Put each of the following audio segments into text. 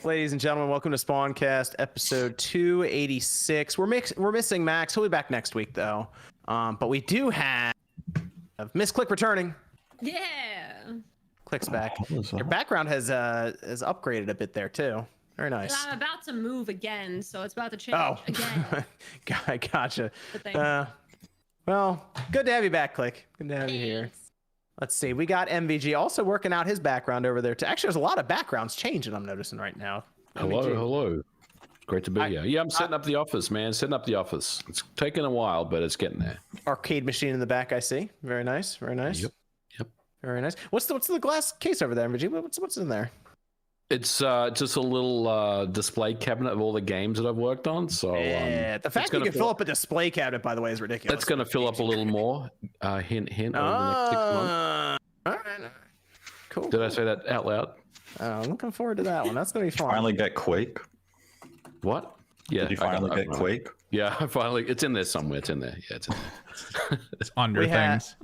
Ladies and gentlemen, welcome to Spawncast episode 286. We're missing Max. He'll be back next week though. But we do have Miss Click returning. Yeah. Click's back. Your background has upgraded a bit there too. Very nice. I'm about to move again, so it's about to change again. Gotcha. Well, good to have you back, Click. Good to have you here. Thanks. Let's see. We got MVG also working out his background over there too. Actually, there's a lot of backgrounds changing. I'm noticing right now. Hello. Great to be here. Yeah, I'm setting up the office, man. Setting up the office. It's taken a while, but it's getting there. Arcade machine in the back, I see. Very nice. Very nice. Yep. Very nice. What's the glass case over there, MVG? What's in there? It's just a little display cabinet of all the games that I've worked on. So yeah, the fact that you can fill up a display cabinet, by the way, is ridiculous. That's going to fill up a little more. Hint. Over the next 6 months. All right. Cool. Did I say that out loud? I'm looking forward to that one. That's gonna be fun. Finally get Quake. What? Yeah. Did you finally get Quake? Yeah, I finally. It's in there somewhere. It's in there. Yeah, it's in there. It's under things.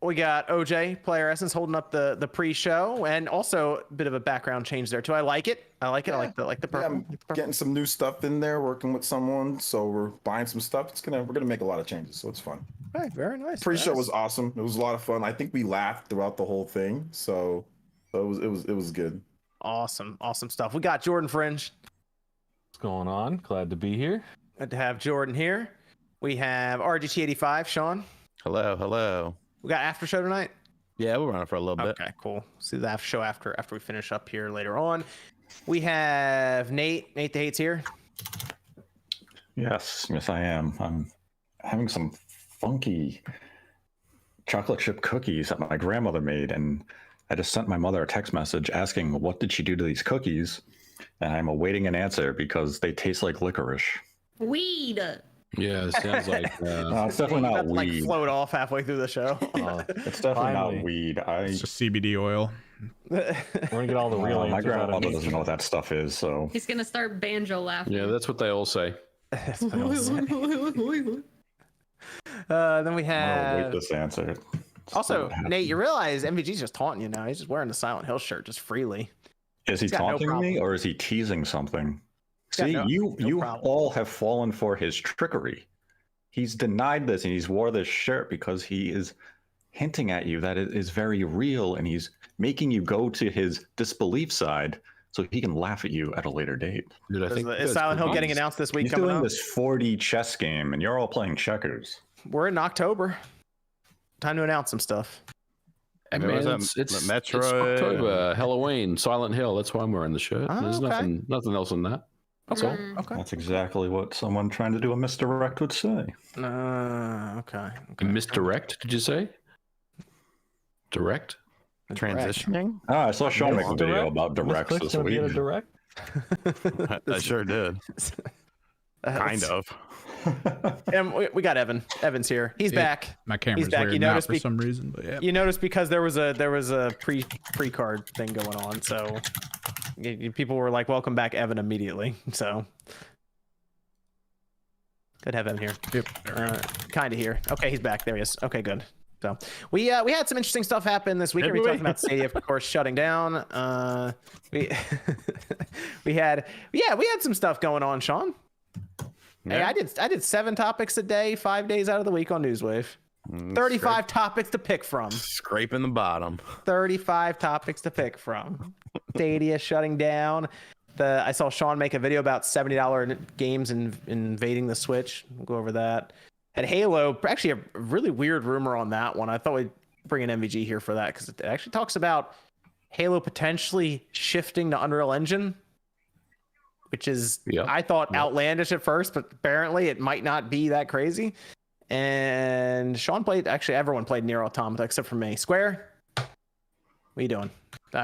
We got OJ Player Essence holding up the pre-show, and also a bit of a background change there too. I like it. I like the purple. Yeah, I'm getting some new stuff in there, working with someone, so we're buying some stuff. We're gonna make a lot of changes, so it's fun. Right, very nice. Pre-show was awesome. It was a lot of fun. I think we laughed throughout the whole thing, so it was good. Awesome stuff. We got Jordan Fringe. What's going on? Glad to be here. Good to have Jordan here. We have RGT85, Sean. Hello. We got after show tonight. Yeah, we'll run it for a little bit. Okay, cool. See the after show after we finish up here later on. We have Nate the Hate's here. Yes, I am. I'm having some funky chocolate chip cookies that my grandmother made, and I just sent my mother a text message asking what did she do to these cookies, and I'm awaiting an answer because they taste like licorice. Weed. Yeah, it sounds like. No, it's definitely not Like weed. float off halfway through the show. It's definitely not weed. It's just CBD oil. We're gonna get all the real my answers out of grandmother me. doesn't know what that stuff is, so He's gonna start banjo laughing. Yeah, that's what they all say. Then we I'm gonna have wait this answer. also Nate. You realize MVG's just taunting you now. He's just wearing the Silent Hill shirt just freely. Is he He's got no taunting me problem. or is he teasing something? got See, no you problem. all have fallen for his trickery. He's denied this and he's wore this shirt because he is hinting at you that it is very real, and he's making you go to his disbelief side so he can laugh at you at a later date. Dude, I think Is Silent Hill getting announced this week? He's Coming doing up? this 4D chess game and you're all playing checkers. We're in October. Time to announce some stuff. And There was man, a it's Metroid. October, Halloween, Silent Hill. That's why I'm wearing the shirt. Oh, There's okay. nothing else in that. That's all. Okay. That's exactly what someone trying to do a misdirect would say. Okay. Misdirect? Did you say? Direct? Transitioning? I saw Sean make a video Direct? about directs Click's this gonna be week. at a direct. I sure did. Kind of. And we got Evan. Evan's here. He's back. My camera's back. weird You now noticed for some reason, but yeah. You noticed because there was a pre-card thing going on, so people were like, "Welcome back, Evan!" immediately. So good to have him here. Yep. Kind of here. Okay, he's back. There he is. Okay, good. So we had some interesting stuff happen this week. We were talking about Stadia, of course, shutting down. We had some stuff going on, Sean. Yeah. Hey, I did 7 topics a day, 5 days out of the week on Newswave. 35 topics to pick from. Scraping the bottom. 35 topics to pick from. Stadia shutting down. I saw Sean make a video about $70 games invading the Switch. We'll go over that. And Halo, actually a really weird rumor on that one. I thought we'd bring an MVG here for that because it actually talks about Halo potentially shifting to Unreal Engine, which is, I thought, outlandish at first, but apparently it might not be that crazy. And Sean everyone played Nier Automata except for me. Square, what are you doing?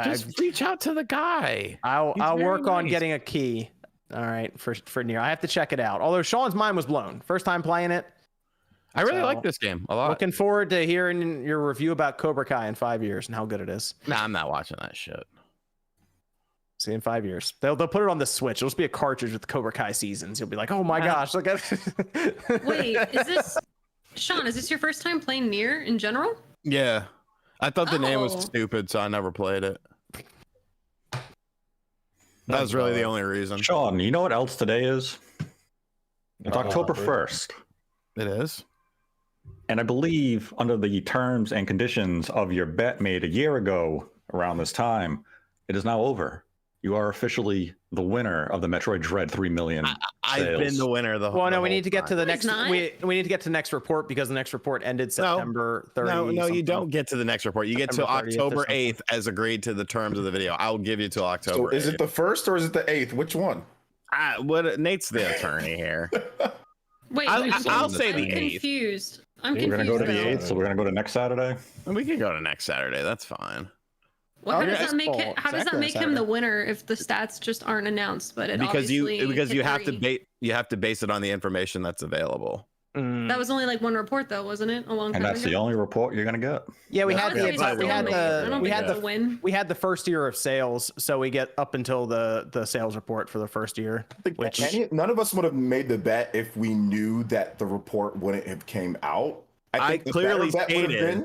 Just reach out to the guy. I'll work on nice. getting a key. All right, for Nier. I have to check it out. Although Sean's mind was blown. First time playing it. I really like this game a lot. Looking forward to hearing your review about Cobra Kai in 5 years and how good it is. Nah, I'm not watching that shit. See, in 5 years, they'll put it on the Switch. It'll just be a cartridge with Cobra Kai seasons. You'll be like, oh my gosh, look at. Wait, Sean, is this your first time playing Nier in general? Yeah. I thought the name was Oh. stupid, so I never played it. That was really the only reason. Sean, you know what else today is? It's October 1st. It is. And I believe under the terms and conditions of your bet made a year ago around this time, it is now over. You are officially the winner of the Metroid Dread 3 million. I've been the winner the whole Well, no, we need to get to the It's next. not. We need to get to the next report because the next report ended September 30. No, you something. don't get to the next report. You get to September 30th or October something. 8th as agreed to the terms of the video. I'll give you till So October. is it the 1st or is it the 8th? Which one? what? Nate's the attorney here. Wait, I'll say I'm the 8th. confused. I'm We're confused. going to go to the though. 8th, so we're going to go to next Saturday. We can go to next Saturday. That's fine. Well, how Oh, does yeah, that make it's it? How does that Saturday, make him the Saturday. winner if the stats just aren't announced? But it Because you obviously have to hit you have to base it on the information that's available. Mm. That was only like one report, though, wasn't it? A long time And that's ago. the only report you're going to get. Yeah, we I had would say it's a stalemate. I don't think it's a win. we had the first year of sales, so we get up until the sales report for the first year. Which None of us would have made the bet if we knew that the report wouldn't have came out. I think the clearly better bet would have stated,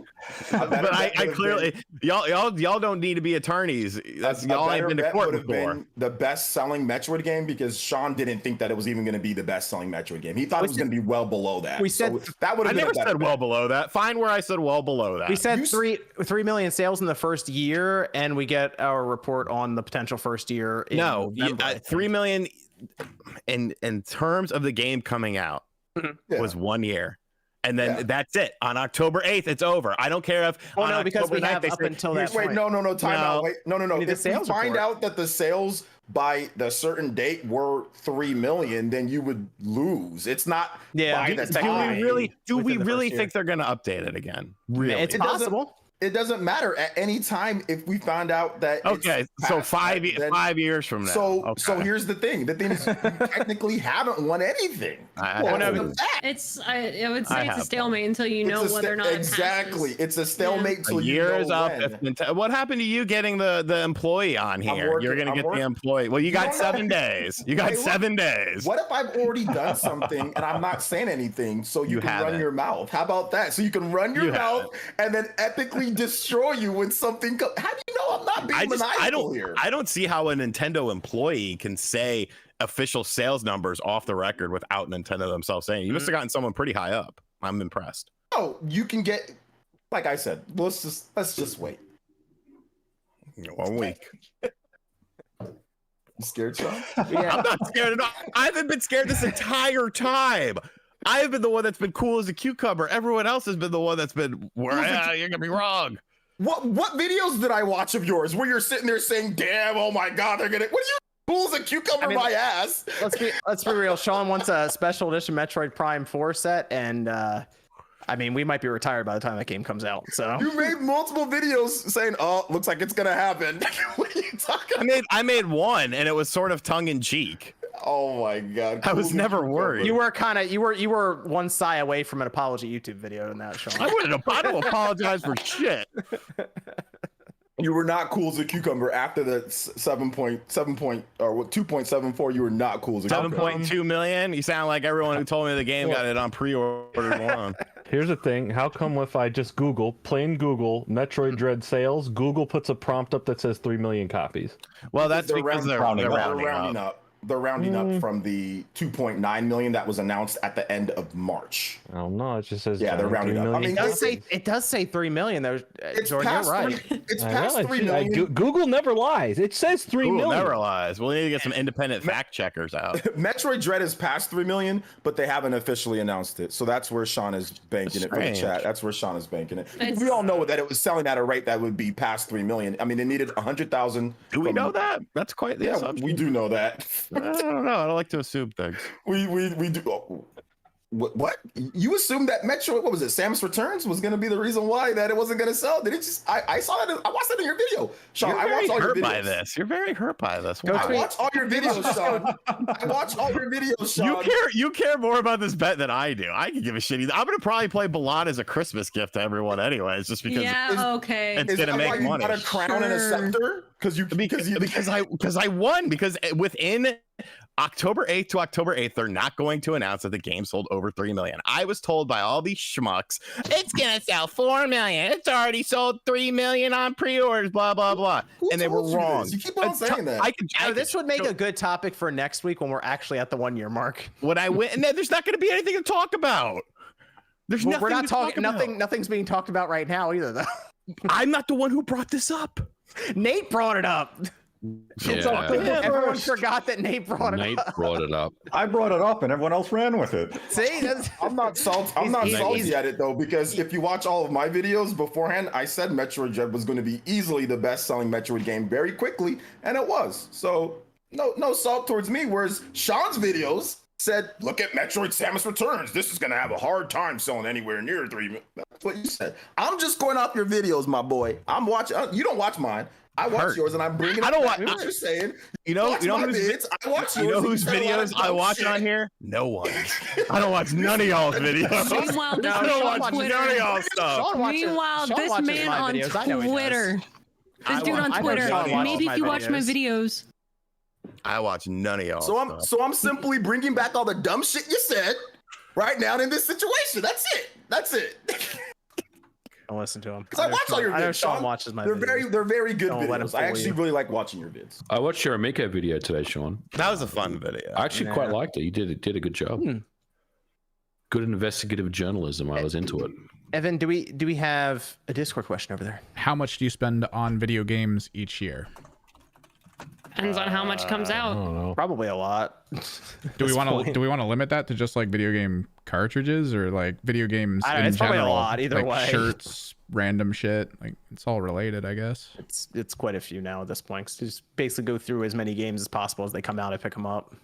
been- a better but I bet would have clearly been- y'all don't need to be attorneys. That's a y'all ain't better been to bet court would have before. been the best-selling Metroid game because Sean didn't think that it was even going to be the best-selling Metroid game. He thought it was going to be well below that. we said- So that would I have been never a better said bet. well below that. Find where I said well below that. we said You s- 3 million sales in the first year, and we get our report on the potential first year. In November, I think. 3 million in terms of the game coming out Yeah. was 1 year. And then Yeah. that's it. On October 8th, it's over. I don't care if Well, on no, because October we 9th, have they up say, until that Wait, point. no, time No. out. Wait, no. We need the If we sales find report. out that the sales by the certain date were 3 million, then you would lose. It's not Yeah, by do- the do do time. we really within the first year. think they're going to update it again? Really? It's It doesn't- possible. It doesn't matter at any time if we find out that. it's Okay, so past five that, then- 5 years from now. So Okay. here's the thing. The thing is, you technically haven't won anything. I That's haven't. the fact. I would say I it's a have stalemate until you know It's a whether or not it exactly. passes. It's a stalemate. A till you year know is up. when. What happened to you getting the employee on here? working- You're going to I'm get the working- employee. Well, you got don't know. 7 days. You got Hey, what- 7 days. What if I've already done something and I'm not saying anything, so you can run haven't. your mouth? How about that? So you can run your You mouth and then epically destroy you when something comes. How do you know I'm not being maniacal here? I don't see how a Nintendo employee can say official sales numbers off the record without Nintendo themselves saying. You must have gotten someone pretty high up. I'm impressed. Oh, you can get. Like I said, let's just wait. 1 week. You scared, Sean? I'm not scared at all. I haven't been scared this entire time. I've been the one that's been cool as a cucumber. Everyone else has been the one that's been, you're gonna be wrong. What videos did I watch of yours where you're sitting there saying, "Damn, oh my God, they're gonna"? What are you cool as a cucumber my ass? Let's be real. Sean wants a special edition Metroid Prime 4 set, and I mean, we might be retired by the time that game comes out. So You made multiple videos saying, "Oh, looks like it's gonna happen." What are you talking? I made one, and it was sort of tongue in cheek. Oh my God! I was Cool as a never cucumber. worried. you were one sigh away from an apology YouTube video in that, Sean. I don't apologize for shit. You were not cool as a cucumber after the 2.74. You were not cool as a cucumber. 7.2 million. You sound like everyone who told me the game got it on pre-order one. Here's the thing. How come if I just Google, plain Google, Metroid Dread sales, Google puts a prompt up that says 3 million copies? Well, that's They're because they're rounding rounding up. up. They're rounding up from the 2.9 million that was announced at the end of March. I don't know. It just says Yeah, they're rounding 3 up. I million mean, It does say 3 million. There's It's Jordan, you're past right. It's I past realize 3 you- million. Google never lies. It says 3 Google million. never lies. We'll need to get some independent fact checkers out. Metroid Dread is past 3 million, but they haven't officially announced it. So that's where Sean is banking it for the Strange. chat. That's where Sean is banking it. It's- We all know that it was selling at a rate that would be past 3 million. I mean, it needed 100,000. Do we know that? That's quite the Yeah, assumption. we do know that. I don't know. I don't like to assume things. we do. Oh, what? You assumed that Metroid, what was it, Samus Returns was going to be the reason why that it wasn't going to sell? Did it just? I saw that. I watched that in your video, Sean. You're I very watched all your hurt videos. by this. You're very hurt by this. Go Why? I tweet. watched all your videos, Sean. I watched all your videos, Sean. You care more about this bet than I do. I can give a shit either. I'm gonna probably play Balan as a Christmas gift to everyone anyways, just because Yeah, okay. it's Is gonna that make why you money. got a crown and a Sure. scepter? Because I because I won, because within October 8th to October 8th, they're not going to announce that the game sold over 3 million. I was told by all these schmucks, it's going to sell 4 million. It's already sold 3 million on pre-orders, blah, blah, blah. And they were wrong. You keep on saying that. This would make a good topic for next week when we're actually at the 1 year mark. When I went, and then there's not going to be anything to talk about. There's nothing We're not to talk talking. about. Nothing's being talked about right now either, though. I'm not the one who brought this up. Nate brought it up. Yeah. Everyone forgot that Nate brought it Nate up. brought it up. I brought it up, and everyone else ran with it. See, that's, I'm not salty. I'm not salty at it though, because if you watch all of my videos beforehand, I said Metroid Dread was going to be easily the best-selling Metroid game very quickly, and it was. So no salt towards me. Whereas Sean's videos said, "Look at Metroid: Samus Returns. This is going to have a hard time selling anywhere near 3 million." That's what you said. I'm just going off your videos, my boy. I'm watching. You don't watch mine. I watch yours, and I'm bringing. I don't watch. What you're saying. You know whose whose I watch you know yours, whose and you said a lot videos of I dumb watch shit. on here? No one. I don't watch none of y'all's videos. Meanwhile, this I man don't on watch Twitter. none of y'all's stuff. Sean watches, Meanwhile, Sean this watches man my on videos. I know he does. Twitter. This dude I on know Twitter. Sean watches Maybe my if you watch my videos. videos. I watch none of y'all. So I'm simply bringing back all the dumb shit you said right now in this situation. That's it. Don't listen to him. Because I watch all your videos. I know Sean Sean. watches my They're videos. very good Don't let him videos. I fool actually you. really like watching your vids. I watched your Amico video today, Sean. That was a fun video. I actually quite liked it. You did a good job. Good investigative journalism. I was into it. Evan, do we have a Discord question over there? How much do you spend on video games each year? Depends on how much comes I out. don't know. Probably a lot. Do we want to limit that to just like video game cartridges or like video games I don't know, in it's probably a general? lot either like way. Shirts, random shit. Like it's all related, I guess. It's quite a few now at this point. 'Cause you just basically go through as many games as possible as they come out. I pick them up.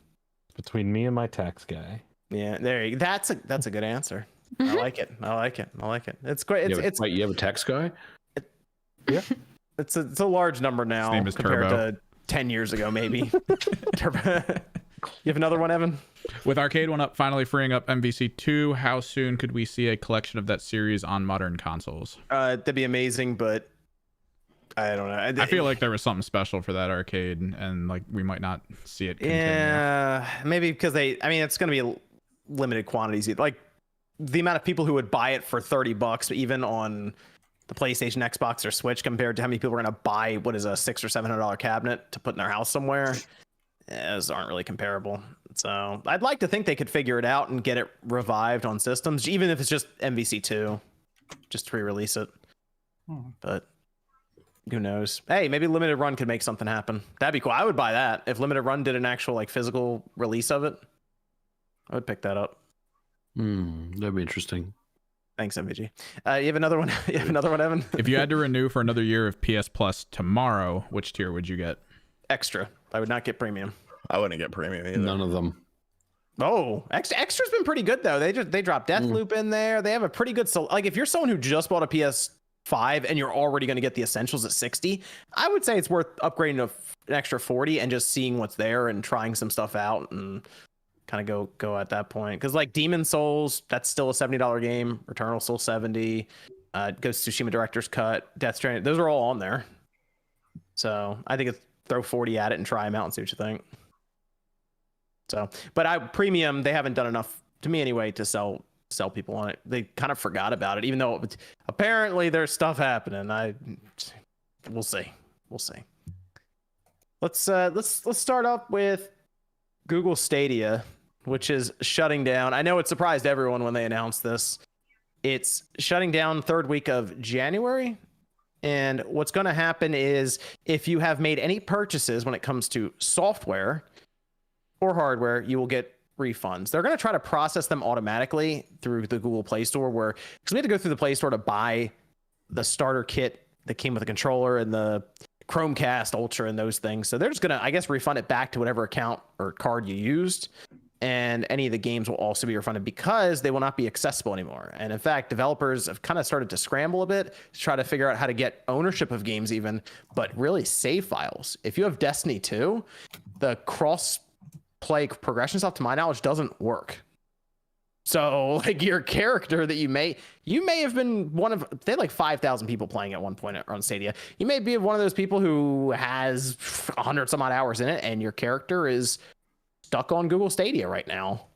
Between me and my tax guy. Yeah, there you go. That's a good answer. I like it. It's great. It's Wait, you have a tax guy? it's a large number now name is compared Turbo. to 10 years ago, maybe. Turbo. You have another one, Evan? With Arcade One Up finally freeing up MVC2, how soon could we see a collection of that series on modern consoles? That'd be amazing, but I don't know. I feel like there was something special for that arcade, and like we might not see it continue. Yeah, maybe because it's going to be limited quantities. Like the amount of people who would buy it for $30, even on the PlayStation, Xbox, or Switch, compared to how many people are going to buy what is a $600 or $700 cabinet to put in their house somewhere, those aren't really comparable. So I'd like to think they could figure it out and get it revived on systems, even if it's just MVC2, just to re-release it. But who knows? Hey, maybe Limited Run could make something happen. That'd be cool. I would buy that if Limited Run did an actual like physical release of it. I would pick that up. That'd be interesting. Thanks, MVG. You have another one? You have another one, Evan? If you had to renew for another year of PS Plus tomorrow, which tier would you get? Extra. I would not get premium. I wouldn't get premium either. None of them. Oh, extra's been pretty good though. They dropped Deathloop in there. They have a pretty good like if you're someone who just bought a PS5 and you're already going to get the essentials at 60, I would say it's worth upgrading to an extra 40 and just seeing what's there and trying some stuff out and kind of go at that point. Because like Demon Souls, that's still a $70 game. Returnal still 70. Ghost of Tsushima Director's Cut, Death Stranding, those are all on there. So I think it's throw 40 at it and try them out and see what you think. So, but premium, they haven't done enough to me anyway to sell people on it. They kind of forgot about it, even though apparently there's stuff happening. We'll see. Let's start up with Google Stadia, which is shutting down. I know it surprised everyone when they announced this. It's shutting down third week of January. And what's going to happen is if you have made any purchases when it comes to software or hardware, you will get refunds. They're going to try to process them automatically through the Google Play Store, because we had to go through the Play Store to buy the starter kit that came with the controller and the Chromecast Ultra and those things. So they're just going to, I guess, refund it back to whatever account or card you used. And any of the games will also be refunded because they will not be accessible anymore. And in fact, developers have kind of started to scramble a bit to try to figure out how to get ownership of games even, but really save files. If you have Destiny 2, the cross-play progression stuff, to my knowledge, doesn't work. So like your character that you may have been one of, they had like 5,000 people playing at one point on Stadia. You may be one of those people who has 100 some odd hours in it and your character is stuck on Google Stadia right now.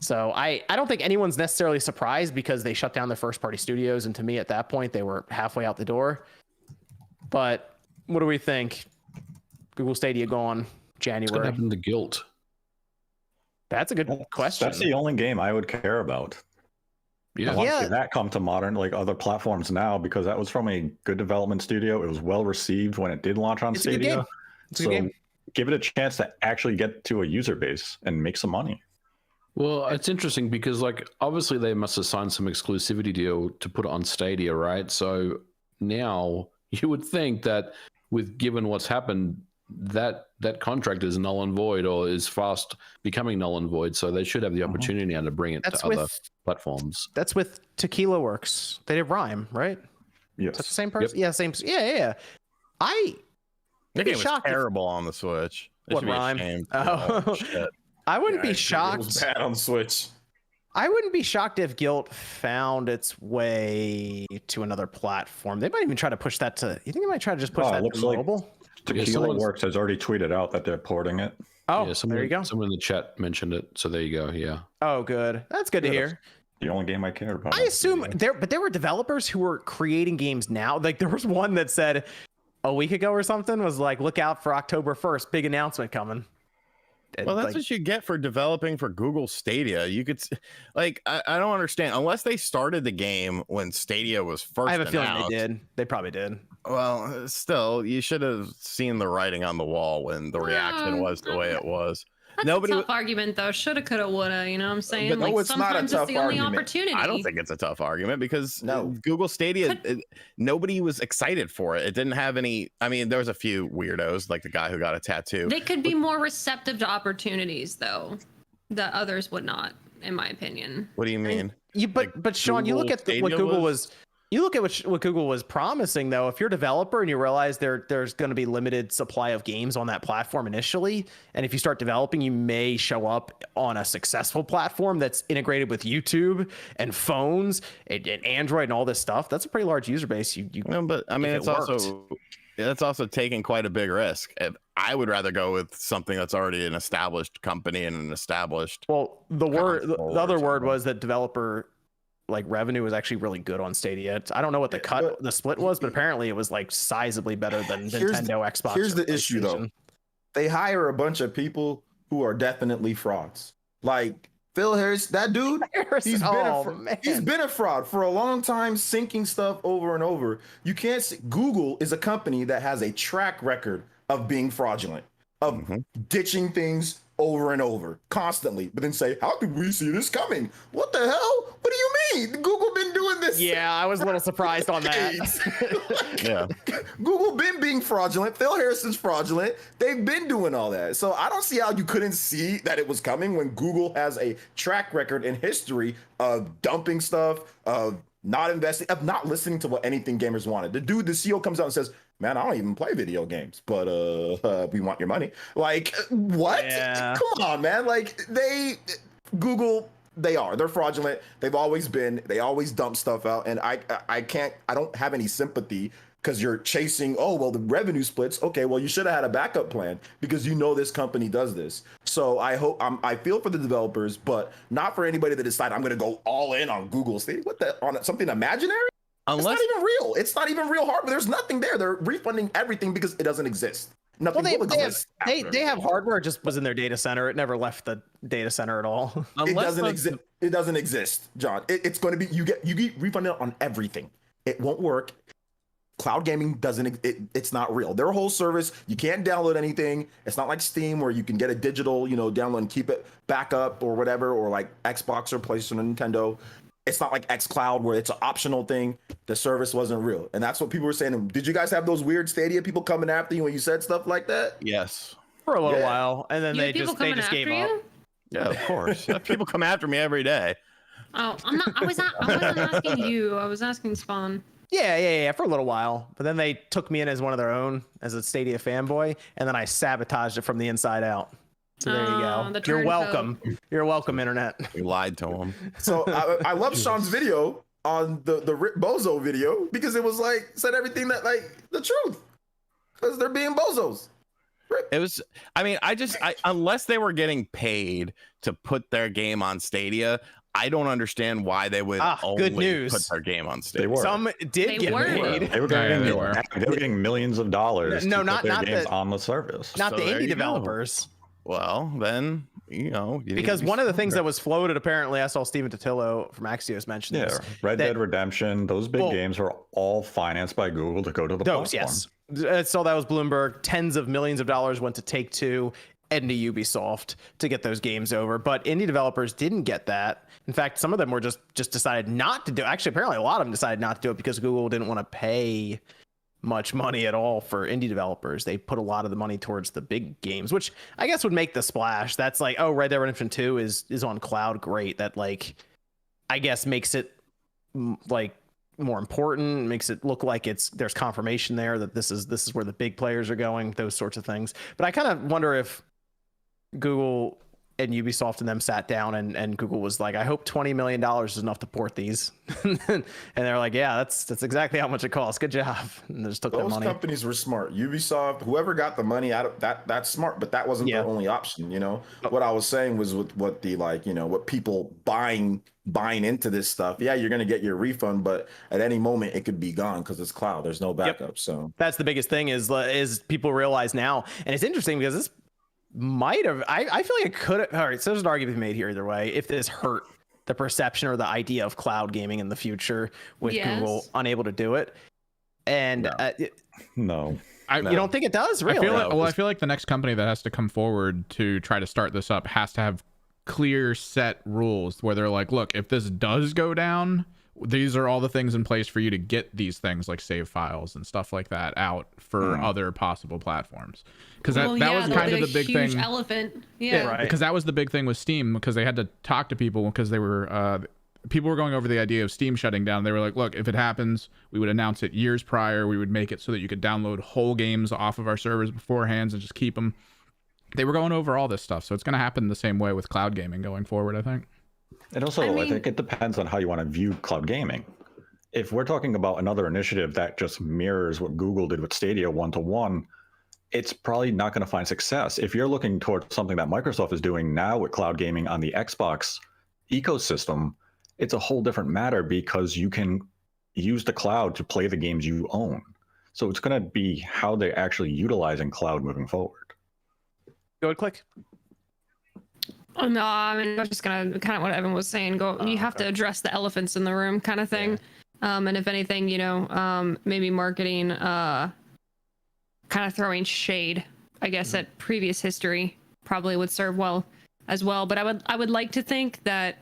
So I don't think anyone's necessarily surprised because they shut down their first party studios. And to me, at that point, they were halfway out the door. But what do we think? Google Stadia gone January. What happened to Guilt? That's a good question. That's the only game I would care about. Yeah. I want to see that come to modern, like other platforms now, because that was from a good development studio. It was well received when it did launch on It's a good Stadia. game. It's a good game. Give it a chance to actually get to a user base and make some money. Well, it's interesting because, like, obviously they must have signed some exclusivity deal to put it on Stadia, right? So now you would think that, given what's happened, that contract is null and void, or is fast becoming null and void. So they should have the opportunity now to bring it to other platforms. That's with Tequila Works. They did Rhyme, right? Yes. Is that the same person? Yep. Yeah, same. Yeah. That be game was shocked if- terrible on the Switch. They What, should be Rhyme? ashamed. Oh. Shit. I wouldn't be It was shocked. bad on Switch. I wouldn't be shocked if Guilt found its way to another platform. They might even try to push that to. You think they might try to just push Oh, it that looks to like- mobile? Tequila someone's- Works has already tweeted out that they're porting it. Oh, Yeah, someone, there you go. Someone in the chat mentioned it. So there you go. Yeah. Oh, good. That's good to Yeah, hear. The only game I cared about. I assume there were developers who were creating games now. Like there was one that said a week ago or something was like, look out for October 1st, big announcement coming. Well, that's Like, what you get for developing for Google Stadia. You could, like, I don't understand. Unless they started the game when Stadia was first I have a feeling announced. they did. They probably did. Well, still, you should have seen the writing on the wall when the reaction was the way it was. That's Nobody a w- tough argument, though. Shoulda, coulda, woulda. You know what I'm saying? But no, like it's not a sometimes tough it's the only argument. opportunity. I don't think it's a tough argument because No. Google Stadia, nobody was excited for it. It didn't have any. I mean, there was a few weirdos, like the guy who got a tattoo. They could be more receptive to opportunities, though, that others would not, in my opinion. What do you mean? But Sean, you look Google at what Stadia Google was- was. You look at what Google was promising, though. If you're a developer and you realize there's going to be limited supply of games on that platform initially, and if you start developing, you may show up on a successful platform that's integrated with YouTube and phones and Android and all this stuff. That's a pretty large user base. You No, but I mean, if it it's also taking quite a big risk. I would rather go with something that's already an established company and an established. well, the console other or word something. was that developer like revenue was actually really good on Stadia. I don't know what the split was, but apparently it was like sizably better than Here's Nintendo, Xbox. Here's or the issue, though. PlayStation. They hire a bunch of people who are definitely frauds. Like Phil Harris, that dude, he's been a fraud for a long time, sinking stuff over and over. You can't see, Google is a company that has a track record of being fraudulent, of ditching things over and over constantly, but then say, how did we see this coming? What the hell? What do you mean? Google been doing this? Yeah, I was a little surprised on that. Yeah. Google been being fraudulent. Phil Harrison's fraudulent. They've been doing all that. So I don't see how you couldn't see that it was coming when Google has a track record in history of dumping stuff, of not investing, of not listening to what anything gamers wanted. The CEO comes out and says, man, I don't even play video games, but we want your money. Like, what? Yeah. Come on, man. Like, Google, they're fraudulent. They've always been. They always dump stuff out, and I don't have any sympathy because you're chasing, oh, well, the revenue splits. Okay, well, you should have had a backup plan because you know this company does this. So I feel for the developers, but not for anybody that decide I'm going to go all in on Google Stadia. What the, on something imaginary? Unless It's not even real. It's not even real hardware. There's nothing there. They're refunding everything because it doesn't exist. Nothing will exist. They have hardware, it just was in their data center. It never left the data center at all. It doesn't exist. It doesn't exist, John. It's going to be you get refunded on everything. It won't work. Cloud gaming doesn't. It's not real. Their whole service, you can't download anything. It's not like Steam where you can get a digital, download and keep it backup or whatever, or like Xbox or PlayStation or Nintendo. It's not like xCloud where it's an optional thing. The service wasn't real, and that's what people were saying. Did you guys have those weird Stadia people coming after you when you said stuff like that? yes. For a little Yeah. while, and then You they have people just coming gave after up. you? Yeah, of course. People come after me every day. Oh, I'm not. I wasn't asking you. I was asking Spawn. Yeah, for a little while. But then they took me in as one of their own, as a Stadia fanboy, and then I sabotaged it from the inside out. So there you Oh, go. the You're turncoat. welcome. You're welcome, internet. We lied to him. So I love Sean's video on the Rip Bozo video because it was like said everything that like the truth because they're being bozos. It was. I mean, unless they were getting paid to put their game on Stadia, I don't understand why they would only good news. put their game on Stadia. They were. Some did get paid. They were getting, they were. They were getting millions of dollars No, to not- put their not games the- on the service. Not So the there indie you go. developers. Well, then you need Because to be one of the things that smarter. was floated, apparently, I saw Steven Totillo from Axios mention Yeah, this. Red that- Dead Redemption, those big games were all financed by Google to go to the Those, platform. yes. So that was Bloomberg. Tens of millions of dollars went to Take-Two and to Ubisoft to get those games over. But indie developers didn't get that. In fact, some of them were just decided not to do it. Actually, apparently a lot of them decided not to do it because Google didn't want to pay much money at all for indie developers. They put a lot of the money towards the big games, which I guess would make the splash. That's like, oh, Red Dead Redemption 2 is on cloud. Great. That, like, I guess makes it like more important, makes it look like there's confirmation there that this is where the big players are going, those sorts of things. But I kind of wonder if Google and Ubisoft and them sat down and Google was like, I hope $20 million is enough to port these. And they're like, yeah, that's exactly how much it costs. Good job. And they just took that Those money. companies were smart. Ubisoft, whoever got the money out of that's smart, but that wasn't their only option. What I was saying was with what the what people buying into this stuff. Yeah, you're gonna get your refund, but at any moment it could be gone because it's cloud. There's no backup. So That's the biggest thing is people realize now, and it's interesting because this might have, I feel like it could have, all right, so there's an argument to be made here either way, if this hurt the perception or the idea of cloud gaming in the future with Google unable to do it. And No. you don't think it does, really? I feel like the next company that has to come forward to try to start this up has to have clear set rules where they're like, look, if this does go down, these are all the things in place for you to get these things like save files and stuff like that out for other possible platforms. Because that was kind of the big huge thing. Elephant. Yeah. Right. Because that was the big thing with Steam, because they had to talk to people because they were people were going over the idea of Steam shutting down. They were like, look, if it happens, we would announce it years prior. We would make it so that you could download whole games off of our servers beforehand and just keep them. They were going over all this stuff. So it's going to happen the same way with cloud gaming going forward, I think. And also, I think it depends on how you want to view cloud gaming. If we're talking about another initiative that just mirrors what Google did with Stadia one-to-one, it's probably not going to find success. If you're looking towards something that Microsoft is doing now with cloud gaming on the Xbox ecosystem, it's a whole different matter because you can use the cloud to play the games you own. So it's going to be how they're actually utilizing cloud moving forward. Go ahead, click. Oh, no, I mean, I'm just gonna kind of what Evan was saying. You have to address the elephants in the room, kind of thing. And if anything, maybe marketing, kind of throwing shade, I guess, at previous history probably would serve well as well. But I would like to think that,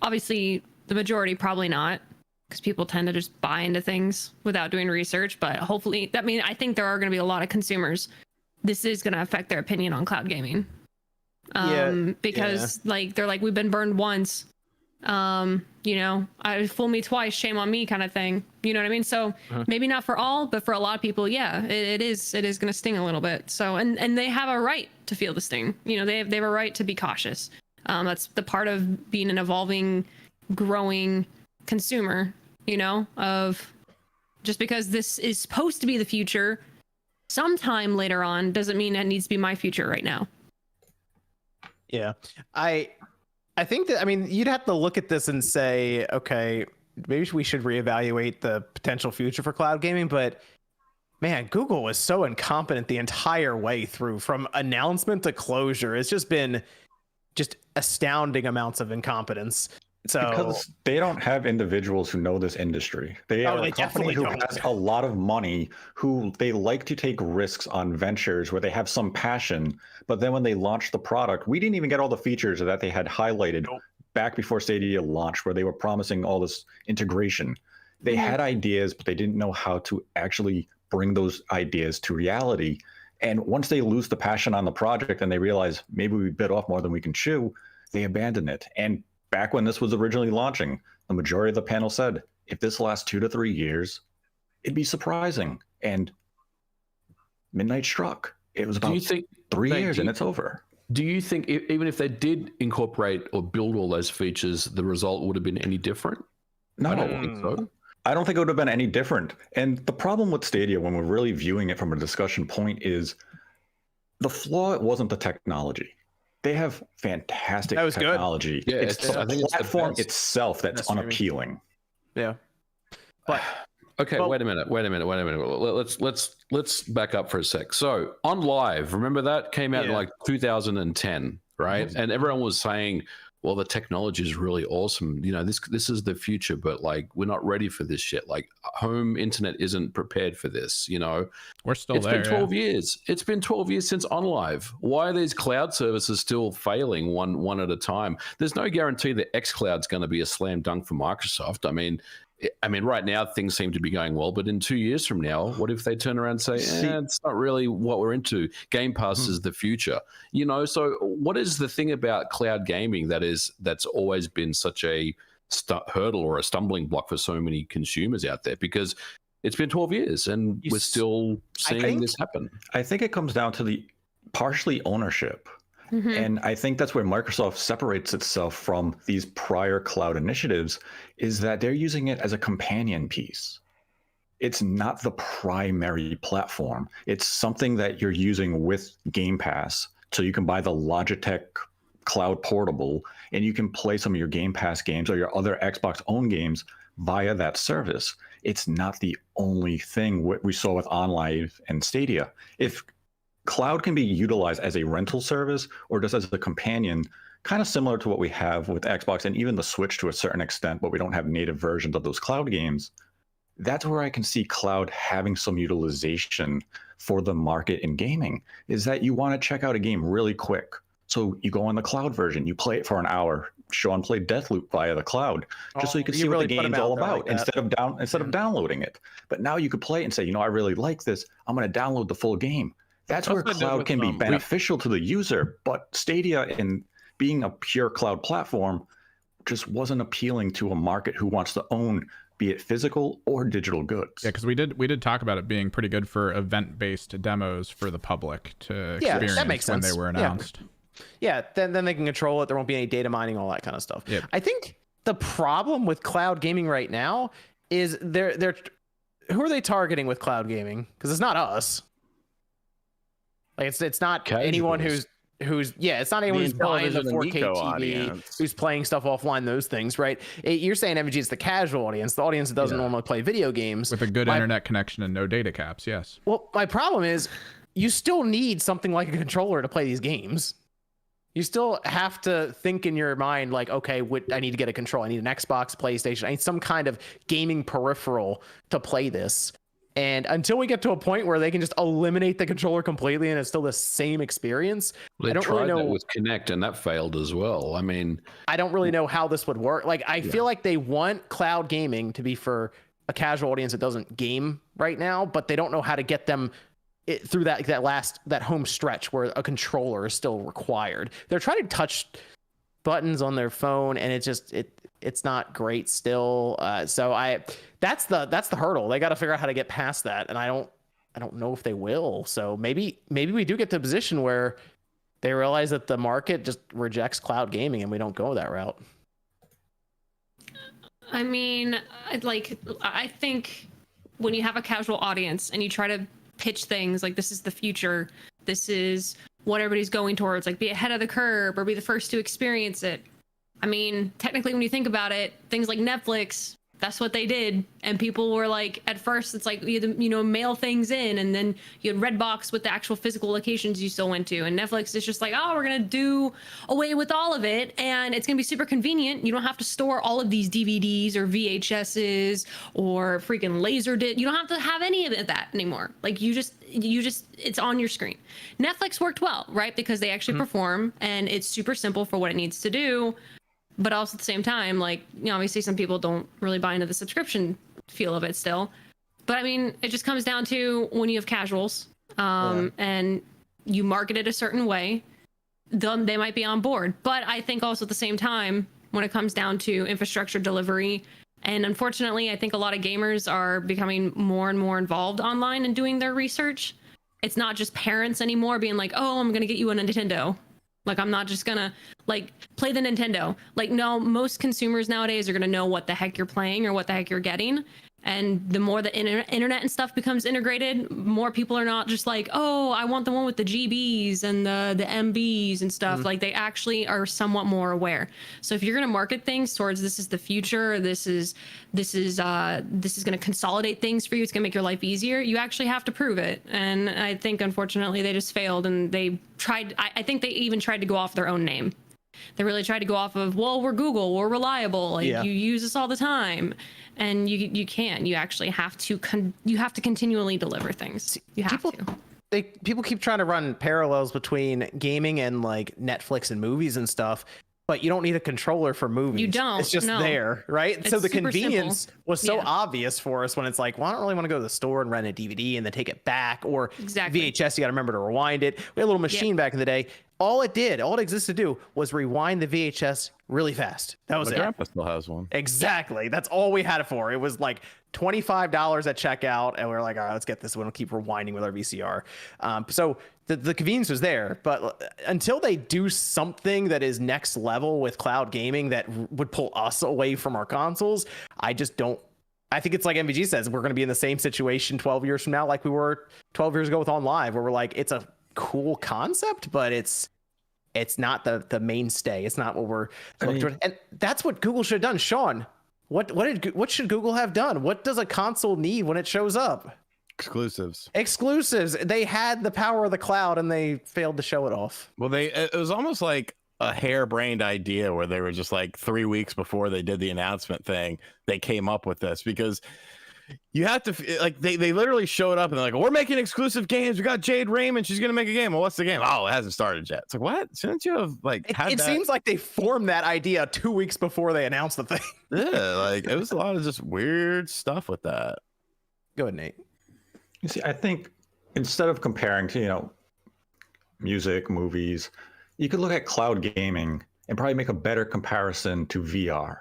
obviously, the majority probably not, because people tend to just buy into things without doing research. But hopefully, I think there are going to be a lot of consumers. This is going to affect their opinion on cloud gaming. Because they're like, we've been burned once, I fool me twice, shame on me, kind of thing. You know what I mean? So maybe not for all, but for a lot of people, it is going to sting a little bit. So, and they have a right to feel the sting. They have a right to be cautious. That's the part of being an evolving, growing consumer, of just because this is supposed to be the future sometime later on doesn't mean that needs to be my future right now. Yeah, I think that, you'd have to look at this and say, okay, maybe we should reevaluate the potential future for cloud gaming. But man, Google was so incompetent the entire way through, from announcement to closure. It's just been astounding amounts of incompetence. So because they don't have individuals who know this industry. They are a company who has a lot of money, who they like to take risks on ventures where they have some passion. But then when they launch the product, we didn't even get all the features that they had highlighted back before Stadia launched, where they were promising all this integration. They had ideas, but they didn't know how to actually bring those ideas to reality. And once they lose the passion on the project and they realize maybe we bit off more than we can chew, they abandon it. And back when this was originally launching, the majority of the panel said, if this lasts 2 to 3 years, it'd be surprising. And midnight struck. It was about 3 years and it's over. Do you think even if they did incorporate or build all those features, the result would have been any different? No, I don't think so. I don't think it would have been any different. And the problem with Stadia, when we're really viewing it from a discussion point, is the flaw wasn't the technology. They have fantastic That was good. technology. Yeah, it's the I think it's the platform best. itself that's Best streaming. unappealing. Yeah. But Okay, Well- wait a minute. Let's back up for a sec. So on Live, remember that came out in Yeah. like 2010, right? Mhm. And everyone was saying, well, the technology is really awesome. You know, this is the future, but like we're not ready for this shit. Like home internet isn't prepared for this, you know. We're still It's there. been 12 years. It's been 12 years since OnLive. Why are these cloud services still failing one at a time? There's no guarantee that xCloud's going to be a slam dunk for Microsoft. I mean, right now things seem to be going well, but in 2 years from now, what if they turn around and say, it's not really what we're into? Game Pass is the future, you know? So what is the thing about cloud gaming that's always been such a hurdle or a stumbling block for so many consumers out there? Because it's been 12 years and we're still seeing this happen. I think it comes down to the partially ownership. And I think that's where Microsoft separates itself from these prior cloud initiatives, is that they're using it as a companion piece. It's not the primary platform. It's something that you're using with Game Pass. So you can buy the Logitech Cloud Portable and you can play some of your Game Pass games or your other Xbox owned games via that service. It's not the only thing we saw with OnLive and Stadia. If cloud can be utilized as a rental service or just as a companion, kind of similar to what we have with Xbox and even the Switch to a certain extent, but we don't have native versions of those cloud games. That's where I can see cloud having some utilization for the market in gaming, is that you want to check out a game really quick. So you go on the cloud version, you play it for an hour. Sean played Deathloop via the cloud, just so you can see what the game's all about instead of downloading it. But now you could play it and say, you know, I really like this. I'm going to download the full game. That's where cloud can be beneficial to the user, but Stadia, in being a pure cloud platform, just wasn't appealing to a market who wants to own, be it physical or digital goods. Yeah, because we did talk about it being pretty good for event-based demos for the public to experience that makes when sense. they were announced. Yeah, then they can control it. There won't be any data mining, all that kind of stuff. Yep. I think the problem with cloud gaming right now is they're who are they targeting with cloud gaming? Because it's not us. Like it's not Casuals. anyone who's it's not anyone who's buying the 4K TV, audience. who's playing stuff offline, those things, right? You're saying, MG, it's the casual audience, the audience that doesn't normally play video games. With a good internet connection and no data caps, yes. Well, my problem is you still need something like a controller to play these games. You still have to think in your mind, like, okay, I need to get a control. I need an Xbox, PlayStation. I need some kind of gaming peripheral to play this. And until we get to a point where they can just eliminate the controller completely and it's still the same experience, They I don't tried really know that with Kinect and that failed as well. I mean, I don't really know how this would work. Like, I feel like they want cloud gaming to be for a casual audience that doesn't game right now, but they don't know how to get them through that home stretch where a controller is still required. They're trying to touch buttons on their phone, and it's not great still. So that's the hurdle. They got to figure out how to get past that, and I don't know if they will. So maybe we do get to a position where they realize that the market just rejects cloud gaming, and we don't go that route. I mean, I think when you have a casual audience and you try to pitch things like this is the future, this is what everybody's going towards, like be ahead of the curve or be the first to experience it. I mean, technically, when you think about it, things like Netflix, that's what they did. And people were like, at first, it's like, you had to, mail things in, and then you had Redbox with the actual physical locations you still went to. And Netflix is just like, oh, we're going to do away with all of it. And it's going to be super convenient. You don't have to store all of these DVDs or VHSs or freaking Laserdisc. You don't have to have any of that anymore. Like you just, it's on your screen. Netflix worked well, right? Because they actually perform, and it's super simple for what it needs to do. But also at the same time, like, obviously some people don't really buy into the subscription feel of it still. But I mean, it just comes down to when you have casuals and you market it a certain way, then they might be on board. But I think also at the same time, when it comes down to infrastructure delivery, and unfortunately, I think a lot of gamers are becoming more and more involved online and doing their research. It's not just parents anymore being like, oh, I'm going to get you a Nintendo. Like, I'm not just gonna play the Nintendo. Like, no, most consumers nowadays are gonna know what the heck you're playing or what the heck you're getting. And the more the internet and stuff becomes integrated, more people are not just like, oh, I want the one with the GBs and the MBs and stuff. Like they actually are somewhat more aware. So if you're going to market things towards this is the future, this is going to consolidate things for you, it's going to make your life easier, you actually have to prove it. And I think unfortunately they just failed, and they tried. I think they even tried to go off their own name. They really tried to go off of, well, we're Google, we're reliable, like you use us all the time, and you can't. You actually have to continually deliver things. You have to. People keep trying to run parallels between gaming and like Netflix and movies and stuff, but you don't need a controller for movies. You don't. It's just there, right? It's so the super convenience simple. was so obvious for us when it's like, well, I don't really want to go to the store and rent a DVD and then take it back, or Exactly. VHS, you got to remember to rewind it. We had a little machine back in the day. All it existed to do was rewind the VHS really fast. That was My it. grandpa still has one. Exactly. That's all we had it for. It was like $25 at checkout, and we were like, all right, let's get this one. We'll keep rewinding with our VCR. So the convenience was there, but until they do something that is next level with cloud gaming that would pull us away from our consoles, I just don't. I think it's like MVG says, we're going to be in the same situation 12 years from now like we were 12 years ago with On Live, where we're like, it's a cool concept, but it's not the mainstay. It's not what we're looking toward. And that's what Google should have done. Sean, what should Google have done? What does a console need when it shows up? Exclusives. They had the power of the cloud and they failed to show it off. Well, it was almost like a harebrained idea where they were just like 3 weeks before they did the announcement thing, they came up with this, because you have to, like, they literally showed up and they're like, we're making exclusive games. We got Jade Raymond. She's going to make a game. Well, what's the game? Oh, it hasn't started yet. It's like, what? Shouldn't you have, like, had it that? seems like they formed that idea 2 weeks before they announced the thing. Yeah, like, it was a lot of just weird stuff with that. Go ahead, Nate. You see, I think instead of comparing to, music, movies, you could look at cloud gaming and probably make a better comparison to VR.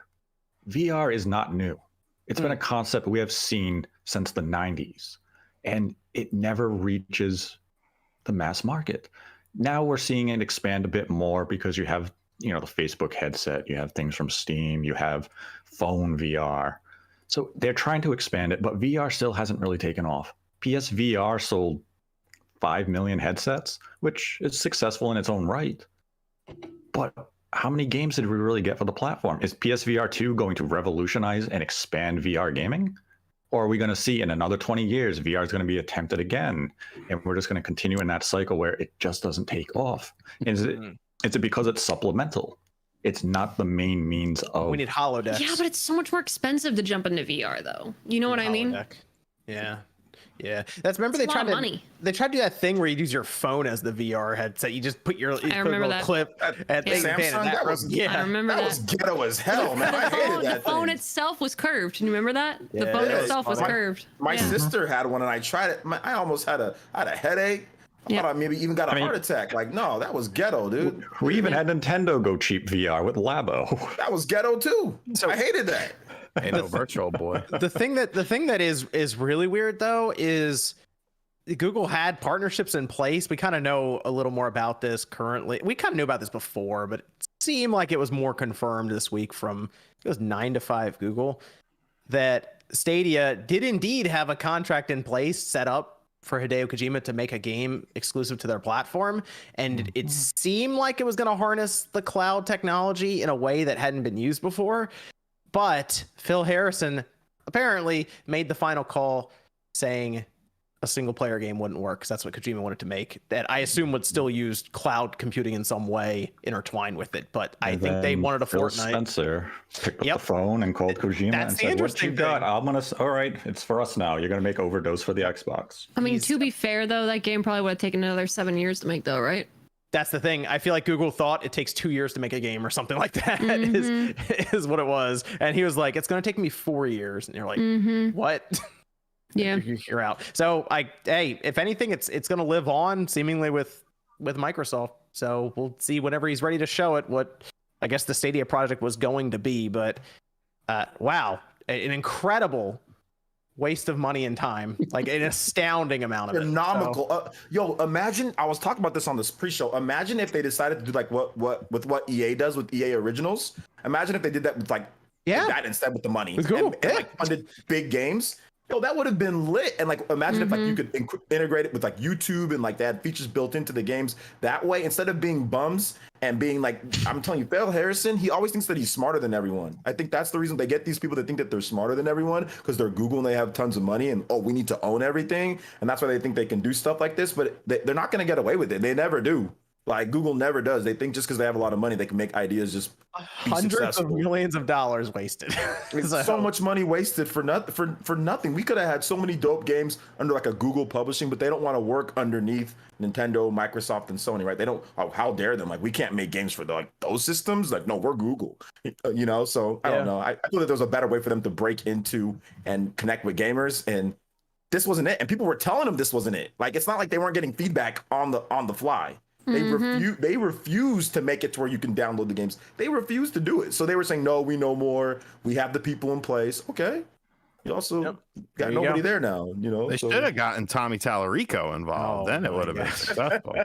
VR is not new. It's been a concept we have seen since the 90s, and it never reaches the mass market. Now we're seeing it expand a bit more because you have, the Facebook headset, you have things from Steam, you have phone VR. So they're trying to expand it, but VR still hasn't really taken off. PSVR sold 5 million headsets, which is successful in its own right. But how many games did we really get for the platform? Is PSVR 2 going to revolutionize and expand VR gaming? Or are we going to see in another 20 years, VR is going to be attempted again, and we're just going to continue in that cycle where it just doesn't take off? Is it because it's supplemental? It's not the main means of... We need holodecks. Yeah, but it's so much more expensive to jump into VR, though. You know what I mean? Yeah. Remember they tried to do that thing where you use your phone as the VR headset. You just put your put a little clip at Samsung. I remember that. Was ghetto as hell, man. I hated that. The phone itself was curved. Can you remember that? The phone itself was curved. My sister had one, and I tried it. I almost had a headache. I thought I maybe even got a heart attack. Like, no, that was ghetto, dude. We even had Nintendo go cheap VR with Labo. That was ghetto too. So I hated that. Ain't no virtual boy. The thing that is really weird though is Google had partnerships in place. We kind of know a little more about this currently. We kind of knew about this before, but it seemed like it was more confirmed this week from, it was 9 to 5 Google, that Stadia did indeed have a contract in place set up for Hideo Kojima to make a game exclusive to their platform. And it seemed like it was going to harness the cloud technology in a way that hadn't been used before. But Phil Harrison apparently made the final call saying a single player game wouldn't work, because that's what Kojima wanted to make, that I assume would still use cloud computing in some way intertwined with it. But I think they wanted a Phil Fortnite. Spencer picked up the phone and called Kojima and said, what you got? All right, it's for us now. You're going to make Overdose for the Xbox. I mean, to be fair, though, that game probably would have taken another 7 years to make, though, right? That's the thing. I feel like Google thought it takes 2 years to make a game or something like that is what it was. And he was like, it's going to take me 4 years. And you're like, what? Yeah. You're out. So if anything, it's going to live on seemingly with Microsoft. So we'll see whenever he's ready to show it what I guess the Stadia project was going to be. But wow, an incredible waste of money and time, like an astounding amount of it. Phenomenal. Yo, imagine, I was talking about this on this pre-show. Imagine if they decided to do like what EA does with EA Originals. Imagine if they did that with like Yeah. that instead with the money. With Google, and like funded big games. Yo, that would have been lit. And like, imagine if like you could integrate it with like YouTube and like they had features built into the games that way, instead of being bums and being like, I'm telling you, Phil Harrison, he always thinks that he's smarter than everyone. I think that's the reason they get these people that think that they're smarter than everyone, because they're Google and they have tons of money and, oh, we need to own everything. And that's why they think they can do stuff like this, but they're not going to get away with it. They never do. Like Google never does. They think just because they have a lot of money, they can make ideas just be Hundreds successful. of millions of dollars wasted. So much money wasted for nothing. We could have had so many dope games under like a Google publishing, but they don't want to work underneath Nintendo, Microsoft, and Sony, right? They don't. Oh, how dare them? Like, we can't make games for like those systems. Like, no, we're Google. You know. So I don't know. I feel that there was a better way for them to break into and connect with gamers, and this wasn't it. And people were telling them this wasn't it. Like, it's not like they weren't getting feedback on the fly. They refused to make it to where you can download the games. They refused to do it. So they were saying, no, we know more. We have the people in place. Okay. You also got nobody there now, you know. They should have gotten Tommy Tallarico involved. Then it would have been successful.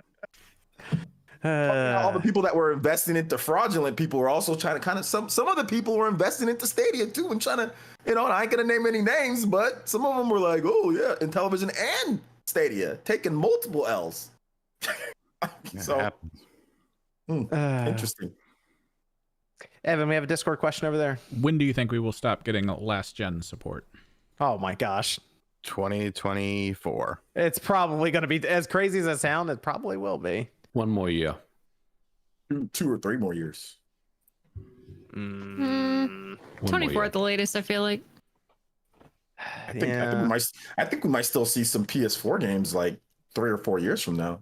All the people that were investing into fraudulent people were also trying to kind of, some of the people were investing into Stadia too and trying to, you know, and I ain't going to name any names, but some of them were like, oh yeah, in television and Stadia, taking multiple L's. So interesting. Evan, we have a Discord question over there. When do you think we will stop getting last gen support? Oh my gosh. 2024. It's probably going to be, as crazy as it sounds, it probably will be. 1 more year. 2 or 3 more years. 24 at the latest, I feel like. I think we might still see some PS4 games like 3 or 4 years from now.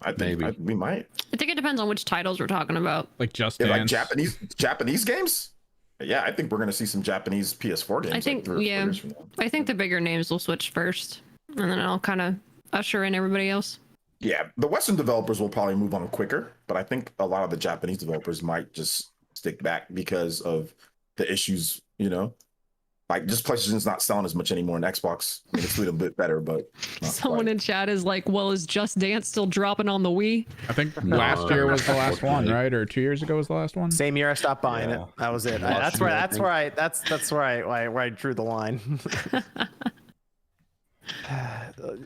I think we might. I think it depends on which titles we're talking about. Like Just Dance. Like Japanese games. Yeah, I think we're gonna see some Japanese PS4 games. I think like 3 or 4 years from now. I think the bigger names will switch first, and then I'll kind of usher in everybody else. Yeah, the Western developers will probably move on quicker, but I think a lot of the Japanese developers might just stick back because of the issues, you know. Like, just PlayStation's not selling as much anymore, and Xbox, I mean, it's doing a bit better, but someone in chat is like, well, is Just Dance still dropping on the Wii? I think last year was the last one, right? Or 2 years ago was the last one? Same year I stopped buying it. That was it. That's where I drew the line.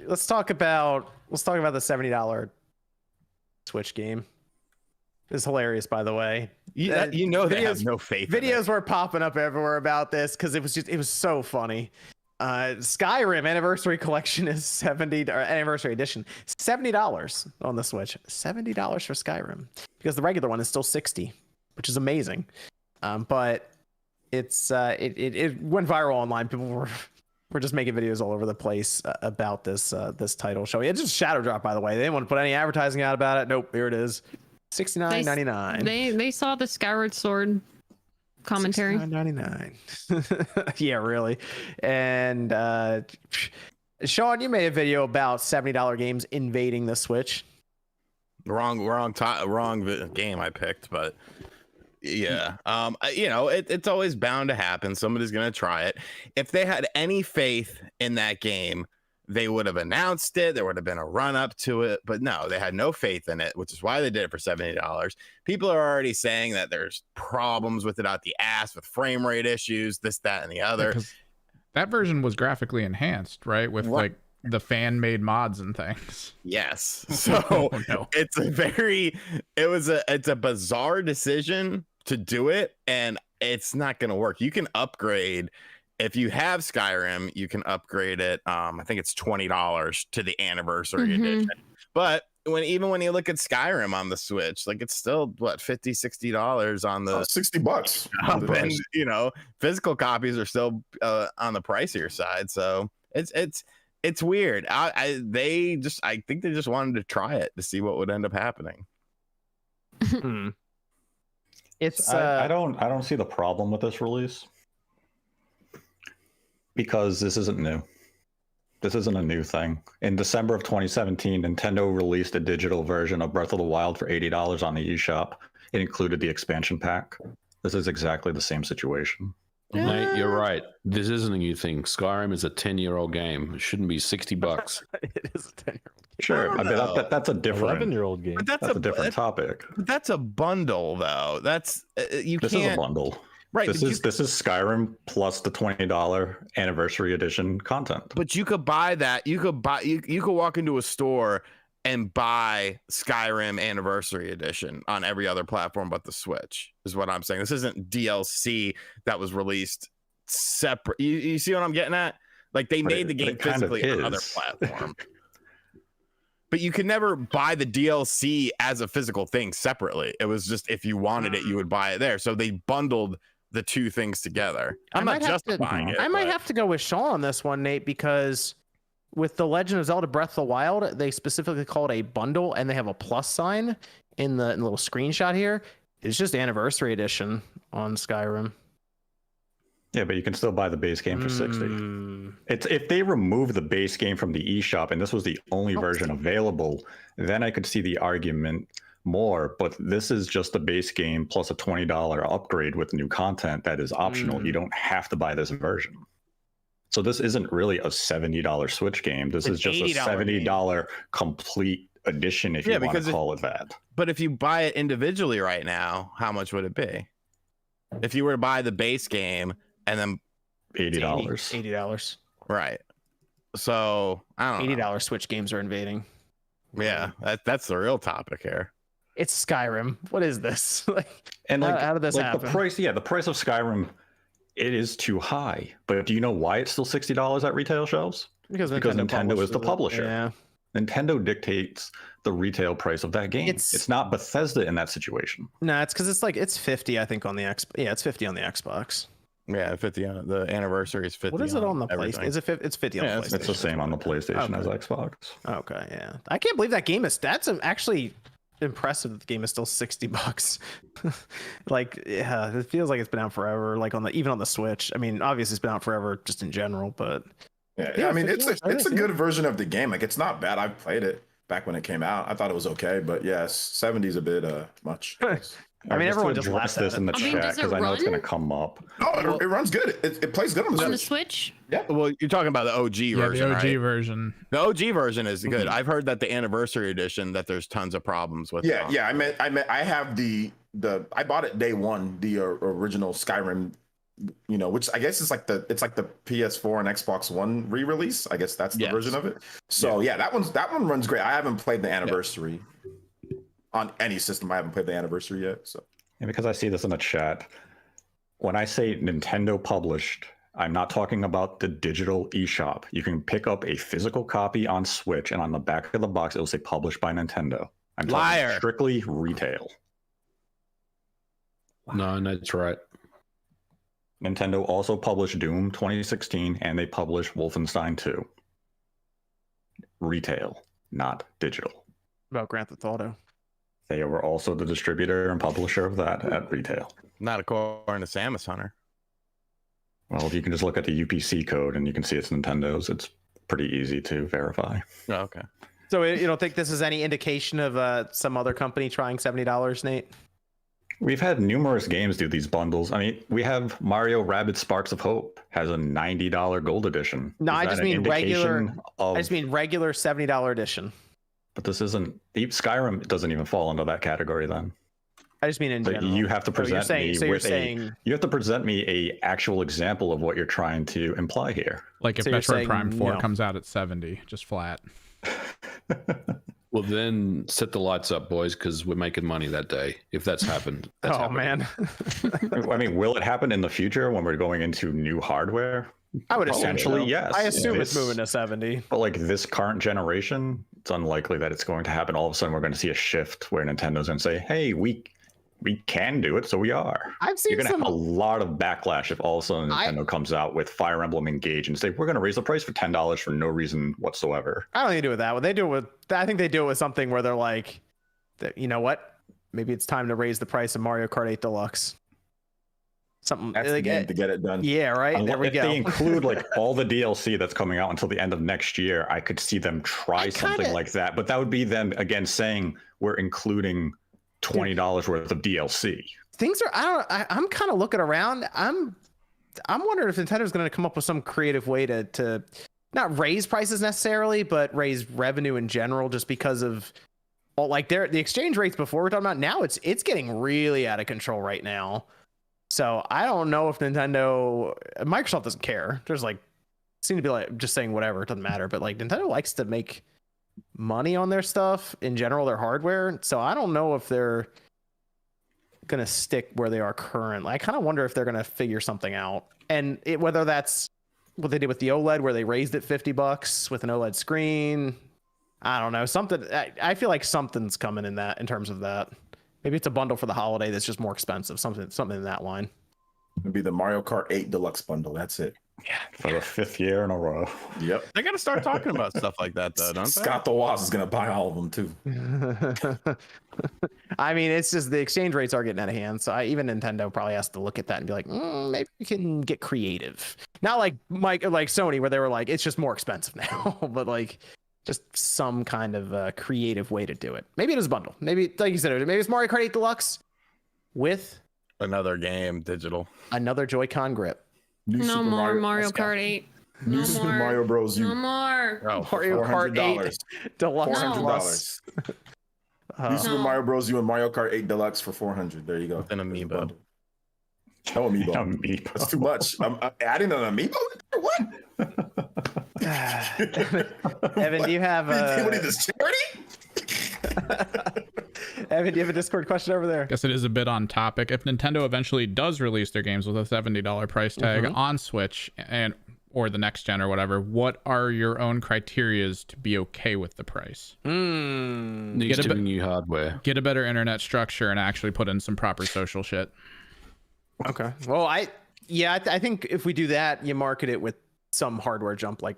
Let's talk about the $70 Switch game. It's hilarious, by the way. They have no faith. Videos were popping up everywhere about this because it was so funny. Skyrim Anniversary Collection is Anniversary Edition, $70 on the Switch. $70 for Skyrim, because the regular one is still $60, which is amazing. But it went viral online. People were just making videos all over the place about this title showing. It's just shadow drop, by the way. They didn't want to put any advertising out about it. Nope, here it is. $69.99. They saw the Skyward Sword commentary. $69.99. Yeah, really. And Sean, you made a video about $70 games invading the Switch. Wrong game I picked, but yeah, you know, it's always bound to happen. Somebody's gonna try it. If they had any faith in that game, they would have announced it. There would have been a run up to it, but no, they had no faith in it, which is why they did it for $70. People are already saying that there's problems with it out the ass, with frame rate issues, this, that, and the other. That version was graphically enhanced, right? With like the fan made mods and things. Yes. So it's a bizarre decision to do it, and it's not going to work. You can upgrade. If you have Skyrim, you can upgrade it. I think it's $20 to the Anniversary Edition. But when you look at Skyrim on the Switch, like, it's still $50-$60 on the $60. And you know, physical copies are still on the pricier side. So it's weird. I think they just wanted to try it to see what would end up happening. It's I don't see the problem with this release, because this isn't new. This isn't a new thing. In December of 2017, Nintendo released a digital version of Breath of the Wild for $80 on the eShop. It included the expansion pack. This is exactly the same situation. Mate, you're right. This isn't a new thing. Skyrim is a 10-year-old game. It shouldn't be $60. It is a 10-year-old Sure, I mean that's a different 11-year-old game. But that's a different topic. That's a bundle, though. That's you This can't. is a bundle. Right. This is Skyrim plus the $20 anniversary edition content. But you could buy that. You could walk into a store and buy Skyrim Anniversary Edition on every other platform but the Switch, is what I'm saying. This isn't DLC that was released separate. You see what I'm getting at? Like they made the game physically on other platform. But you could never buy the DLC as a physical thing separately. It was just if you wanted it, you would buy it there. So they bundled the two things together. I'm not justifying it. I might have to go with Sean on this one, Nate, because with The Legend of Zelda Breath of the Wild, they specifically call it a bundle, and they have a plus sign in the little screenshot here. It's just Anniversary Edition on Skyrim. Yeah, but you can still buy the base game for $60. It's if they remove the base game from the eShop and this was the only version available, then I could see the argument more. But this is just the base game plus a $20 upgrade with new content that is optional. You don't have to buy this version. So this isn't really a $70 Switch game. This is just a $70 complete edition, if you want to call it that. But if you buy it individually right now, how much would it be? If you were to buy the base game and then $80. $80. Right. So I don't know. $80 Switch games are invading. Yeah, that's the real topic here. It's Skyrim. What is this? And how did this happen? The price of Skyrim, it is too high. But do you know why it's still $60 at retail shelves? Because Nintendo is the publisher. Yeah. Nintendo dictates the retail price of that game. It's not Bethesda in that situation. No, it's because it's 50, I think, on the Xbox. Yeah, it's 50 on the Xbox. Yeah, 50 on the anniversary is 50. What is it on the PlayStation? Is it 50? It's 50 on the PlayStation. It's the same on the PlayStation as Xbox. Okay, yeah. I can't believe that game is. That's actually impressive. That the game is still $60. It feels like it's been out forever. Like even on the Switch. I mean, obviously it's been out forever, just in general. But yeah, I mean, it's a good version of the game. Like it's not bad. I've played it back when it came out. I thought it was okay, but yes, 70 is a bit much. I mean, everyone just laughs this in the chat because I know it's going to come up. No, it runs good. It plays good on the Switch. Yeah. Well, you're talking about the OG version, the OG right? version. The OG version is good. I've heard that the anniversary edition that there's tons of problems with. Yeah. I have I bought it day one, the original Skyrim. Which I guess it's like the PS4 and Xbox One re-release. I guess that's the version of it. So yeah, that one runs great. I haven't played the anniversary on any system. I haven't played the anniversary yet. So yeah, because I see this in the chat. When I say Nintendo published, I'm not talking about the digital eShop. You can pick up a physical copy on Switch, and on the back of the box, it will say published by Nintendo. I'm talking strictly retail. No, that's right. Nintendo also published Doom 2016, and they published Wolfenstein 2. Retail, not digital. About Grand Theft Auto. They were also the distributor and publisher of that at retail. Not according to Samus Hunter. Well, if you can just look at the UPC code and you can see it's Nintendo's, it's pretty easy to verify. Oh, okay. So you don't think this is any indication of some other company trying $70, Nate? We've had numerous games do these bundles. I mean, we have Mario Rabbids Sparks of Hope has a $90 gold edition. No, I just mean regular. I just mean regular $70 edition. But this isn't Skyrim. It doesn't even fall into that category then. I just mean in general. You have to present you have to present me a actual example of what you're trying to imply here. Like if Metroid Prime 4 comes out at 70, just flat. Well, then set the lights up, boys, because we're making money that day. If that's happened. Man. I mean, will it happen in the future when we're going into new hardware? I would assume Potentially, yes. I assume it's moving to 70. But like this current generation, it's unlikely that it's going to happen. All of a sudden, we're going to see a shift where Nintendo's going to say, hey, we can do it, so we are. You're going to have a lot of backlash if all of a sudden Nintendo comes out with Fire Emblem Engage and say, we're going to raise the price for $10 for no reason whatsoever. I don't think they do it with that. They do it with, I think they do it with something where they're like, you know what? Maybe it's time to raise the price of Mario Kart 8 Deluxe. Something that's the game to get it done. Yeah, right. There we if go. They include like all the DLC that's coming out until the end of next year, I could see them try something like that. But that would be them again saying we're including $20 worth of DLC. Things are I'm kind of looking around. I'm wondering if Nintendo's going to come up with some creative way to not raise prices necessarily, but raise revenue in general, just because of like the exchange rates before we're talking about. Now it's getting really out of control right now. So I don't know if Microsoft doesn't care. There's like seem to be like just saying whatever, it doesn't matter. But like Nintendo likes to make money on their stuff in general, their hardware. So I don't know if they're gonna stick where they are currently. I kind of wonder if they're gonna figure something out, and whether that's what they did with the OLED, where they raised it $50 with an OLED screen. I don't know, something. I feel like something's coming in terms of that. Maybe it's a bundle for the holiday that's just more expensive. Something in that line. It'd be the Mario Kart 8 Deluxe bundle. That's it. Yeah, for the 5th year in a row. Yep. They got to start talking about stuff like that, though, don't they? Scott the Woz is gonna buy all of them too. I mean, it's just the exchange rates are getting out of hand. So even Nintendo probably has to look at that and be like, maybe we can get creative. Not like Sony, where they were like, it's just more expensive now, but like just some kind of creative way to do it. Maybe it is a bundle. Maybe, like you said, maybe it's Mario Kart 8 Deluxe with another game, digital, another Joy-Con grip. No more Mario Kart 8. New Super Mario Bros. U. No more. Oh, Mario Kart 8 Deluxe. $400. New Super Mario Bros. U and Mario Kart 8 Deluxe for $400. There you go. An amiibo. No amiibo. That's too much. I'm adding an amiibo? What? Evan, do you have what is this, charity? Evan, do you have a Discord question over there? Guess it is a bit on topic. If Nintendo eventually does release their games with a $70 price tag on Switch or the next gen or whatever, what are your own criterias to be okay with the price? Needs to be new hardware. Get a better internet structure and actually put in some proper social shit. Okay. Well, I think if we do that, you market it with some hardware jump, it's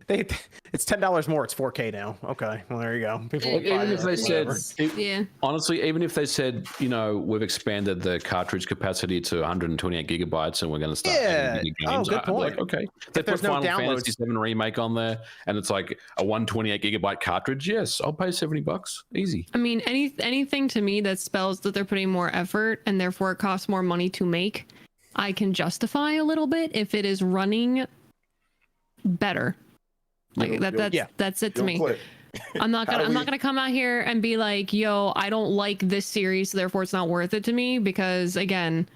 $10 more. It's 4K now. Okay, well there you go. People Even if they said, Yeah. honestly, even if they said, we've expanded the cartridge capacity to 128 gigabytes and we're going to start adding bigger games, good I'd be point. like, okay. They put there's no Final downloads. Fantasy 7 remake on there, and it's like a 128 gigabyte cartridge. Yes, I'll pay $70. Easy. I mean, anything to me that spells that they're putting more effort and therefore it costs more money to make, I can justify a little bit if it is running better. Like that's it to me. I'm not gonna come out here and be like, yo, I don't like this series, so therefore it's not worth it to me, because again,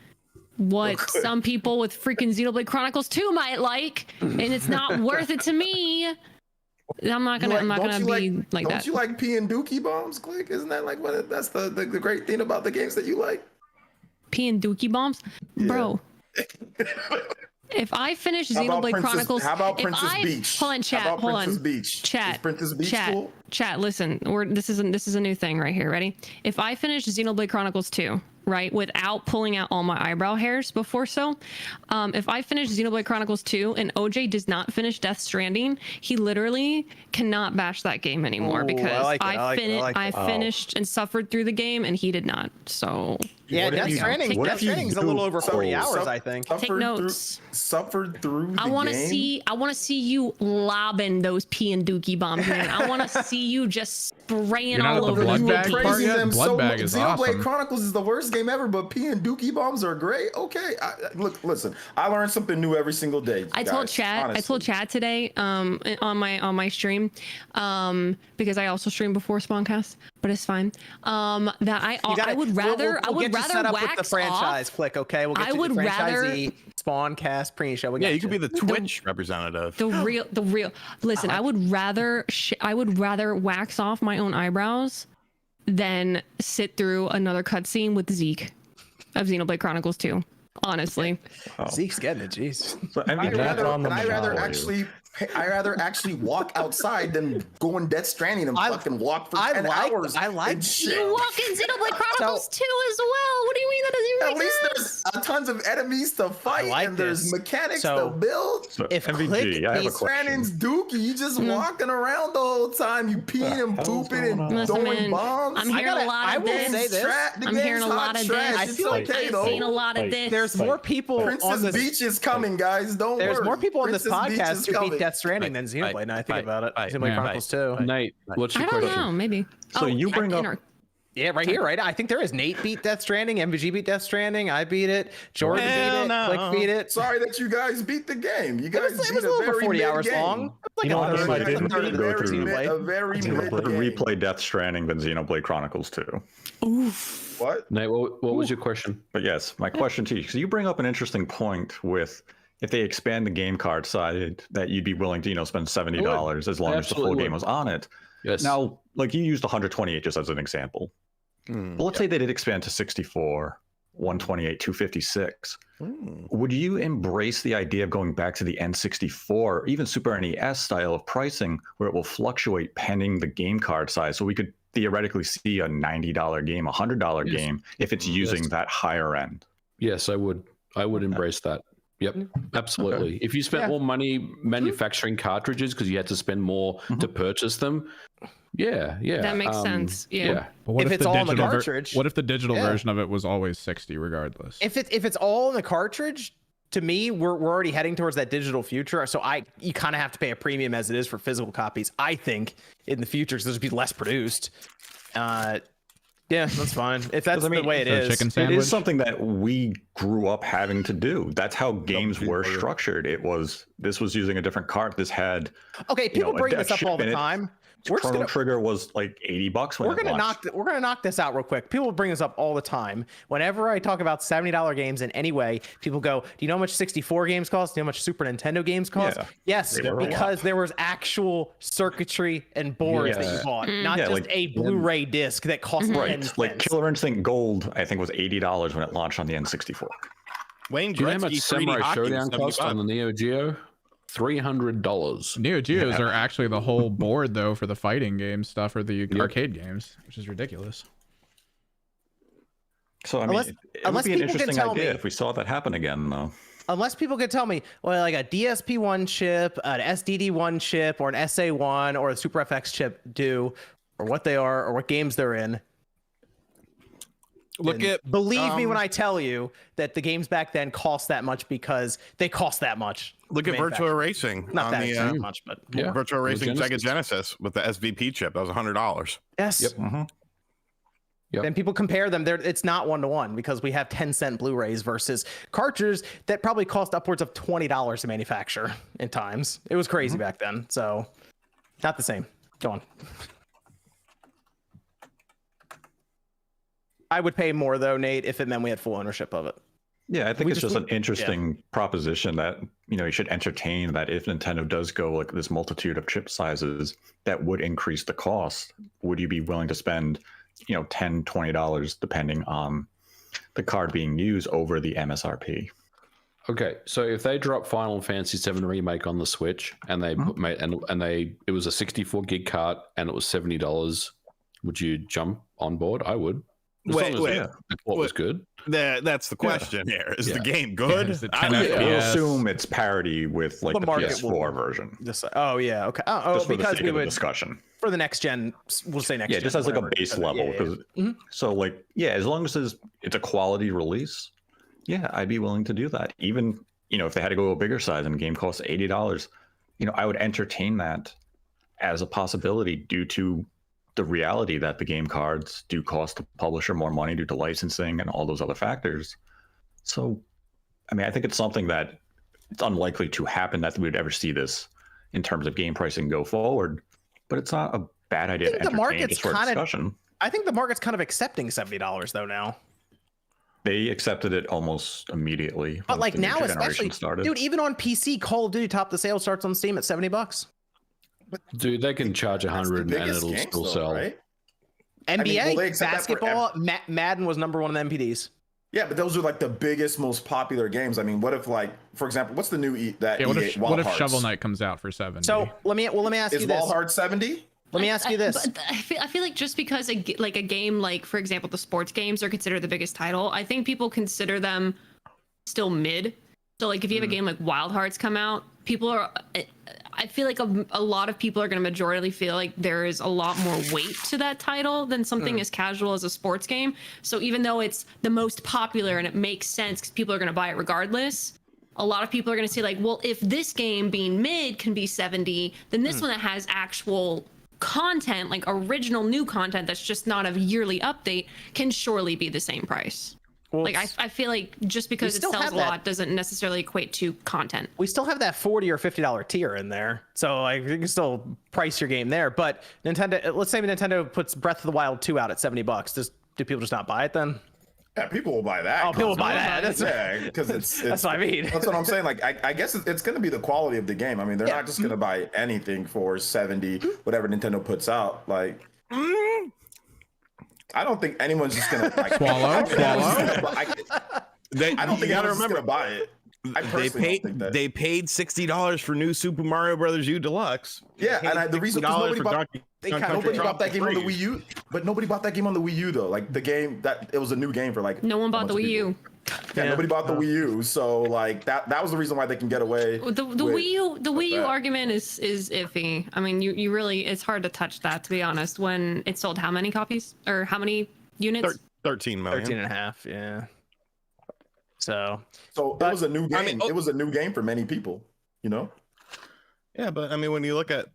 what some people with freaking Xenoblade Chronicles 2 might like, and it's not worth it to me. I'm not gonna be like that. Don't you like P and Dookie bombs, Click? Isn't that like that's the great thing about the games that you like? P and Dookie bombs? Yeah. Bro. If I finish Xenoblade Chronicles, how about Princess Beach? Hold on, chat. Hold on. Chat. Is Princess Beach cool? Chat. Listen, this is a new thing right here. Ready? If I finish Xenoblade Chronicles 2, right, without pulling out all my eyebrow hairs before if I finish Xenoblade Chronicles 2 and OJ does not finish Death Stranding, he literally cannot bash that game anymore, because I finished and suffered through the game and he did not. So yeah, Death Stranding's a little over 40 hours, I think. Take notes. Suffered through the I want to see you lobbing those P and Dookie bombs, man. I want to see you just spraying all over the blood bag part yet? Them blood bag is Xenoblade awesome. Chronicles is the worst game ever, but P and Dookie bombs are great. Okay, listen, I learn something new every single day. I told Chad today on my stream, because I also stream before Spawncast, but it's fine. That I would rather set up wax with the franchise off. Click, okay? We'll get you the franchisee Spawncast pre-show. Yeah, you could be the Twitch representative. The real. Listen, I would rather wax off my own eyebrows than sit through another cutscene with Zeke of Xenoblade Chronicles 2. Honestly, Zeke's getting it. Jeez. I rather actually walk outside than go in Death Stranding and fucking walk for 10 hours. I like shit. You walk in Xenoblade Chronicles 2 as well. What do you mean that doesn't even At least there's tons of enemies to fight, and there's mechanics to build. If MVG, I have a question. Stranding's Dookie, you just walking around the whole time. You peeing and pooping and throwing bombs. I'm hearing a lot of this. I'm hearing a lot of this. I feel like I've seen a lot of this. There's more people on this. Beach is coming, guys. Don't worry. There's more people on this podcast who beat Death Stranding than Xenoblade. Now I think about it. Xenoblade Chronicles 2. Nate, what's your I question? don't know. Maybe. So you bring up Yeah, right here, right? I think there is. Nate beat Death Stranding. MVG beat Death Stranding. I beat it. Jordan beat it. No. Click beat it. Sorry that you guys beat the game. You guys It was beat a little over 40 hours game. long. Like You know what a game I didn't third of the go game through? to play. A very I'd mid rather game. replay Death Stranding than Xenoblade Chronicles 2. What? Nate, what was your question? But yes, my question to you, because you bring up an interesting point with if they expand the game card side, that you'd be willing to, spend $70 as long as the full Absolutely game was on it. Yes. Now, like you used 128 just as an example. But let's say they did expand to 64, 128, 256. Would you embrace the idea of going back to the N64 or even Super NES style of pricing where it will fluctuate pending the game card size? So we could theoretically see a $90 game, a $100 game if it's using that higher end. Yes, I would. I would embrace that. Yep, absolutely. If you spent more money manufacturing cartridges because you had to spend more to purchase them, yeah. That makes sense. Yeah. But what If it's the all in the digital cartridge, what if the digital yeah. version of it was always 60 regardless? If it's all in the cartridge, to me, we're already heading towards that digital future. So you kind of have to pay a premium as it is for physical copies. I think in the future, because there's be less produced. Yeah, that's fine. If that's the way it is. Chicken It sandwich? is something that we grew up having to do. That's how games were structured. This was using a different cart. This had Okay, people a bring death this up ship all the in it. time. We're just Chrono gonna, Trigger was like $80 when we're it gonna launched. we're gonna knock this out real quick. People bring this up all the time. Whenever I talk about $70 games in any way, people go, "Do you know how much 64 games cost? Do you know how much Super Nintendo games cost?" Yeah. Yes, They were a because there was actual circuitry and boards that you bought, not Yeah, just like- a Blu-ray disc that cost 10 Right, like cents. Killer Instinct Gold, I think was $80 when it launched on the N64. Wayne Do you know how much Gretzky 3D Samurai hockey, Showdown cost on the 75. Neo Geo? $300. Neo Geos are actually the whole board though for the fighting game stuff or the arcade games, which is ridiculous. So I mean, Unless- it unless would be an people can interesting tell idea me- if we saw that happen again, though. Unless people could tell me, well, like a DSP1 chip, an SDD1 chip, or an SA1 or a Super FX chip do, or what they are, or what games they're in. Look at Believe me when I tell you that the games back then cost that much because they cost that much. look at Virtua Racing Not on that the exact much, but Yeah. Virtua Racing Genesis. Sega Genesis with the SVP chip. That was $100. yes. Yep. Yep. Then people compare them. It's not 1-to-1 because we have 10-cent Blu-rays versus cartridges that probably cost upwards of $20 to manufacture in times. It was crazy back then. So not the same. Go on. I would pay more though, Nate, if it meant we had full ownership of it. Yeah, I think We it's just- just an interesting proposition that you should entertain. That if Nintendo does go like this multitude of chip sizes, that would increase the cost. Would you be willing to spend, $10, $20 depending on the card being used over the MSRP? Okay, so if they drop Final Fantasy VII Remake on the Switch and they put it was a 64 gig cart and it was $70, would you jump on board? I would. As long as the port was good. That's the question here. Is the game good? Is it I 10 mean, FPS? We'll assume it's parity with like The the market PS4 version. Just, oh yeah, okay. Oh, Just for the because sake we of the would discussion. for the next gen. We'll say next. Yeah, gen, just as like a whatever. base level. Yeah. 'Cause- So like, yeah, as long as it's a quality release, yeah, I'd be willing to do that. Even if they had to go a bigger size and the game costs $80, I would entertain that as a possibility due to the reality that the game cards do cost the publisher more money due to licensing and all those other factors. So, I mean, I think it's something that it's unlikely to happen that we would ever see this in terms of game pricing go forward, but it's not a bad idea to think the entertain market's just for kinda- discussion. I think the market's kind of accepting $70 though now. They accepted it almost immediately. But once like the new now, generation especially, started. dude, even on PC, Call of Duty top the sale starts on Steam at $70. Dude, they can charge That's the 100 and biggest it'll games, still though, sell. right? NBA, will they accept that for basketball, Madden was number one in the MPDs. Yeah, but those are like the biggest, most popular games. I mean, what if, like, for example, what's the new Yeah, what EA if Wild Hearts? Shovel Knight comes out for 70? So let me ask Is you this. Wild Hearts 70? Let me ask you this. But I feel like just because a game like, for example, the sports games are considered the biggest title, I think people consider them still mid. So like if you have a game like Wild Hearts come out, people are. I feel like a lot of people are going to majority feel like there is a lot more weight to that title than something as casual as a sports game. So even though it's the most popular and it makes sense because people are going to buy it regardless, a lot of people are going to say like, well, if this game being mid can be 70, then this one that has actual content, like original new content that's just not a yearly update, can surely be the same price. Well, Like I feel like just because it still sells have a lot doesn't necessarily equate to content. we still have that $40 or $50 tier in there, so like you can still price your game there. But Nintendo, let's say Nintendo puts Breath of the Wild 2 out at $70. Do people just not buy it then? Yeah, people will buy that. Oh, people will buy that. That's yeah, because it's that's what I mean. That's what I'm saying. Like, I guess it's going to be the quality of the game. I mean, they're not just going to buy anything for 70, whatever Nintendo puts out. Like, I don't think anyone's just going to like Swallow. I don't think You gotta anyone's remember, going to buy it. I personally don't think that. they paid $60 for new Super Mario Brothers U Deluxe. Yeah, and the reason because nobody bought nobody bought that game on the Free. Wii U, but nobody bought that game on the Wii U though. Like the game that it was a new game for like No one bought the Wii U. Yeah, nobody bought the Wii U, so like that was the reason why they can get away. The Wii U argument is iffy. I mean, you really, it's hard to touch that, to be honest, when it sold how many copies or how many units? 13 million. 13 and a half, yeah. So it was a new game. I mean, it was a new game for many people, you know. Yeah, but I mean, when you look at,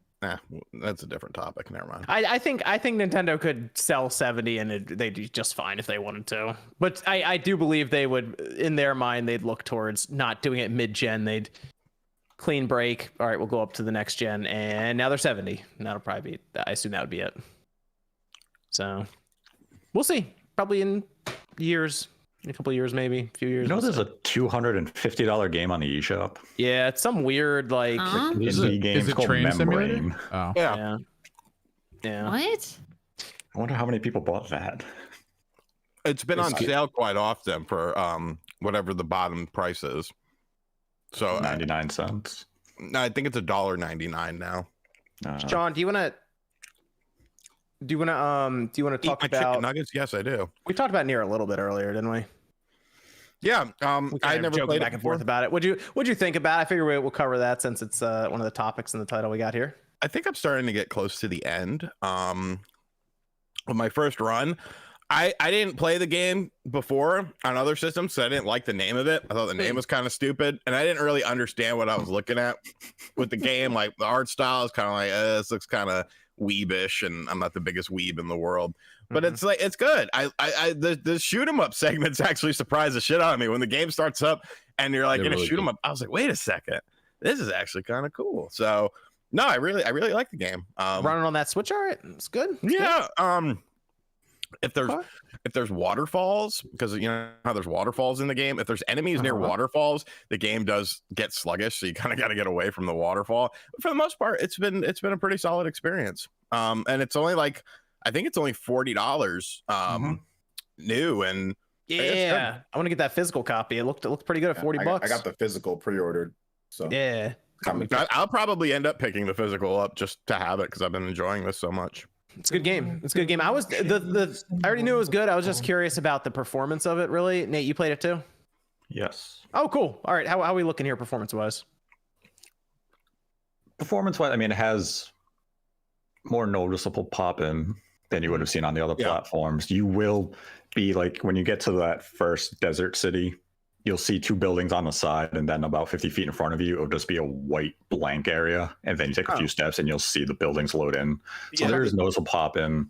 that's a different topic. Never mind. I think Nintendo could sell 70 and they'd do just fine if they wanted to. But I do believe they would, in their mind, they'd look towards not doing it mid-gen. They'd clean break. All right, we'll go up to the next gen, and now they're 70. That'll probably be. I assume that would be it. So we'll see. Probably in years. In a couple of years, maybe a few years. You know, there's a $250 game on the eShop. Yeah, it's some weird like indie game. Is it called Train Simulator? Membrane. Oh. yeah. What? I wonder how many people bought that. It's been on sale quite often for whatever the bottom price is. So 99 cents. I think it's $1.99 now. Sean, do you want to talk Eat my about chicken nuggets? Yes, I do. We talked about Nier a little bit earlier, didn't we? Yeah. I never never joked played back it and forth before. about it. What'd you think about it? I figure we'll cover that since it's one of the topics in the title we got here. I think I'm starting to get close to the end. Of my first run, I didn't play the game before on other systems, so I didn't like the name of it. I thought the name was kind of stupid, and I didn't really understand what I was looking at with the game. Like the art style is kind of like, this looks kind of weebish, and I'm not the biggest weeb in the world, but it's like, it's good. The shoot 'em up segments actually surprised the shit out of me when the game starts up and you're like in a shoot 'em up. I was like, wait a second, this is actually kind of cool. So no, I really like the game. Running on that Switch, all right, it's good. Yeah. If there's waterfalls, because you know how there's waterfalls in the game, if there's enemies near waterfalls, the game does get sluggish, so you kind of got to get away from the waterfall. But for the most part, it's been a pretty solid experience. And it's only like, I think it's only $40 new, and yeah, I want to get that physical copy. It looked pretty good at $40. I got the physical pre-ordered, so yeah. I'll probably end up picking the physical up just to have it because I've been enjoying this so much. It's a good game. It's a good game. I already knew it was good. I was just curious about the performance of it. Really, Nate, you played it too? Yes. Oh, cool. All right, how are we looking here performance-wise? Performance-wise, I mean, it has more noticeable pop-in than you would have seen on the other platforms. You will be like, when you get to that first desert city, you'll see two buildings on the side, and then about 50 feet in front of you, it'll just be a white blank area. And then you take a few steps and you'll see the buildings load in. So there's noticeable pop in.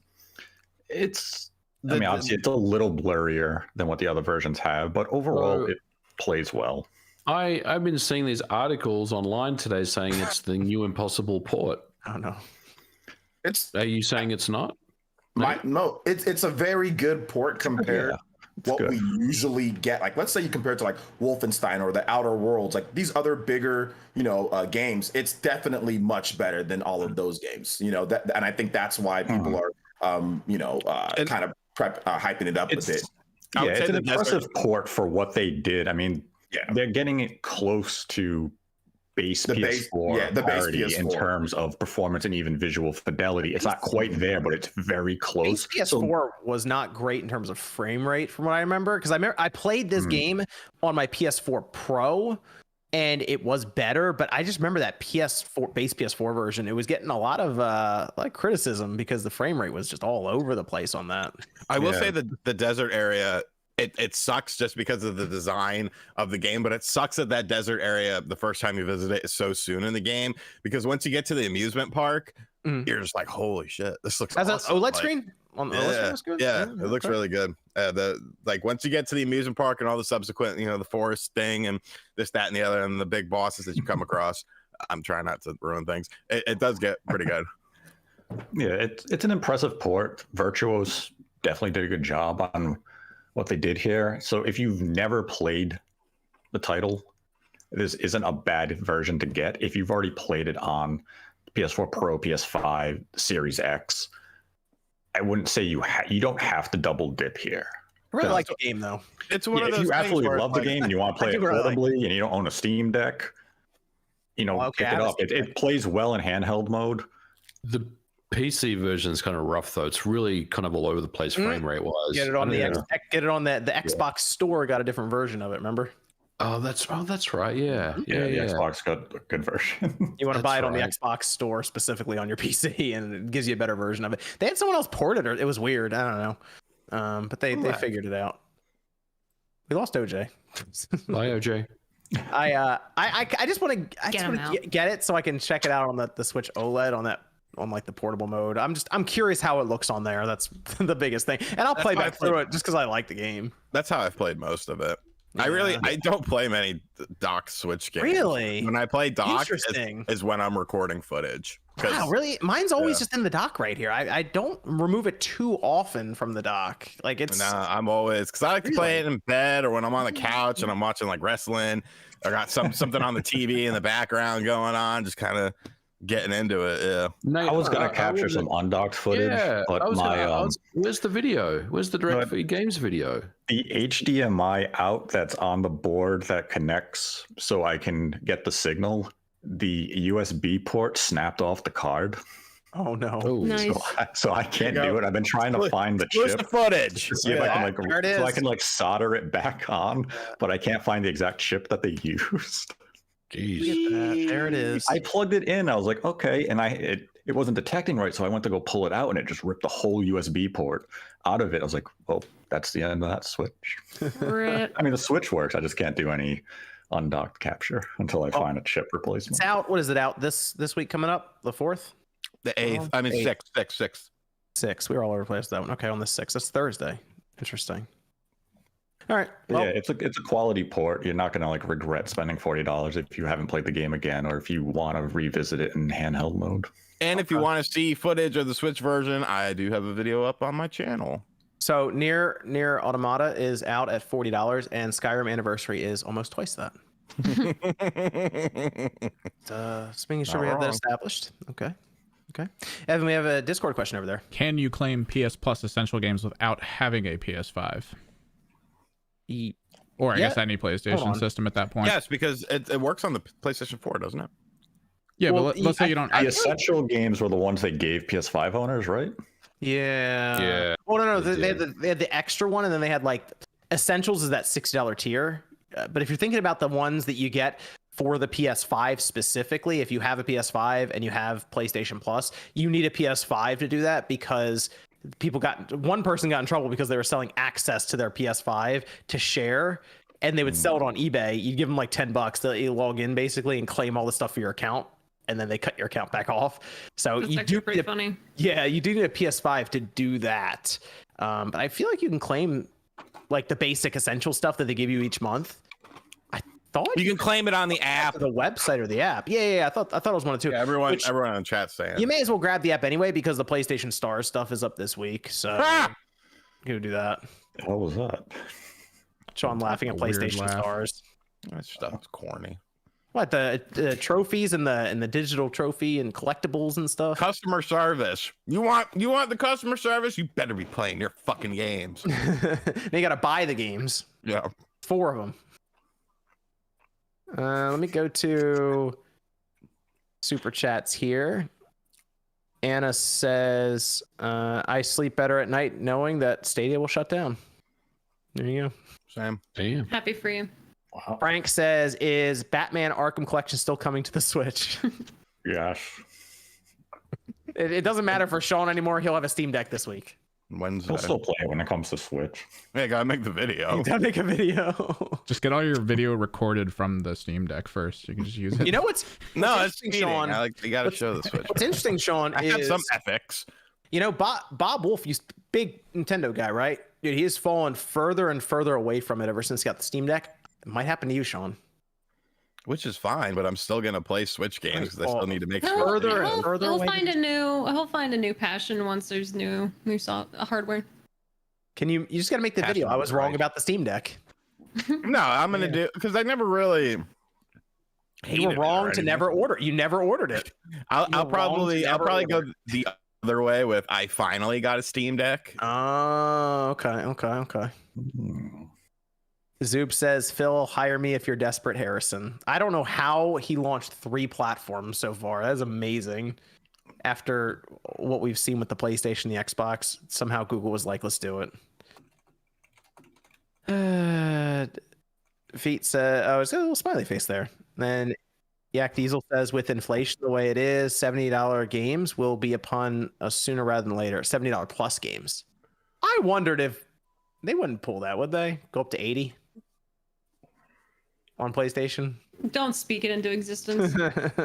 Obviously it's a little blurrier than what the other versions have, but overall it plays well. I've been seeing these articles online today saying it's the new Impossible port. Oh no. Are you saying it's not? No, it's a very good port compared what good. we usually get. Like, let's say you compare it to like Wolfenstein or the Outer Worlds, like these other bigger, games. It's definitely much better than all of those games. And I think that's why people are, kind of hyping it up a bit. Yeah, it's an impressive port for what they did. I mean, they're getting it close to base PS4 parity in terms of performance and even visual fidelity. It's not quite there, but it's very close. PS4 was not great in terms of frame rate from what I remember, because I played this game on my PS4 Pro and it was better, but I just remember that base PS4 version, it was getting a lot of criticism because the frame rate was just all over the place on that. I will say that the desert area, it sucks just because of the design of the game, but it sucks that desert area the first time you visit it is so soon in the game, because once you get to the amusement park, you're just like, holy shit, this looks As awesome. an OLED Like, screen? On the OLED screen looks good? Yeah, it looks okay. really good. Like once you get to the amusement park and all the subsequent, the forest thing and this, that, and the other, and the big bosses that you come across, I'm trying not to ruin things. It does get pretty good. Yeah, it's an impressive port. Virtuos definitely did a good job on what they did here. So if you've never played the title, this isn't a bad version to get. If you've already played it on PS4 Pro, PS5, Series X, I wouldn't say you don't have to double dip here. I really like the game though. It's one of those if you things absolutely where love the game and you want to play it portably and you don't own a Steam Deck, pick it up. It plays well in handheld mode. The PC version is kind of rough though. It's really kind of all over the place frame rate wise. Get it on the Xbox store. Got a different version of it. Remember? Oh, that's right. Yeah. The Xbox got a good version. You want to buy it on the Xbox store specifically on your PC, and it gives you a better version of it. They had someone else port it, or it was weird. I don't know, but they figured it out. We lost OJ. Bye, OJ. I just want to get it so I can check it out on the Switch OLED on like the portable mode. I'm curious how it looks on there. That's the biggest thing, and I'll play back through it just because I like the game. That's how I've played most of it. Yeah. I don't play many dock Switch games. Really? When I play dock, Interesting. is when I'm recording footage. Wow, really? Mine's always just in the dock right here. I don't remove it too often from the dock. Like it's. Nah, I'm always, because I like to play it in bed or when I'm on the couch and I'm watching like wrestling. I got something on the TV in the background going on, just kind of getting into it. Yeah. No, I was gonna capture some undocked footage, but where's the video? Where's the direct feed games video? The HDMI out that's on the board that connects so I can get the signal, the USB port snapped off the card. Oh no! Nice. So I can't do it. I've been trying to find the chip. The footage. To see if I can solder it back on, but I can't find the exact chip that they used. Jeez. There it is. I plugged it in. I was like, okay, and it wasn't detecting right, so I went to go pull it out, and it just ripped the whole USB port out of it. I was like, oh, that's the end of that Switch. I mean, the Switch works. I just can't do any undocked capture until I find a chip replacement. It's out. What is it out this week coming up? The 4th? The 8th. I mean, 6th. 6. We were all over the place with that one. Okay, on the 6th. That's Thursday. Interesting. All right. Well, yeah, it's a quality port. You're not gonna regret spending $40 if you haven't played the game again, or if you want to revisit it in handheld mode. And if you want to see footage of the Switch version, I do have a video up on my channel. So Nier Automata is out at $40, and Skyrim Anniversary is almost twice that. Just making sure we have that established. Okay. Evan, we have a Discord question over there. Can you claim PS Plus essential games without having a PS5? Or I guess any PlayStation system at that point. Yes, because it works on the PlayStation 4, doesn't it? Yeah, but let's say you don't. The essential games were the ones they gave PS5 owners, right? Yeah. Oh no, they had the extra one, and then they had Essentials is that $60 tier. But if you're thinking about the ones that you get for the PS5 specifically, if you have a PS5 and you have PlayStation Plus, you need a PS5 to do that, because one person got in trouble because they were selling access to their PS5 to share, and they would sell it on eBay. You'd give them $10 to log in basically and claim all the stuff for your account, and then they cut your account back off. So That's actually pretty funny. Yeah, you do need a PS5 to do that. But I feel like you can claim the basic essential stuff that they give you each month. I thought you can claim it on the app, the website, or the app. Yeah. I thought it was one of two. Yeah, everyone in chat saying you may as well grab the app anyway, because the PlayStation Stars stuff is up this week. So go do that. What was that? Sean laughing at PlayStation Stars. That stuff's corny. What, the trophies and the digital trophy and collectibles and stuff? Customer service. You want the customer service? You better be playing your fucking games. Then you gotta buy the games. Yeah. 4 of them. Let me go to super chats here. Anna says, I sleep better at night knowing that Stadia will shut down. There you go. Sam. Damn. Happy for you. Wow. Frank says, is Batman Arkham Collection still coming to the Switch? Yes. It doesn't matter for Sean anymore. He'll have a Steam Deck this week. Wednesday. I'll still play it when it comes to Switch. Yeah, gotta make the video. You gotta make a video. Just get all your video recorded from the Steam Deck first. You can just use it. You know what's No, it's interesting, cheating. Sean? You gotta show the Switch. What's interesting, Sean, I have is some ethics. you know Bob Wolf, big Nintendo guy, right? Dude, he has fallen further and further away from it ever since he got the Steam Deck. It might happen to you, Sean. Which is fine, but I'm still gonna play Switch games because I still need to make Further and further He'll away. find a new passion once there's new hardware. Can you just gotta make the video? I was wrong about the Steam Deck. No, I'm gonna do because I never really. You were wrong to never order. You never ordered it. I'll probably go the other way with I finally got a Steam Deck. Oh, okay. Zoop says, Phil, hire me if you're desperate, Harrison. I don't know how he launched 3 platforms so far. That is amazing. After what we've seen with the PlayStation, the Xbox, somehow Google was like, let's do it. Feet said, oh, it's got a little smiley face there. Then Yak Diesel says, with inflation the way it is, $70 games will be upon us sooner rather than later. $70 plus games. I wondered if they wouldn't pull that, would they? Go up to 80 on PlayStation? Don't speak it into existence.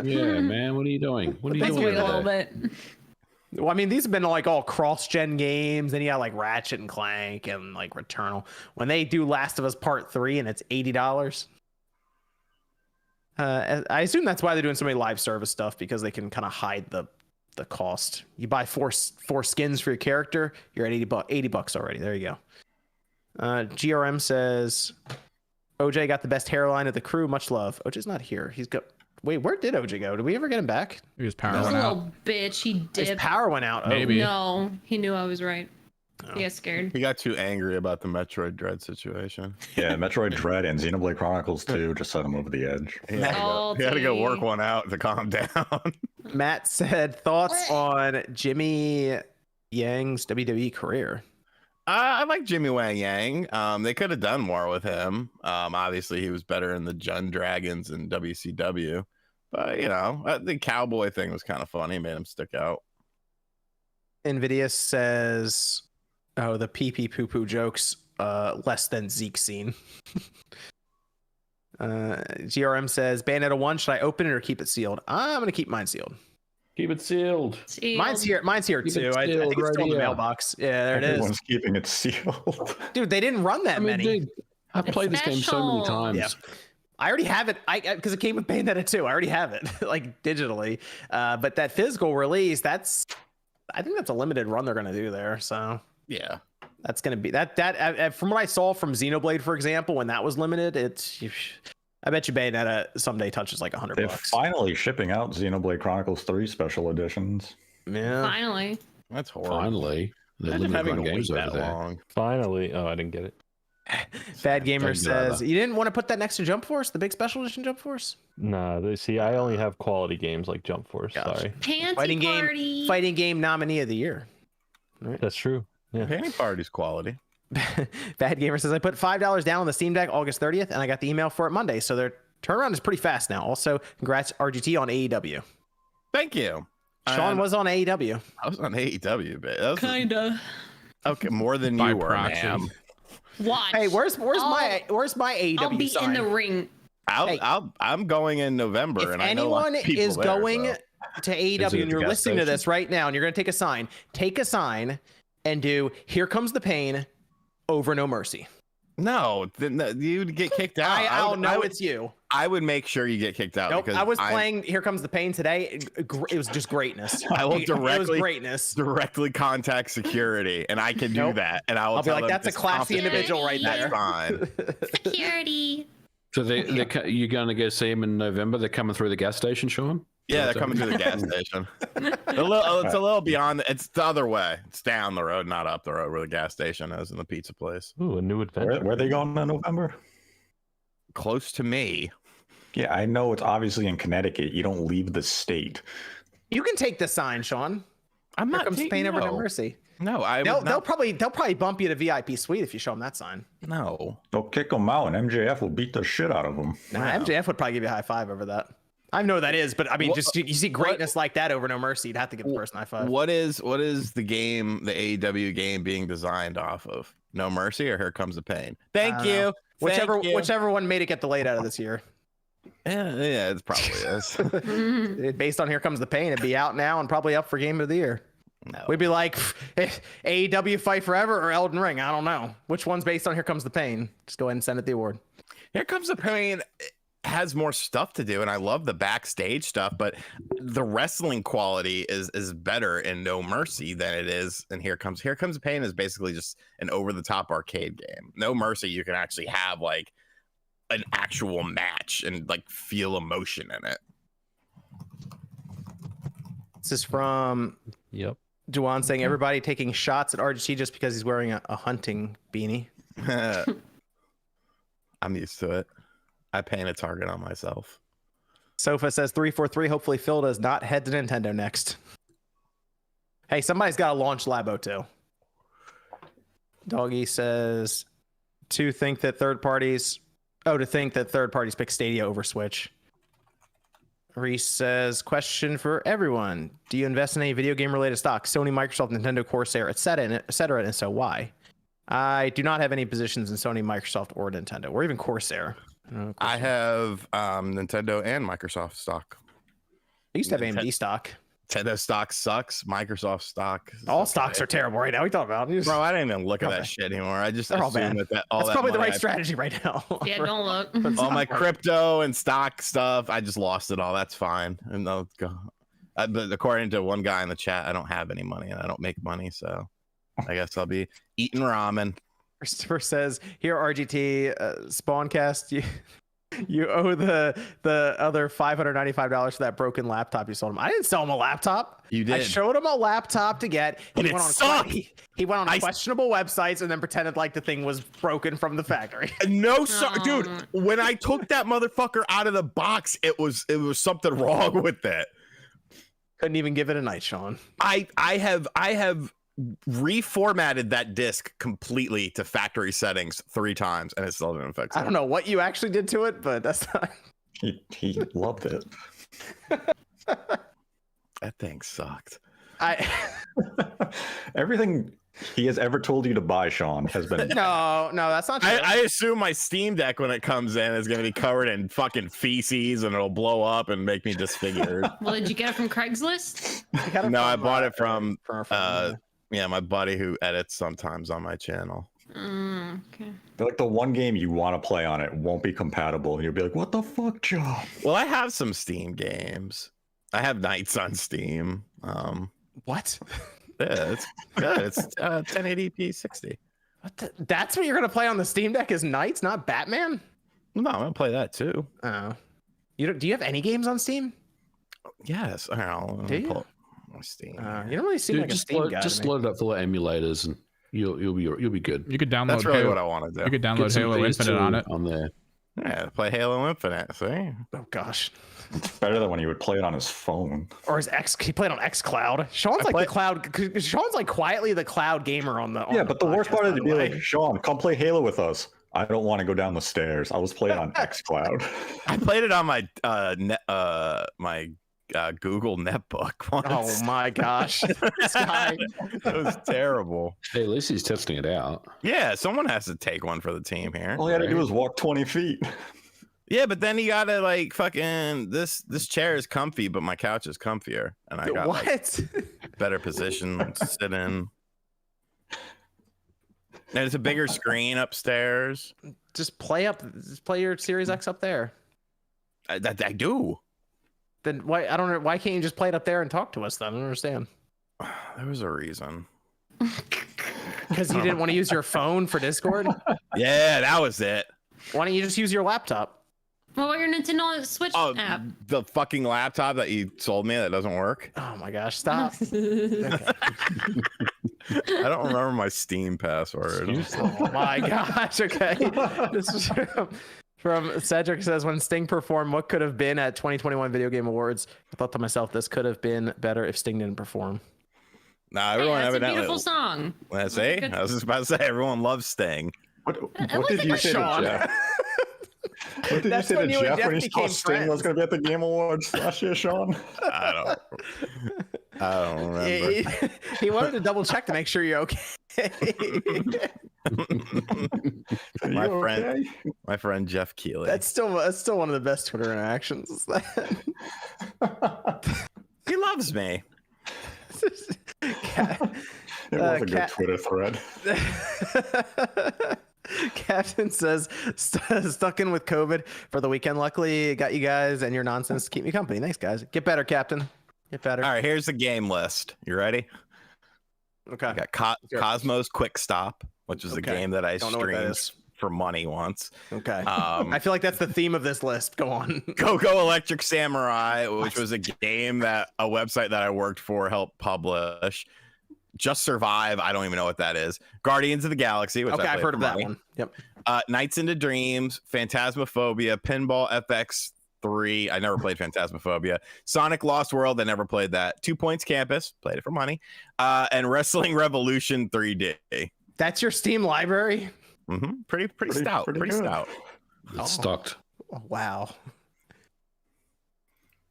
Yeah, man. What are you doing? What are you Let's doing? wait a over little there? bit. Well, I mean, these have been like all cross-gen games. Then you got like Ratchet and Clank and like Returnal. When they do Last of Us Part 3 and it's $80. I assume that's why they're doing so many live service stuff, because they can kind of hide the cost. You buy four skins for your character, you're at $80 already. There you go. GRM says, OJ got the best hairline of the crew. Much love. OJ's not here. He's got. Wait, where did OJ go? Did we ever get him back? His power He's a went out. little bitch. He His did. power went out. Oh. Maybe. No, he knew I was right. Oh. He got scared. He got too angry about the Metroid Dread situation. Yeah, Metroid Dread and Xenoblade Chronicles 2 just set him over the edge. He had to go work one out to calm down. Matt said, thoughts on Jimmy Yang's WWE career? I like Jimmy Wang Yang. They could have done more with him. Obviously, he was better in the Jun Dragons and WCW. But, you know, the cowboy thing was kind of funny. Made him stick out. Nvidia says, oh, the pee-pee poo-poo jokes, less than Zeke scene. GRM says, Bayonetta 1, should I open it or keep it sealed? I'm going to keep mine sealed. Keep it sealed. Mine's here Keep too. it I think sealed it's right still in the here. mailbox. Yeah, there it is. Everyone's keeping it sealed. Dude, they didn't run that many. Dude, I've played this game so many special. times. Yeah. I already have it. Because it came with Bayonetta 2. I already have it, like digitally. But that physical release, I think that's a limited run they're gonna do there. So Yeah. that's gonna be that. From what I saw from Xenoblade, for example, when that was limited, I bet you Bayonetta someday touches like $100. They're finally shipping out Xenoblade Chronicles 3 special editions. Yeah. Finally. That's horrible. Finally. They're Imagine limited having run to wait games over that there. long. Finally. Oh, I didn't get it. Bad Gamer Thank you, Lava. says, you didn't want to put that next to Jump Force, the big special edition Jump Force? Nah, see, I only have quality games like Jump Force. Gotcha. Sorry. Panty Fighting game nominee of the year. That's true. Yeah. Panty Party's quality. Bad Gamer says, I put $5 down on the Steam Deck August 30th, and I got the email for it Monday. So their turnaround is pretty fast now. Also, congrats RGT on AEW. Thank you. Sean was on AEW. I was on AEW, but that was Kinda. okay. More than By you were, proxy. ma'am. Watch. Hey, where's my AEW I'll be sign? in the ring. Hey. I'm going in November, If and I know anyone people is there, going so. to Is it AEW at and the you're gas listening to station? this right now and you're going to take a sign and do "Here Comes the Pain" over No Mercy. No, you'd get kicked out. I'll know it's you. I would make sure you get kicked out. Nope, because I was playing "Here Comes the Pain" today. It was just greatness. I will It was directly contact security, and I can do Nope. that. And I will I'll be tell like, them that's a it's classy confidential. individual right That's there. fine. Security. So you're going to go see him in November? They're coming through the gas station, Sean? Yeah, they're coming to the gas station. It's a little beyond. It's the other way. It's down the road, not up the road, where the gas station is and the pizza place. Ooh, a new adventure. Where are they going in November? Close to me. Yeah, I know it's obviously in Connecticut. You don't leave the state. You can take the sign, Sean. I'm Here not comes the pain over No no. Mercy. No, They'll probably bump you to VIP suite if you show them that sign. no. They'll kick them out, and MJF will beat the shit out of them. Nah, MJF would probably give you a high five over that. I know what that is, but I mean, just you see greatness like that over No Mercy, you'd have to give the person a high five. What is the game, the AEW game, being designed off of? No Mercy or Here Comes the Pain? Thank you. Whichever one made it get delayed out of this year. Yeah, it probably is. Based on Here Comes the Pain, it'd be out now and probably up for Game of the Year. No. We'd be like, AEW Fight Forever or Elden Ring. I don't know. Which one's based on Here Comes the Pain? Just go ahead and send it the award. Here Comes the Pain has more stuff to do, and I love the backstage stuff, but the wrestling quality is better in No Mercy than it is in Here Comes the Pain. Is basically just an over-the-top arcade game. No Mercy, you can actually have like an actual match and like feel emotion in it. This is from Juwan saying everybody taking shots at RGT just because he's wearing a hunting beanie. I'm used to it. I paint a target on myself. Sofa says 343. Hopefully Phil does not head to Nintendo next. Hey, somebody's got to launch Labo too. Doggy says to think that third parties pick Stadia over Switch. Reese says, question for everyone. Do you invest in any video game related stocks? Sony, Microsoft, Nintendo, Corsair, etc., and so why? I do not have any positions in Sony, Microsoft, or Nintendo, or even Corsair. I have Nintendo and Microsoft stock. I used to have AMD stock. Nintendo stock sucks. Microsoft stock. All stocks are terrible right now. We talk about it. Bro, I didn't even look at that shit anymore. I just assume that that's probably the right strategy right now. Yeah, don't look. All my crypto and stock stuff, I just lost it all. That's fine. And they'll go. But according to one guy in the chat, I don't have any money and I don't make money. So I guess I'll be eating ramen. Christopher says, here RGT Spawncast, you owe the other $595 for that broken laptop you sold him. I didn't sell him a laptop. You did. I showed him a laptop to get. He went on questionable websites and then pretended like the thing was broken from the factory. No, dude. When I took that motherfucker out of the box, it was something wrong with it. Couldn't even give it a night, Sean. I have reformatted that disc completely to factory settings 3 times and it still didn't fix it. I don't know what you actually did to it, but that's not. He loved it. That thing sucked. Everything he has ever told you to buy, Sean, has been no, that's not true. I assume my Steam Deck when it comes in is going to be covered in fucking feces and it'll blow up and make me disfigured. Well, did you get it from Craigslist? No, I bought it from my buddy who edits sometimes on my channel. Okay. They're like the one game you want to play on it won't be compatible, and you'll be like, "What the fuck, John?" Well, I have some Steam games. I have Nights on Steam. What? Yeah, it's good. It's 1080p 60. That's what you're gonna play on the Steam Deck is Nights, not Batman? No, I'm gonna play that too. Oh, do you have any games on Steam? Yes, I don't know. Do you? My Steam. You don't really seem like a Steam guy. Just load it up full of emulators and you'll be good. You could download. That's really what I want to do. You could download Halo Infinite on it. On there. Yeah, play Halo Infinite. See? Oh gosh. It's better than when you would play it on his phone. Or he played on XCloud. Sean's the cloud. Sean's like quietly the cloud gamer on the. But the worst part is to be like, Sean, come play Halo with us. I don't want to go down the stairs. I was playing on XCloud. I played it on my Google netbook once. Oh my gosh, this guy. It was terrible. Hey, at least he's testing it out. Yeah, someone has to take one for the team here. All you had to do was walk 20 feet. Yeah, but then you gotta like fucking this chair is comfy, but my couch is comfier, and I got like, better position to sit in. And it's a bigger screen upstairs. Just play your Series X up there. I do. Then why can't you just play it up there and talk to us then? I don't understand. There was a reason. Because you didn't want to use your phone for Discord? Yeah, that was it. Why don't you just use your laptop? What about your Nintendo Switch app? The fucking laptop that you sold me that doesn't work. Oh my gosh, stop. I don't remember my Steam password. Oh my gosh, okay. This is from Cedric says, when Sting performed what could have been at 2021 Video Game Awards, I thought to myself, this could have been better if Sting didn't perform. Nah, everyone that's evidently. A beautiful song. Let's see. I was just about to say everyone loves Sting. What did you say to Jeff? What did you say to Jeff when he saw Sting was going to be at the Game Awards last year, Sean? I don't remember. He wanted to double check to make sure you're okay. My friend Jeff Keighley. That's still one of the best Twitter interactions. He loves me. It was a good Twitter thread. Captain says, stuck in with COVID for the weekend. Luckily, got you guys and your nonsense to keep me company. Thanks, guys. Get better, Captain. Get better. All right, here's the game list. You ready? Okay. I got Cosmos Quick Stop, which is a game that I streamed for money once. Okay. I feel like that's the theme of this list. Go on. Go Electric Samurai, which was a game that a website that I worked for helped publish. Just Survive. I don't even know what that is. Guardians of the Galaxy, which I've heard of that one. Yep. Nights into Dreams, Phantasmaphobia, Pinball FX3. I never played Phantasmaphobia. Sonic Lost World. I never played that. 2 Points Campus. Played it for money. And Wrestling Revolution 3D. That's your Steam library? Mm-hmm. Pretty stout. Pretty stout. It's stocked. Oh, wow.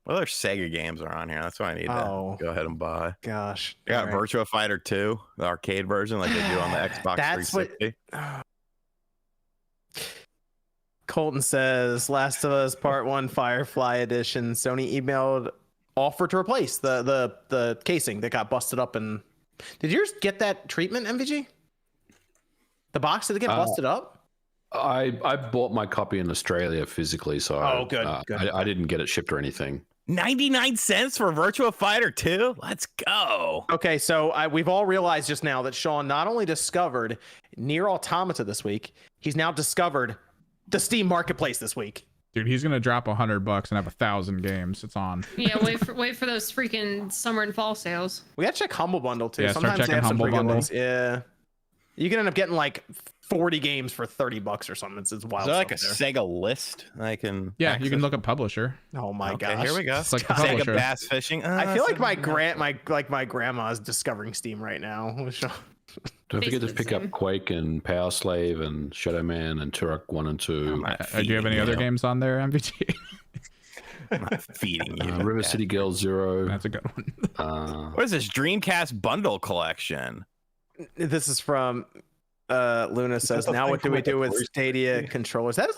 What other Sega games are on here? That's what I need to go ahead and buy. Gosh. I got Virtua Fighter 2, the arcade version, like they do on the Xbox 360. Colton says, Last of Us Part 1 Firefly Edition. Sony emailed offer to replace the casing that got busted up. And did yours get that treatment, MVG? The box, did it get busted up? I bought my copy in Australia physically, so good. I didn't get it shipped or anything. 99 cents for Virtua Fighter 2? Let's go. Okay, so we've all realized just now that Sean not only discovered Nier Automata this week, he's now discovered the Steam Marketplace this week. Dude, he's gonna drop $100 and have 1,000 games. It's on. Yeah, wait for those freaking summer and fall sales. We gotta check Humble Bundle too. Yeah, sometimes start they have checking some pretty Humble good Bundle. ones. Yeah, you can end up getting like 40 games for $30 or something. It's wild. Is there like a there. Sega list I can? Yeah, access? you can look up publisher. Oh my gosh! Here we go. It's like the Sega publisher. Bass Fishing. I feel like my grandma is discovering Steam right now. Don't forget to pick up Quake and Power Slave and Shadow Man and Turok 1 and 2. Do you have any other games on there, MVG? I'm not feeding you. River City Girl 0. That's a good one. What is this Dreamcast bundle collection? This is from Luna says, now what do we do with Stadia controllers? That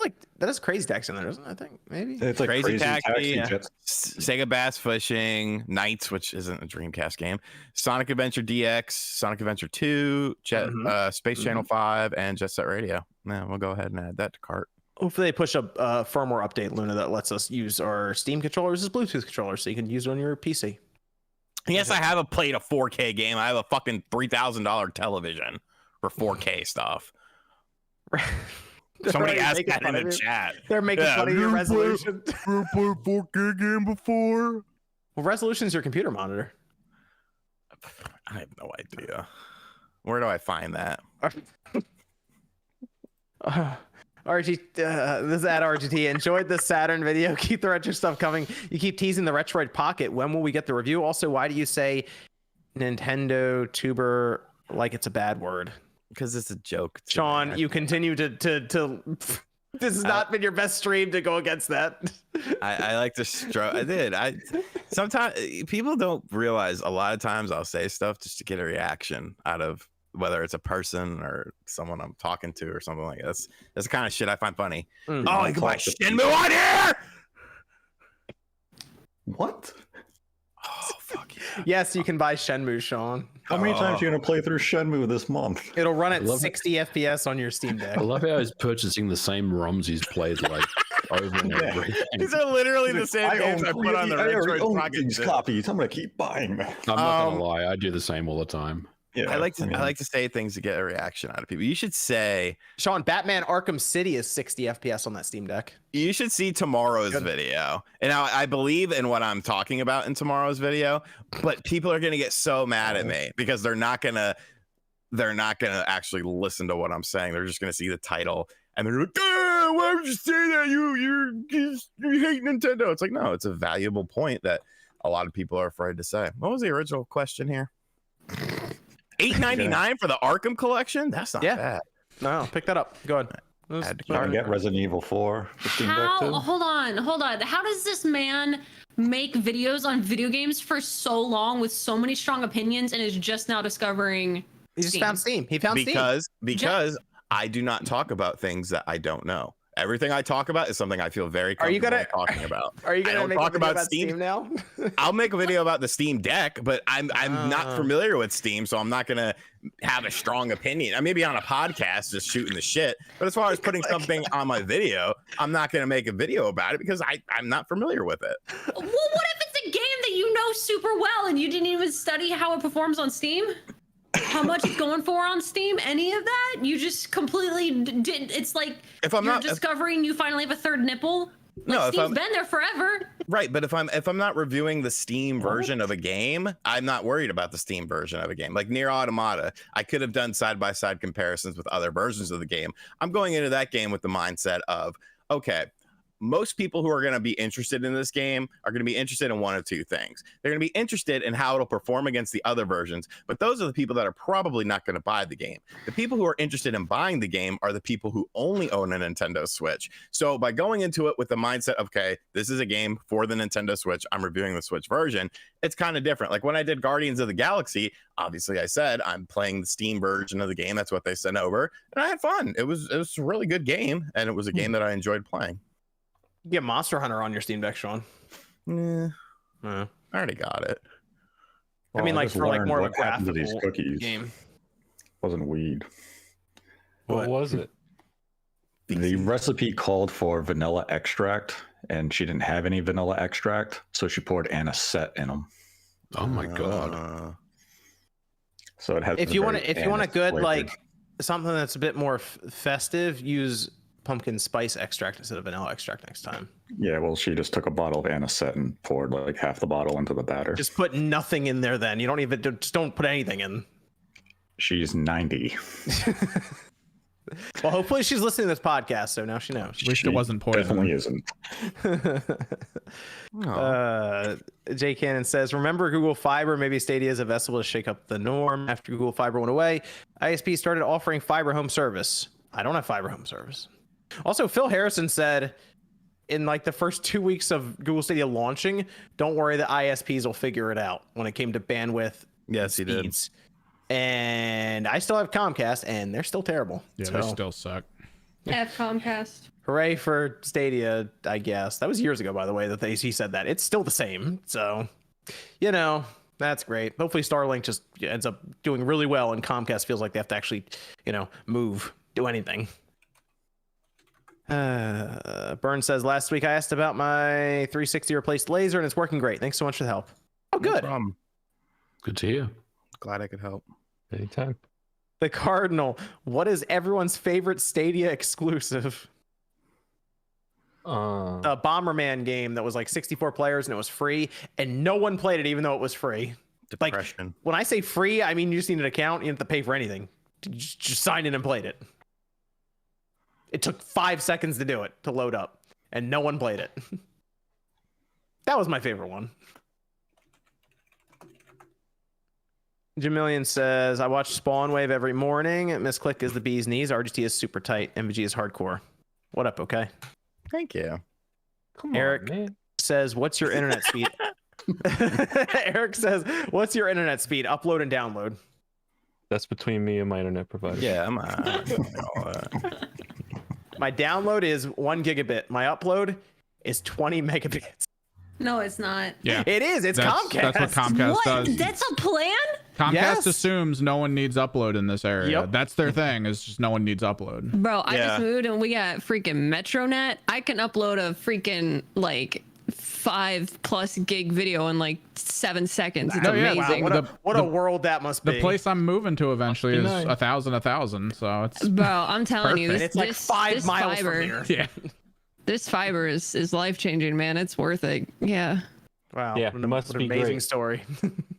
is Crazy Taxi in there, isn't it? I think maybe It's like Crazy Taxi, Jets. Sega Bass Fishing, Knights, which isn't a Dreamcast game, Sonic Adventure DX, Sonic Adventure 2, Space Channel 5, and Jet Set Radio. Yeah, we'll go ahead and add that to cart. Hopefully they push a firmware update, Luna, that lets us use our Steam controllers as Bluetooth controllers, so you can use it on your PC. Yes, I haven't played a 4K game. I have a fucking $3,000 television for 4K stuff. Somebody asked that in the chat. They're making fun of your resolution. Ever played a 4K game before? Well, resolution is your computer monitor. I have no idea. Where do I find that? RG, this is at RGT. Enjoyed the Saturn video. Keep the retro stuff coming. You keep teasing the Retroid Pocket. When will we get the review? Also, why do you say Nintendo tuber like it's a bad word? Because it's a joke. Sean, you continue to this has not been your best stream to go against that. I like to I did. Sometimes people don't realize a lot of times I'll say stuff just to get a reaction out of whether it's a person or someone I'm talking to or something like this. That's the kind of shit I find funny. Oh, you can buy Shenmue on here! What? Oh, fuck yeah. Yes, you can buy Shenmue, Sean. How many times are you going to play through Shenmue this month? It'll run at 60 FPS on your Steam Deck. I love how he's purchasing the same ROMs he's played like over and over again. These are literally the same games I put on the Retroid Pocket. These copies. I'm going to keep buying them. I'm not going to lie. I do the same all the time. Yeah, I like to say things to get a reaction out of people. You should say, Sean, Batman Arkham City is 60 FPS on that Steam Deck. You should see tomorrow's video. And now I believe in what I'm talking about in tomorrow's video, but people are going to get so mad at me because they're not going to actually listen to what I'm saying. They're just going to see the title and they're like, why would you say that? You hate Nintendo. It's like, no, it's a valuable point that a lot of people are afraid to say. What was the original question here? $8.99 for the Arkham collection? That's not bad. No, pick that up. Go ahead. Add to You can cart. get Resident Evil 4 for Steam Deck How? too. Hold on. How does this man make videos on video games for so long with so many strong opinions and is just now discovering He just Steam? found Steam. He found Steam. Because I do not talk about things that I don't know. Everything I talk about is something I feel very comfortable talking about. Are you I gonna don't make talk a video about Steam now? I'll make a video about the Steam Deck, but I'm not familiar with Steam, so I'm not gonna have a strong opinion. I may be on a podcast just shooting the shit, but as far as putting something on my video, I'm not gonna make a video about it because I'm not familiar with it. Well, what if it's a game that you know super well and you didn't even study how it performs on Steam? How much it's going for on Steam? Any of that? You just completely did. It's like If I'm you're not discovering you finally have a third nipple. Like No, if Steam's I'm- been there forever. Right, but if I'm not reviewing the Steam version of a game, I'm not worried about the Steam version of a game. Like Nier Automata, I could have done side-by-side comparisons with other versions of the game. I'm going into that game with the mindset of, okay, most people who are going to be interested in this game are going to be interested in one of two things. They're going to be interested in how it'll perform against the other versions, but those are the people that are probably not going to buy the game. The people who are interested in buying the game are the people who only own a Nintendo Switch. So by going into it with the mindset of, okay, this is a game for the Nintendo Switch, I'm reviewing the Switch version, it's kind of different. Like when I did Guardians of the Galaxy, obviously I said I'm playing the Steam version of the game. That's what they sent over, and I had fun. It was a really good game, and it was a game that I enjoyed playing. Get Monster Hunter on your Steam Deck, Sean. I already got it. I mean, like just for like learned more of a what happened to these graphical cookies. game. Wasn't weed. What was it? The recipe called for vanilla extract, and she didn't have any vanilla extract, so she poured anisette in them. Oh my god. So it has. If you want a good flavored. like something that's a bit more festive, use pumpkin spice extract instead of vanilla extract next time. Yeah, well, she just took a bottle of anisette and poured like half the bottle into the batter. Just put nothing in there. Then you don't even just don't put anything in. She's 90. Well, hopefully she's listening to this podcast, so now she knows. At least it wasn't poison. Definitely isn't. Jay Cannon says, remember Google Fiber? Maybe Stadia is a vessel to shake up the norm. After Google Fiber went away, ISP started offering fiber home service. I don't have fiber home service. Also, Phil Harrison said in like the first 2 weeks of Google Stadia launching, don't worry, the ISPs will figure it out when it came to bandwidth. Yes, he did. speeds. And I still have Comcast, and they're still terrible. Yeah, So, they still suck. F Comcast. hooray for Stadia, I guess. That was years ago, by the way, that he said that. It's still the same. So, you know, that's great. Hopefully Starlink just ends up doing really well, and Comcast feels like they have to actually, you know, do anything. Burn says, last week I asked about my 360 replaced laser, and it's working great. Thanks so much for the help. Oh, good. No problem. Good to hear. Glad I could help. Anytime. The Cardinal, what is everyone's favorite Stadia exclusive? The Bomberman game that was like 64 players and it was free, and no one played it even though it was free. Depression. Like, when I say free, I mean you just need an account. You don't have to pay for anything. You just signed in and played it. It took 5 seconds to do it, to load up, and no one played it. That was my favorite one. Jamillion says, I watch Spawn Wave every morning. Misclick is the bee's knees. RGT is super tight. MVG is hardcore. What up, okay? Thank you. Come Eric on, man. says, what's your internet speed? Eric says, what's your internet speed? Upload and download. That's between me and my internet provider. Yeah, I'm My download is 1 gigabit. My upload is 20 megabits. No, it's not. Yeah, It is. It's Comcast. That's what Comcast What? does. That's a plan? Comcast Yes. assumes no one needs upload in this area. Yep. That's their thing. Is just no one needs upload. Bro, I Yeah. just moved and we got freaking Metronet. I can upload a freaking like 5+ gig video in like 7 seconds. It's Oh, yeah. amazing. Wow, what a The- world that must be. The place I'm moving to eventually is 59. 1,000. So it's Bro, I'm telling you, and this, it's like this, 5 this miles fiber, from here. yeah. This fiber is life changing, man. It's worth it. Yeah. Wow. Yeah, what an, it must what an be amazing great. story.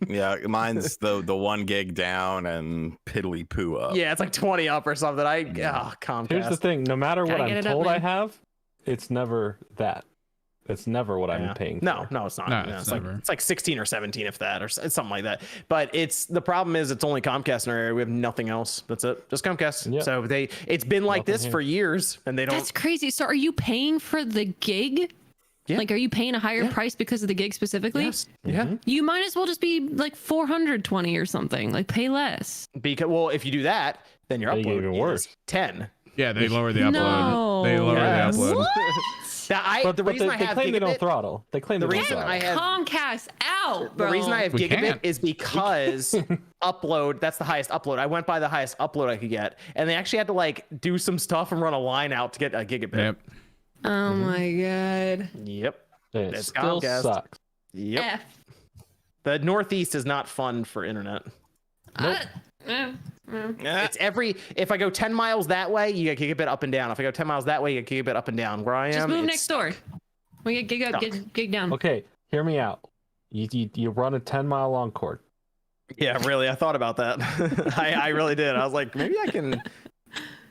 yeah, mine's the 1 gig down and piddly poo up. Yeah, it's like 20 up or something. Comcast. Here's the thing: no matter what Gotta get I'm it up, told I man. have, it's never that. It's never what I'm Yeah. paying for. No, it's not. No, No, it's it's like never. it's like 16 or 17 if that, or it's something like that. But the problem is it's only Comcast in our area. We have nothing else. That's it. Just Comcast. Yep. So it's been like Nothing this here. for years, and they don't. That's crazy. So are you paying for the gig? Yeah. Like, are you paying a higher Yeah. price because of the gig specifically? Yes. Yeah. You might as well just be like 420 or something. Like, pay less. Because if you do that, then your They get upload even is worse. 10. Yeah, they lower the upload. No. They lower Yes. the upload. But, The but reason they I have claim they don't gigabit, throttle. They claim the they don't reason throttle. I have Comcast out, bro. the reason I have We gigabit can't. is because upload. That's the highest upload. I went by the highest upload I could get, and they actually had to like do some stuff and run a line out to get a gigabit. Yep. Oh my god. Yep. It It's still Comcast. sucks. Yep. F. The Northeast is not fun for internet. It's if I go 10 miles that way, you get gigabit up and down. If I go 10 miles that way, you get gigabit up and down. Where I am, Just move it's next door. We get gig up, gig down. Okay, hear me out. You run a 10-mile long cord. Yeah, really. I thought about that. I really did. I was like, maybe I can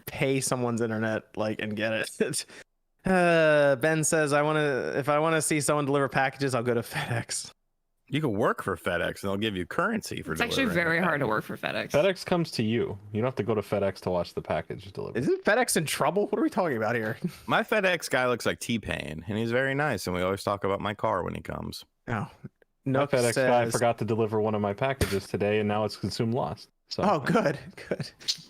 pay someone's internet and get it. Ben says, if I want to see someone deliver packages, I'll go to FedEx. You can work for FedEx and they'll give you currency for It's actually delivering very it. hard to work for FedEx. FedEx comes to you. You don't have to go to FedEx to watch the package delivered. Isn't FedEx in trouble? What are we talking about here? My FedEx guy looks like T-Pain and he's very nice and we always talk about my car when he comes. Oh, My Nook FedEx guy says, forgot to deliver one of my packages today, and now it's consumed lost. So oh, good.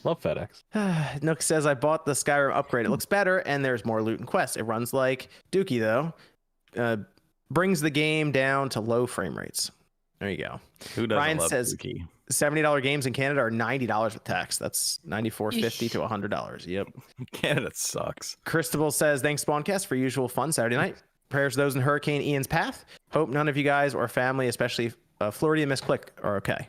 love FedEx. Nook says, I bought the Skyrim upgrade. It looks better, and there's more loot and quests. It runs like Dookie, though. Brings the game down to low frame rates. There you go. Who doesn't Ryan love says, Dookie? $70 games in Canada are $90 with tax. That's $94.50 to $100. Yep. Canada sucks. Christabel says, thanks, Spawncast, for usual fun Saturday night. Prayers to those in Hurricane Ian's path. Hope none of you guys or family, especially Florida and Miss Click, are okay.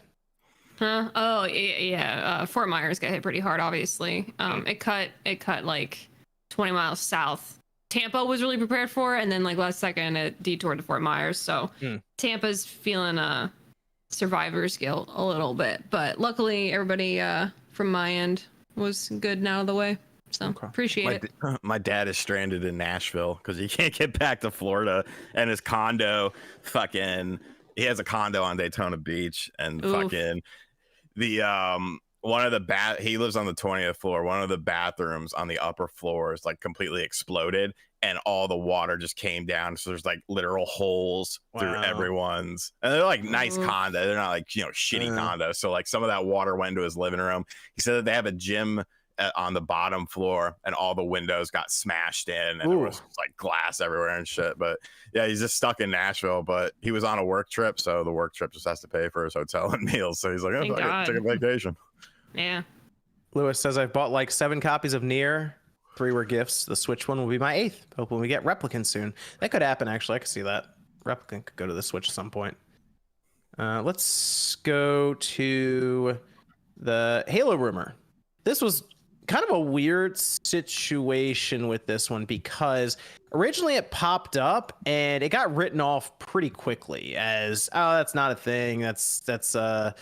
Huh? Oh yeah. Fort Myers got hit pretty hard, obviously. It cut like 20 miles south. Tampa was really prepared for it, and then like last second it detoured to Fort Myers. So Tampa's feeling survivor's guilt a little bit, but luckily everybody from my end was good and out of the way. So appreciate it. My dad is stranded in Nashville because he can't get back to Florida, and his condo he has a condo on Daytona Beach, and fucking the one of the he lives on the 20th floor. One of the bathrooms on the upper floor is like completely exploded, and all the water just came down. So there's like literal holes through everyone's, and they're like nice condo. They're not like shitty condos. So like some of that water went into his living room. He said that they have a gym on the bottom floor, and all the windows got smashed in, and there was like glass everywhere and shit. But yeah, he's just stuck in Nashville. But he was on a work trip, so the work trip just has to pay for his hotel and meals. So he's like, oh, I take a vacation. Yeah. Lewis says, I've bought like 7 copies of Nier. 3 were gifts. The Switch one will be my 8th. Hoping we get Replicant soon. That could happen, actually. I could see that. Replicant could go to the Switch at some point. Let's go to the Halo rumor. This was kind of a weird situation with this one because originally it popped up and it got written off pretty quickly as, oh, that's not a thing. That's an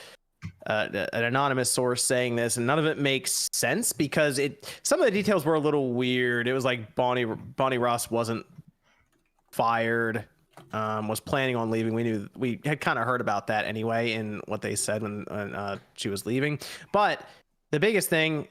anonymous source saying this, and none of it makes sense because some of the details were a little weird. It was like Bonnie Ross wasn't fired, was planning on leaving. We had kind of heard about that anyway in what they said when she was leaving. But the biggest thing,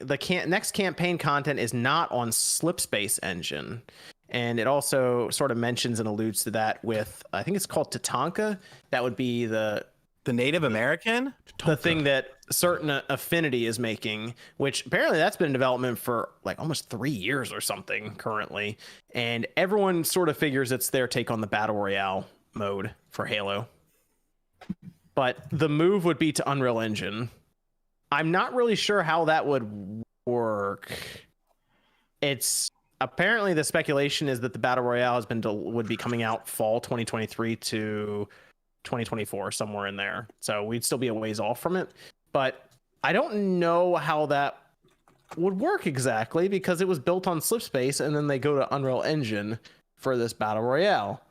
next campaign content is not on Slipspace Engine. And it also sort of mentions and alludes to that with, I think it's called Tatanka. That would be the Native American? The thing that Certain Affinity is making, which apparently that's been in development for like almost 3 years or something currently. And everyone sort of figures it's their take on the Battle Royale mode for Halo. But the move would be to Unreal Engine. I'm not really sure how that would work. It's apparently the speculation is that the Battle Royale would be coming out fall 2023 to 2024, somewhere in there. So we'd still be a ways off from it. But I don't know how that would work exactly because it was built on Slipspace and then they go to Unreal Engine for this Battle Royale.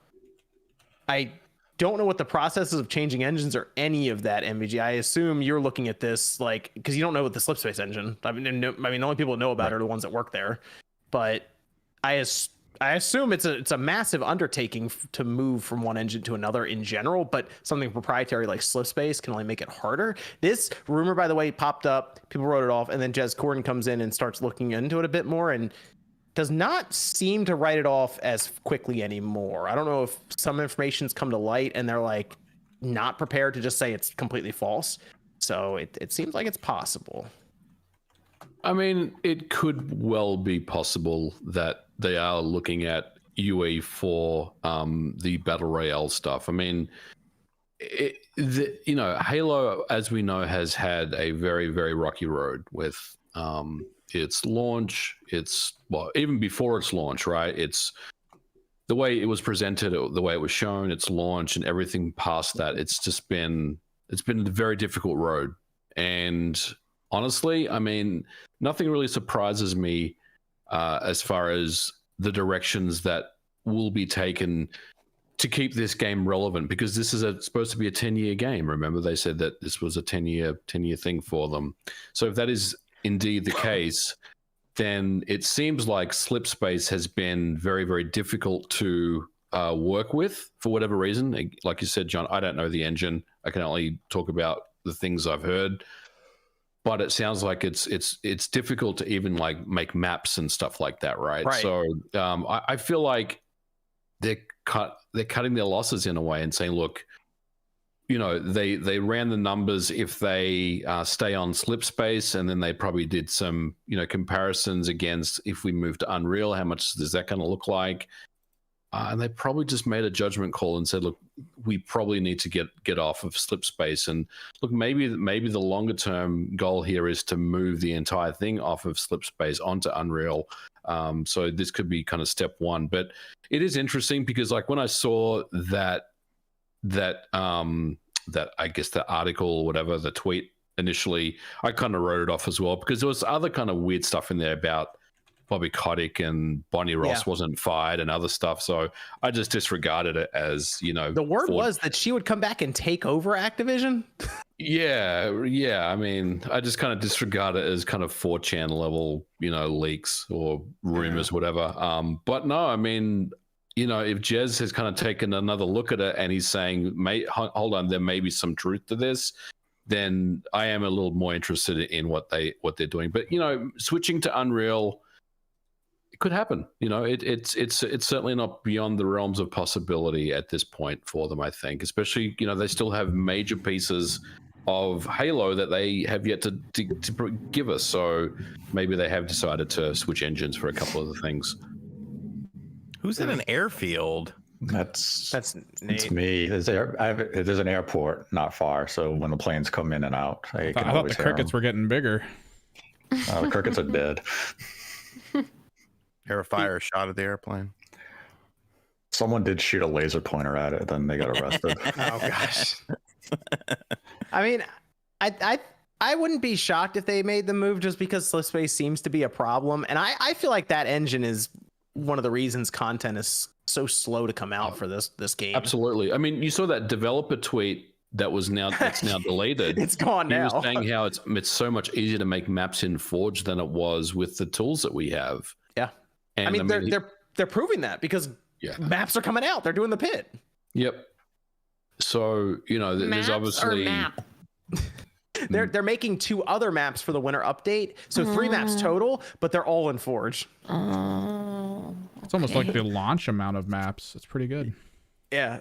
I don't know what the process is of changing engines or any of that, MVG. I assume you're looking at this like because you don't know what the Slipspace engine. I mean, the only people that know about it are the ones that work there. But I I assume it's a massive undertaking to move from one engine to another in general, but something proprietary like Slip Space can only make it harder. This rumor, by the way, popped up, people wrote it off, and then Jez Corden comes in and starts looking into it a bit more and does not seem to write it off as quickly anymore. I don't know if some information's come to light and they're like not prepared to just say it's completely false. So it seems like it's possible. I mean, it could well be possible that they are looking at UE for the Battle Royale stuff. I mean, Halo, as we know, has had a very, very rocky road with its launch. Even before its launch, right? It's the way it was presented, the way it was shown, its launch, and everything past that. It's been a very difficult road. And honestly, I mean, nothing really surprises me as far as the directions that will be taken to keep this game relevant, because this is supposed to be a 10-year game. Remember, they said that this was a 10-year thing for them. So if that is indeed the case, then it seems like Slip Space has been very, very difficult to work with for whatever reason. Like you said, John, I don't know the engine. I can only talk about the things I've heard. But it sounds like it's difficult to even like make maps and stuff like that, right? So I feel like they're cutting their losses in a way and saying, look, they ran the numbers if they stay on Slip Space, and then they probably did some comparisons against if we move to Unreal, how much is that going to look like? And they probably just made a judgment call and said, look, we probably need to get off of Slip Space. And look, maybe the longer term goal here is to move the entire thing off of Slip Space onto Unreal. So this could be kind of step one. But it is interesting because like when I saw that I guess the article or whatever, the tweet initially, I kind of wrote it off as well because there was other kind of weird stuff in there about Bobby Kotick and Bonnie Ross wasn't fired and other stuff. So I just disregarded it as, the word was that she would come back and take over Activision. Yeah. I mean, I just kind of disregard it as kind of 4chan level, leaks or rumors, whatever. But no, I mean, if Jez has kind of taken another look at it and he's saying, hold on, there may be some truth to this, then I am a little more interested in what they're doing. But, switching to Unreal, it could happen. It's certainly not beyond the realms of possibility at this point for them, I think, especially, they still have major pieces of Halo that they have yet to give us. So maybe they have decided to switch engines for a couple of the things. Who's in an airfield? That's Nate. me. There's an airport not far, so when the planes come in and out, I thought the crickets were getting bigger. The crickets are dead. Air fire shot at the airplane. Someone did shoot a laser pointer at it, then they got arrested. Oh gosh. I mean, I wouldn't be shocked if they made the move just because Slip Space seems to be a problem, and I feel like that engine is one of the reasons content is so slow to come out for this game. Absolutely. I mean, you saw that developer tweet that's now deleted. It's gone now. He was saying how it's so much easier to make maps in Forge than it was with the tools that we have. Yeah. And I mean, they're proving that because maps are coming out. They're doing the pit. Yep. So, there's obviously map. They're making 2 other maps for the winter update. So 3 maps total, but they're all in Forge. It's almost like the launch amount of maps. It's pretty good. Yeah.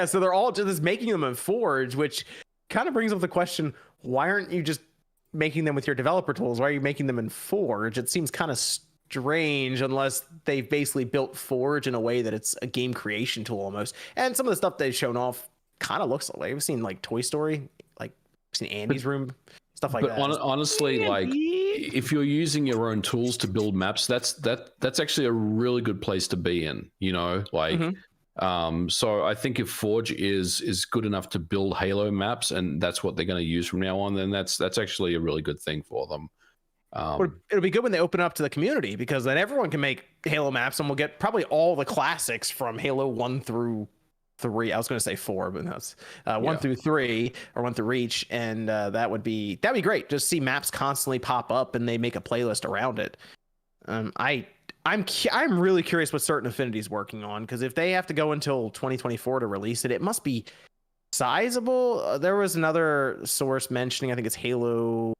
So they're all just making them in Forge, which kind of brings up the question, why aren't you just making them with your developer tools? Why are you making them in Forge? It seems kind of strange unless they've basically built Forge in a way that it's a game creation tool almost. And some of the stuff they've shown off kind of looks like, we've seen like Toy Story, like we've seen Andy's room, stuff like that. But honestly, like if you're using your own tools to build maps, that's actually a really good place to be in, so I think if Forge is good enough to build Halo maps and that's what they're going to use from now on, then that's actually a really good thing for them. It'll be good when they open up to the community because then everyone can make Halo maps and we'll get probably all the classics from Halo 1 through 3. I was going to say 4, but that's 1 through 3 or 1 through Reach, and that'd be great. Just see maps constantly pop up and they make a playlist around it. I'm really curious what Certain Affinity's working on, because if they have to go until 2024 to release it, it must be sizable. There was another source mentioning, I think it's Halo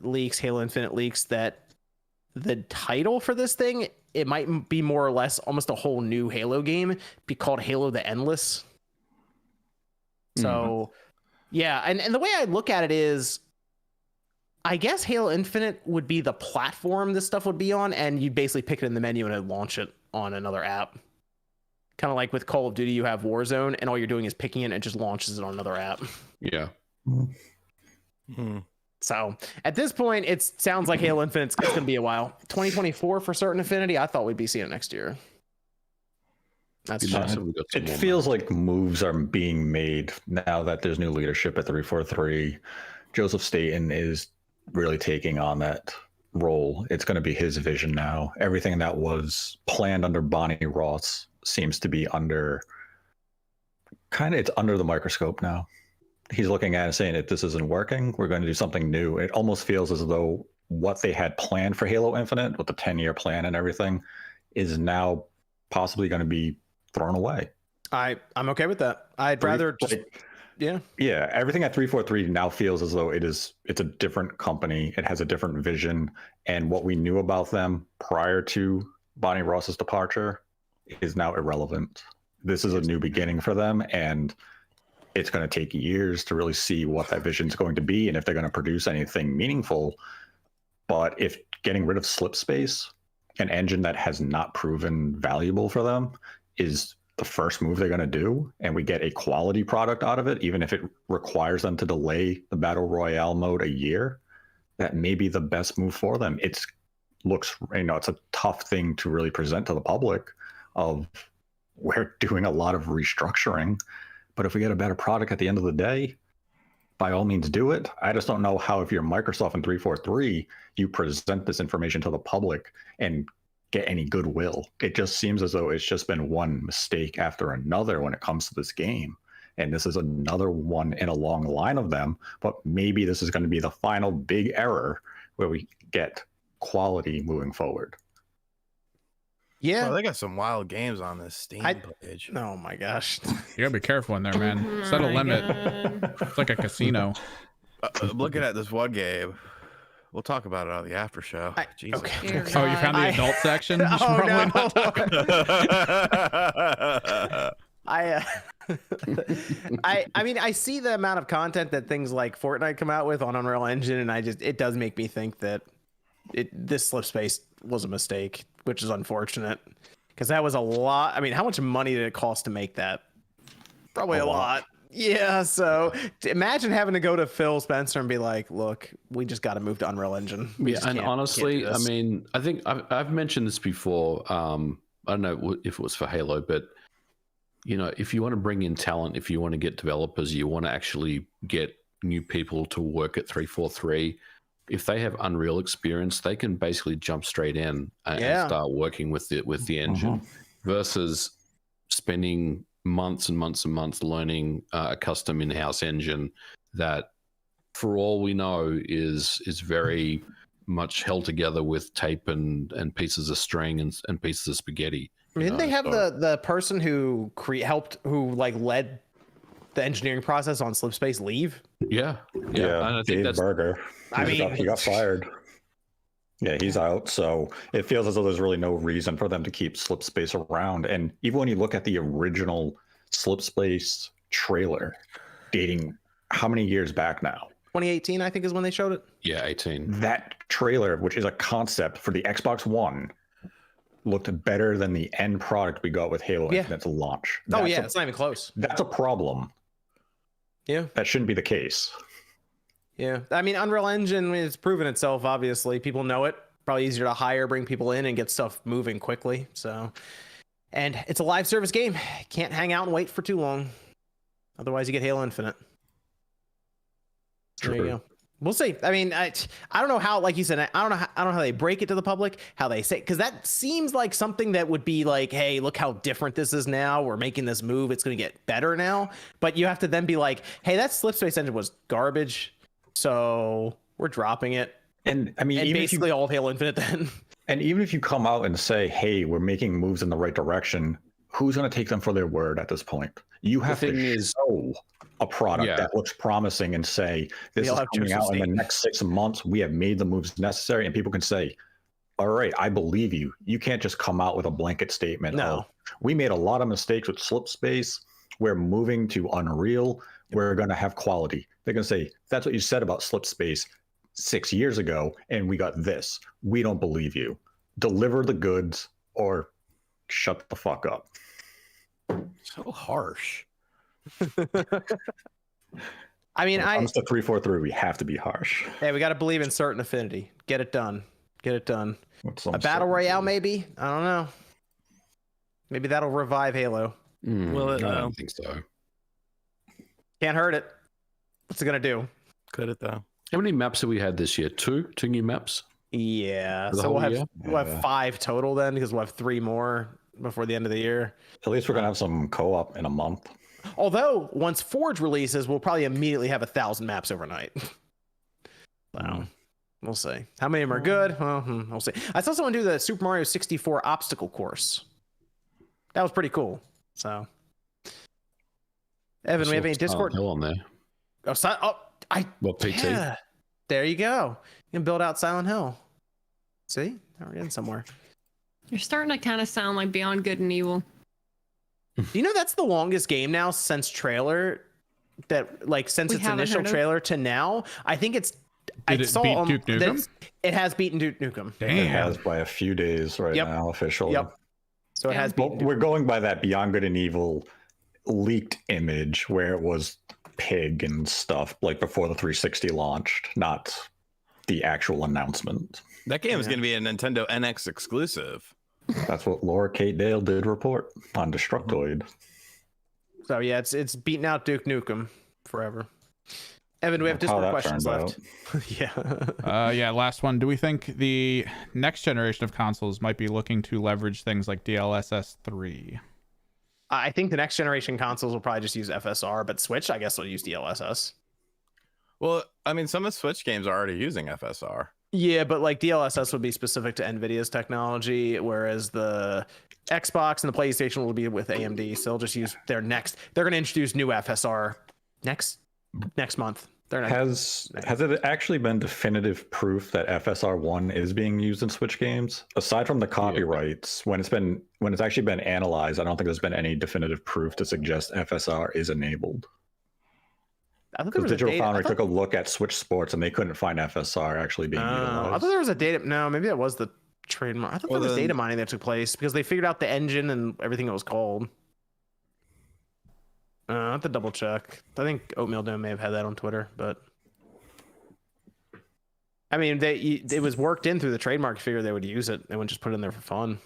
leaks, Halo Infinite leaks, that the title for this thing, it might be more or less almost a whole new Halo game, be called Halo the Endless. So yeah, and the way I look at it is, I guess Halo Infinite would be the platform this stuff would be on, and you'd basically pick it in the menu and it'd launch it on another app. Kind of like with Call of Duty, you have Warzone, and all you're doing is picking it and it just launches it on another app. Yeah. So at this point, it sounds like Halo Infinite's going to be a while. 2024 for Certain Affinity, I thought we'd be seeing it next year. That's it feels like moves are being made now that there's new leadership at 343. Joseph Staten is really taking on that role. It's going to be his vision now. Everything that was planned under Bonnie Ross seems to be under it's under the microscope now. He's looking at it saying, if this isn't working, we're going to do something new. It almost feels as though what they had planned for Halo Infinite with the 10-year plan and everything is now possibly going to be thrown away. I'm okay with that. I'd rather just yeah, everything at 343 now feels as though it's a different company. It has a different vision, and what we knew about them prior to Bonnie Ross's departure is now irrelevant. This is a new beginning for them, and it's going to take years to really see what that vision is going to be and if they're going to produce anything meaningful. But if getting rid of slip space, an engine that has not proven valuable for them, is the first move they're going to do, and we get a quality product out of it, even if it requires them to delay the Battle Royale mode a year, that may be the best move for them. It's a tough thing to really present to the public of, we're doing a lot of restructuring, but if we get a better product at the end of the day, by all means do it. I just don't know how, if you're Microsoft and 343, you present this information to the public and get any goodwill. It just seems as though it's just been one mistake after another when it comes to this game. And this is another one in a long line of them, but maybe this is going to be the final big error where we get quality moving forward. Yeah. Well, they got some wild games on this Steam page. Oh my gosh. You gotta be careful in there, man. Set a limit. It's like a casino. I'm looking at this one game. We'll talk about it on the after show. Jesus. Okay. Oh, you found the adult section? You should probably not talk about I mean, I see the amount of content that things like Fortnite come out with on Unreal Engine, and it does make me think that this slip space was a mistake, which is unfortunate, because that was a lot. I mean, how much money did it cost to make that? Probably a lot. Yeah, so imagine having to go to Phil Spencer and be like, look, we just got to move to Unreal Engine. And honestly, I mean, I think I've mentioned this before. I don't know if it was for Halo, but if you want to bring in talent, if you want to get developers, you want to actually get new people to work at 343. If they have Unreal experience, they can basically jump straight in and start working with the engine, versus spending months and months and months learning a custom in-house engine that, for all we know, is very much held together with tape and pieces of string and pieces of spaghetti. Didn't they have the person who led the engineering process on Slipspace leave? Yeah. And I think Dave Berger. He got fired. Yeah, he's out. So it feels as though there's really no reason for them to keep Slipspace around. And even when you look at the original Slipspace trailer, dating how many years back now? 2018, I think, is when they showed it. Yeah, 18. That trailer, which is a concept for the Xbox One, looked better than the end product we got with Halo Infinite's launch. It's not even close. That's a problem. Yeah. That shouldn't be the case. Yeah. I mean, Unreal Engine has proven itself, obviously. People know it. Probably easier to hire, bring people in, and get stuff moving quickly. So, and it's a live service game. Can't hang out and wait for too long. Otherwise, you get Halo Infinite. There you go. We'll see. I mean, I don't know how, like you said, I don't know how they break it to the public, how they say, because that seems like something that would be like, hey, look how different this is now. We're making this move. It's going to get better now. But you have to then be like, hey, that Slipspace engine was garbage, so we're dropping it. And I mean, and basically all of Halo Infinite then. And even if you come out and say, hey, we're making moves in the right direction, who's going to take them for their word at this point? You have to show a product that looks promising and say, this is coming out in the next 6 months. We have made the moves necessary. And people can say, all right, I believe you. You can't just come out with a blanket statement. No. We made a lot of mistakes with Slip Space. We're moving to Unreal. We're going to have quality. They're going to say, that's what you said about Slip Space 6 years ago, and we got this. We don't believe you. Deliver the goods or shut the fuck up. So harsh. I mean, when it comes to 343, we have to be harsh. Hey, we got to believe in certain affinity. Get it done. Get it done. A battle royale, maybe? I don't know. Maybe that'll revive Halo. Will it? I don't think so. Can't hurt it. What's it gonna do? Could it though? How many maps have we had this year? Two new maps. Yeah. So whole we'll have 5 total then, because we'll have 3 more before the end of the year. At least we're gonna have some co-op in a month. Although once Forge releases, we'll probably immediately have 1,000 maps overnight. Wow. We'll see. How many of them are good? Well, we'll see. I saw someone do the Super Mario 64 obstacle course. That was pretty cool. So, Evan, we have any Discord? Hill on there. Well, PT. Yeah. There you go. You can build out Silent Hill. See, now we're getting somewhere. You're starting to kind of sound like Beyond Good and Evil. You know, that's the longest game now since trailer. Since its initial trailer to now. I think it's. Did it beat Duke Nukem? It has beaten Duke Nukem. Damn. It has by a few days now, officially. Yep. So it has beaten. We're going by that Beyond Good and Evil leaked image where it was pig and stuff, like before the 360 launched, not the actual announcement. That game is going to be a Nintendo NX exclusive. That's what Laura Kate Dale did report on Destructoid. So yeah, it's beaten out Duke Nukem forever. Evan, we have Discord questions left. Yeah. Last one. Do we think the next generation of consoles might be looking to leverage things like DLSS 3? I think the next generation consoles will probably just use FSR, but Switch, I guess, will use DLSS. Well, I mean, some of the Switch games are already using FSR. Yeah, but like DLSS would be specific to NVIDIA's technology, whereas the Xbox and the PlayStation will be with AMD. So they'll just use their next. They're going to introduce new FSR next month. Has it actually been definitive proof that FSR1 is being used in Switch games? Aside from the copyrights, when it's actually been analyzed, I don't think there's been any definitive proof to suggest FSR is enabled. Because Digital Foundry took a look at Switch Sports and they couldn't find FSR actually being utilized. I thought there was a data. No, maybe that was the trademark. I thought there was data mining that took place because they figured out the engine and everything it was called. I have to double check. I think Oatmeal Dome may have had that on Twitter, but I mean, it was worked in through the trademark. Figure they would use it. They wouldn't just put it in there for fun.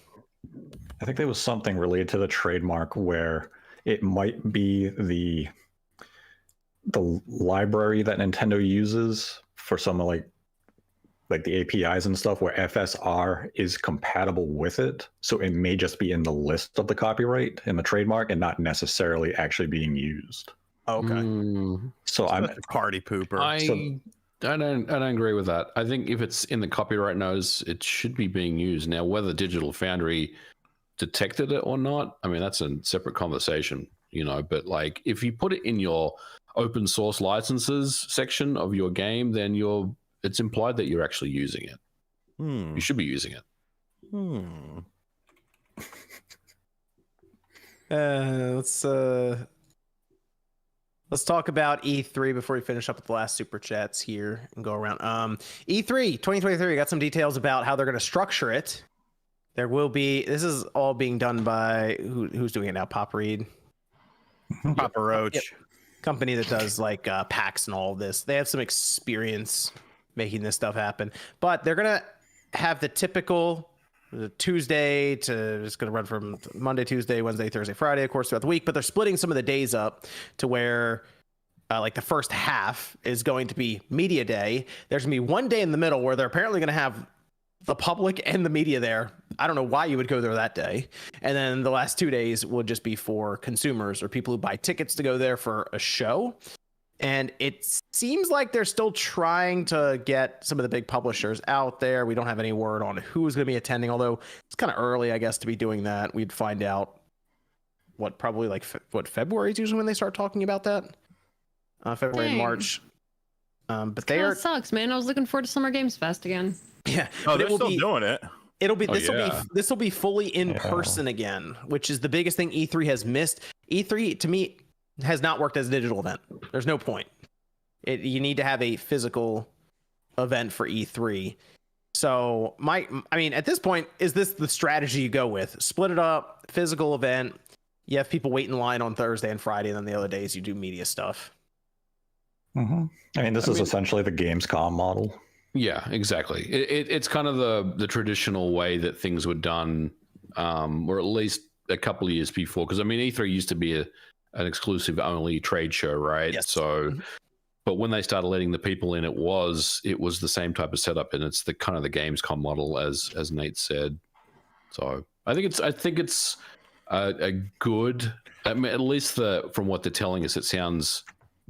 I think there was something related to the trademark where it might be the library that Nintendo uses for some of like the APIs and stuff, where FSR is compatible with it. So it may just be in the list of the copyright and the trademark and not necessarily actually being used. Okay. So I'm a party pooper. I don't agree with that. I think if it's in the copyright notice, it should be being used. Now, whether Digital Foundry detected it or not, I mean, that's a separate conversation, but like if you put it in your open source licenses section of your game, then it's implied that you're actually using it. You should be using it. Let's talk about E3 before we finish up with the last super chats here and go around. E3 2023 got some details about how they're going to structure it. There will be. This is all being done by who's doing it now? Pop Reed, Papa Roach. Yep. Company that does like PAX and all of this. They have some experience making this stuff happen, but they're gonna have the typical Tuesday to it's gonna run from Monday, Tuesday, Wednesday, Thursday, Friday, of course, throughout the week. But they're splitting some of the days up to where like the first half is going to be media day. There's gonna be one day in the middle where they're apparently gonna have the public and the media there. I don't know why you would go there that day. And then the last 2 days will just be for consumers or people who buy tickets to go there for a show. And it seems like they're still trying to get some of the big publishers out there. We don't have any word on who's going to be attending, although it's kind of early, I guess, to be doing that. We'd find out probably like February is usually when they start talking about that. February and March. But they are sucks, man. I was looking forward to Summer Games Fest again. Yeah. Oh, they're still doing it. This will be fully in person again, which is the biggest thing E3 has missed. E3 to me has not worked as a digital event. There's no point. You need to have a physical event for E3. So at this point, is this the strategy you go with? Split it up, physical event. You have people wait in line on Thursday and Friday, and then the other days you do media stuff. Mm-hmm. This is essentially the Gamescom model. Yeah, exactly. It's kind of the traditional way that things were done, or at least a couple of years before. Because E3 used to be an exclusive only trade show, right? Yes. So, but when they started letting the people in, it was the same type of setup, and it's the kind of the Gamescom model, as Nate said. So I think it's a good. At least from what they're telling us, it sounds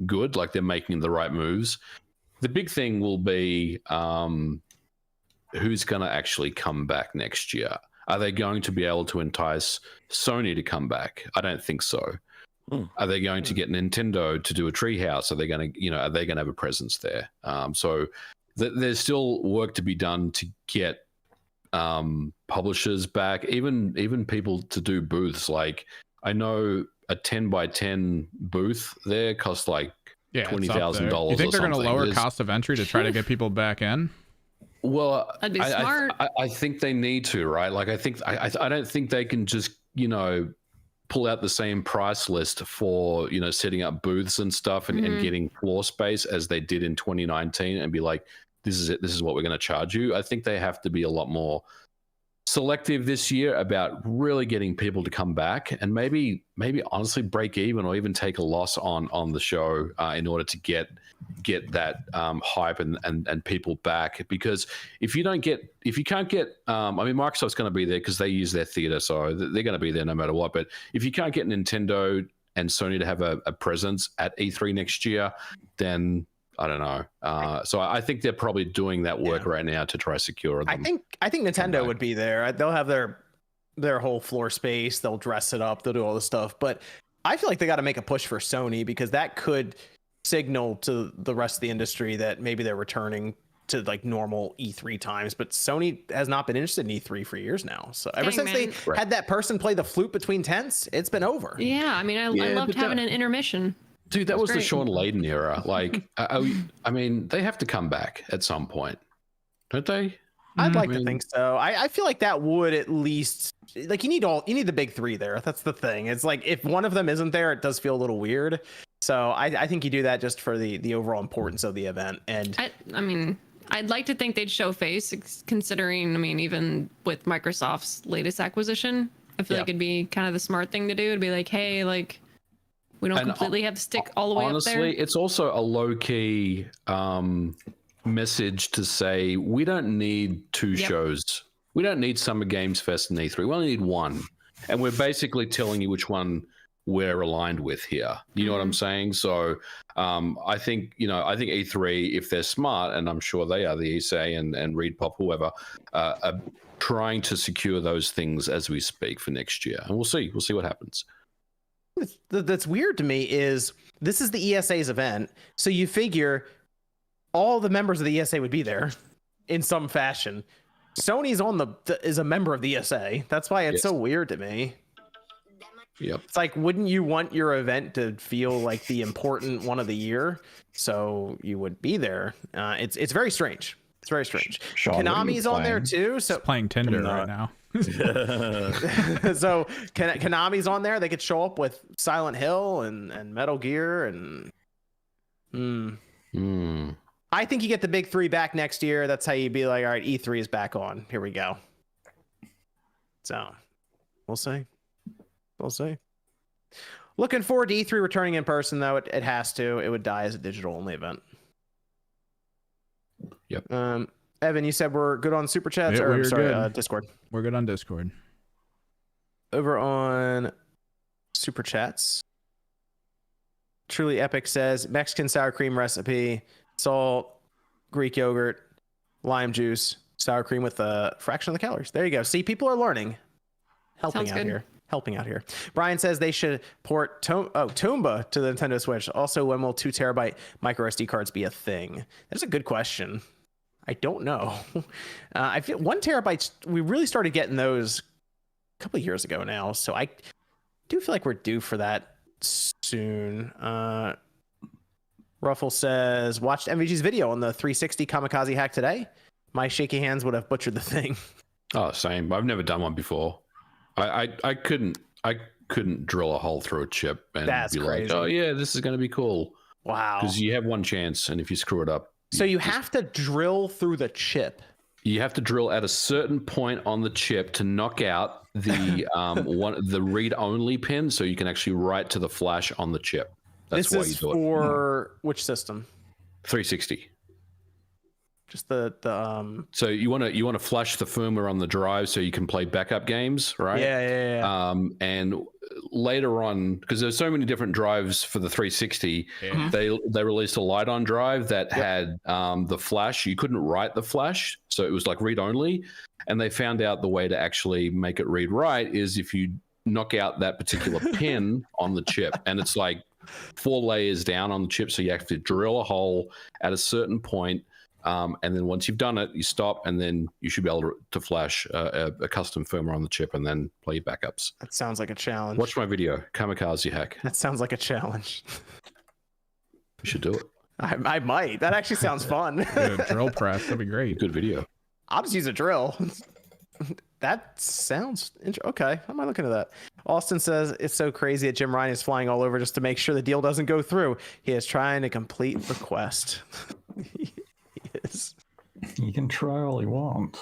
good. Like they're making the right moves. The big thing will be who's going to actually come back next year. Are they going to be able to entice Sony to come back? I don't think so. Are they going to get Nintendo to do a treehouse? Are they going to have a presence there? So there's still work to be done to get publishers back, even people to do booths. Like I know a 10x10 booth there costs like $20,000. You think they're going to lower cost of entry to try to get people back in? Well, that'd be smart. I think they need to, right? Like I don't think they can just pull out the same price list for setting up booths and stuff and getting floor space as they did in 2019 and be like, this is it, this is what we're going to charge you. I think they have to be a lot more selective this year about really getting people to come back and maybe honestly break even or even take a loss on the show in order to get that hype and people back. Because if you can't get Microsoft's going to be there because they use their theater, so they're going to be there no matter what. But if you can't get Nintendo and Sony to have a presence at E3 next year, then I don't know. So I think they're probably doing that work right now to try to secure them. I think Nintendo would be there. They'll have their whole floor space. They'll dress it up. They'll do all this stuff. But I feel like they got to make a push for Sony because that could signal to the rest of the industry that maybe they're returning to like normal E3 times. But Sony has not been interested in E3 for years now. So ever since they had that person play the flute between tents, it's been over. Yeah, I loved having an intermission. Dude, that was the Sean Layden era. Like, they have to come back at some point, don't they? I'd like to think so. I feel like that would at least like you need the big three there. That's the thing. It's like if one of them isn't there, it does feel a little weird. So I think you do that just for the overall importance of the event. And I'd like to think they'd show face, considering even with Microsoft's latest acquisition, I feel like it'd be kind of the smart thing to do. It'd be like, hey, like. We don't completely have to stick all the way up there. Honestly, it's also a low-key message to say we don't need two shows. We don't need Summer Games Fest and E3. We only need one. And we're basically telling you which one we're aligned with here. You know what I'm saying? So I think E3, if they're smart, and I'm sure they are, the ESA and ReedPop, whoever, are trying to secure those things as we speak for next year. And we'll see. We'll see what happens. That's weird to me is this is the ESA's event, so you figure all the members of the ESA would be there in some fashion. Sony's is a member of the ESA. That's why it's so weird to me. Yep. It's like, wouldn't you want your event to feel like the important one of the year? So you would be there. It's very strange. It's very strange. Sean, Konami's on there too. So playing Tinder right now. So Konami's on there. They could show up with Silent Hill and Metal Gear and I think you get the big three back next year. That's how you'd be like, all right, E3 is back on. Here we go. So we'll see. We'll see. Looking forward to E3 returning in person, though. It has to. It would die as a digital only event. Yep. Evan, you said we're good on Super Chats? Yeah, or sorry, good. Discord. We're good on Discord. Over on Super Chats. Truly Epic says Mexican sour cream recipe, salt, Greek yogurt, lime juice, sour cream with a fraction of the calories. There you go. See, people are learning. Helping out here. Brian says they should port Tomba to the Nintendo Switch. Also, when will 2 terabyte micro SD cards be a thing? That's a good question. I don't know. I feel 1 terabyte, we really started getting those a couple of years ago now. So I do feel like we're due for that soon. Ruffle says, watched MVG's video on the 360 kamikaze hack today. My shaky hands would have butchered the thing. Oh, same. I've never done one before. I couldn't drill a hole through a chip and That's be crazy. like, oh yeah, this is going to be cool. Wow. Because you have one chance, and if you screw it up, so you have to drill through the chip. You have to drill at a certain point on the chip to knock out the the read-only pin, so you can actually write to the flash on the chip. That's why you do it. For which system? 360. Just the So you want to flash the firmware on the drive so you can play backup games, right? Yeah. And later on, because there's so many different drives for the 360, they released a light-on drive that had the flash. You couldn't write the flash, so it was like read-only. And they found out the way to actually make it read-write is if you knock out that particular pin on the chip, and it's like 4 layers down on the chip, so you have to drill a hole at a certain point. And then once you've done it, you stop, and then you should be able to flash a custom firmware on the chip and then play backups. That sounds like a challenge. Watch my video, Kamikaze Hack. That sounds like a challenge. You should do it. I might. That actually sounds fun. Yeah, drill press. That'd be great. Good video. I'll just use a drill. That sounds okay. I might look into that. Austin says it's so crazy that Jim Ryan is flying all over just to make sure the deal doesn't go through. He is trying to complete the quest. He can try all he wants.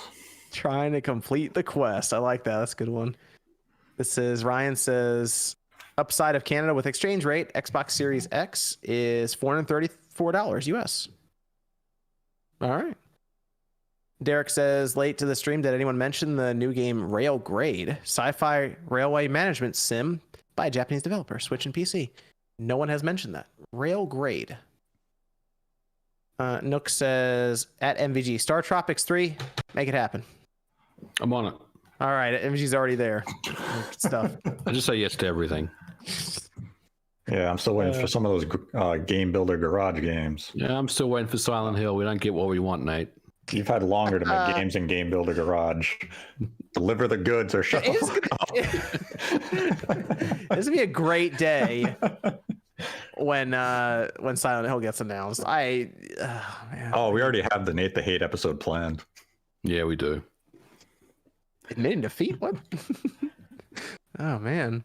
Trying to complete the quest. I like that. That's a good one. This is Ryan says upside of Canada with exchange rate, Xbox Series X is $434 US. All right. Derek says late to the stream, did anyone mention the new game Railgrade, sci-fi railway management sim by a Japanese developer, Switch and PC? No one has mentioned that. Railgrade. Nook says at MVG, Star Tropics 3, make it happen. I'm on it. All right, MVG's already there. Good stuff. I just say yes to everything. Yeah, I'm still waiting for some of those game builder garage games. Yeah, I'm still waiting for Silent Hill. We don't get what we want, Nate. You've had longer to make games in Game Builder Garage. Deliver the goods or shut the fuck up. This would be a great day when Silent Hill gets announced. Man. Oh, we already have the Nate the Hate episode planned. Yeah, we do. Admitting defeat? What? Oh, man.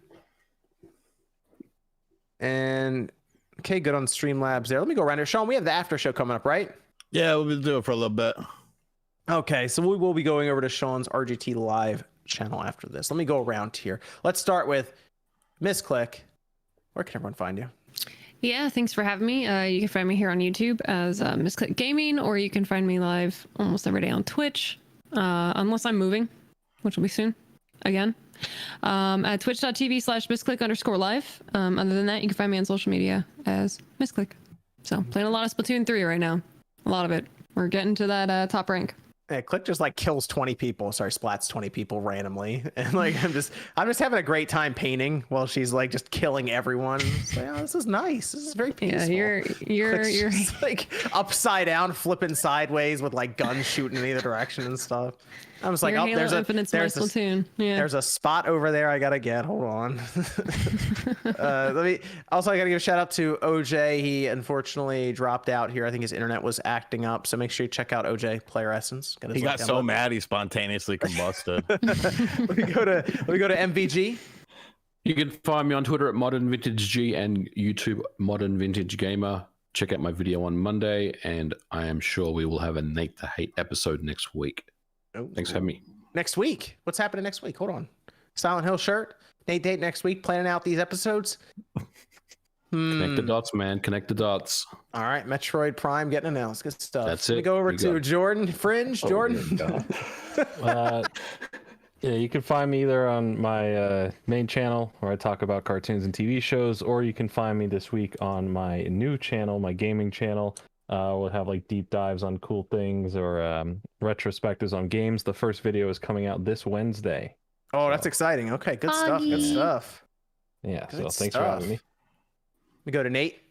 And okay, good on Streamlabs there. Let me go around here. Sean, we have the after show coming up, right? Yeah, we'll do it for a little bit. Okay, so we will be going over to Sean's RGT Live channel after this. Let me go around here. Let's start with Miss Click. Where can everyone find you? Yeah, thanks for having me. You can find me here on YouTube as Miss Click Gaming, or you can find me live almost every day on Twitch, unless I'm moving, which will be soon again. At twitch.tv/missclick_live. Other than that, you can find me on social media as Miss Click. So playing a lot of Splatoon 3 right now. A lot of it. We're getting to that top rank. Yeah, Click just like kills 20 people. Sorry, splats 20 people randomly, and like I'm just having a great time painting while she's like just killing everyone. So, yeah, this is nice. This is very peaceful. Yeah, you're just, like upside down, flipping sideways with like guns shooting in either direction and stuff. I'm just like, oh, there's a spot over there I gotta get. Hold on. I gotta give a shout out to OJ. He unfortunately dropped out here. I think his internet was acting up. So make sure you check out OJ Player Essence. He got so mad he spontaneously combusted. Let me go to MVG. You can find me on Twitter at Modern Vintage G and YouTube Modern Vintage Gamer. Check out my video on Monday, and I am sure we will have a Nate the Hate episode next week. Oh, thanks for having me. Next week? What's happening next week? Hold on. Silent Hill shirt. Nate Date next week. Planning out these episodes. Connect the dots, man. Connect the dots. All right. Metroid Prime getting announced. Good stuff. That's Let me it. go over to Jordan Fringe. Jordan. Yeah, you can find me either on my main channel where I talk about cartoons and TV shows, or you can find me this week on my new channel, my gaming channel. We'll have like deep dives on cool things or retrospectives on games. The first video is coming out this Wednesday. Oh, that's exciting. Okay, good stuff. Good stuff. Yeah, Good so thanks for having me. We go to Nate.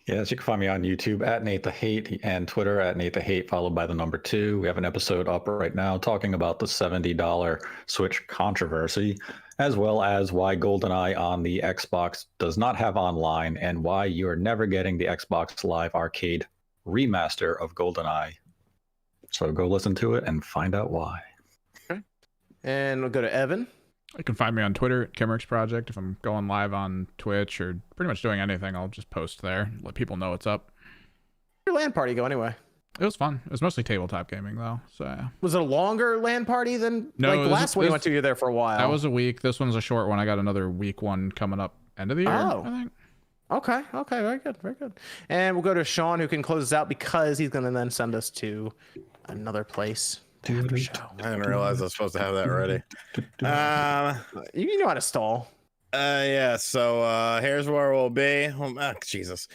Yes, you can find me on YouTube at Nate the Hate and Twitter at Nate the Hate, followed by the number 2. We have an episode up right now talking about the $70 Switch controversy, as well as why GoldenEye on the Xbox does not have online and why you are never getting the Xbox Live Arcade remaster of GoldenEye. So go listen to it and find out why. Okay. And we'll go to Evan. You can find me on Twitter at Kimmerix Project. If I'm going live on Twitch or pretty much doing anything, I'll just post there, let people know what's up. Your LAN party go anyway? It was fun. It was mostly tabletop gaming though. So yeah. Was it a longer LAN party than No, like the last one you went to? You're there for a while. That was a week. This one's a short one. I got another week one coming up end of the year. Oh. I think. Okay. Very good. And we'll go to Sean, who can close us out because he's going to then send us to another place. I didn't realize I was supposed to have that ready. You know how to stall. Yeah. So here's where we'll be. Jesus.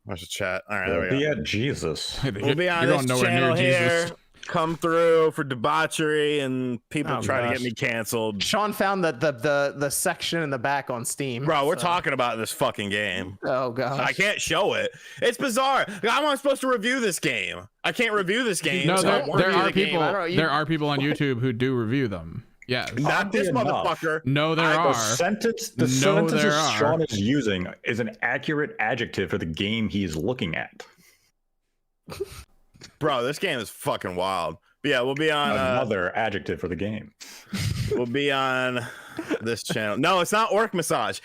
Where's the chat? All right, there we go. Be at Jesus. We'll be on this channel here. Come through for debauchery and people try to get me canceled. Sean found the section in the back on Steam. Bro, we're talking about this fucking game. Oh gosh. I can't show it. It's bizarre. How am I supposed to review this game? I can't review this game. No, there are people. There are people on YouTube who do review them. Yes. Not this motherfucker. No, there are. The sentences Sean is using is an accurate adjective for the game he's looking at. Bro, this game is fucking wild. But yeah, we'll be on another adjective for the game. We'll be on this channel. No, it's not Orc Massage.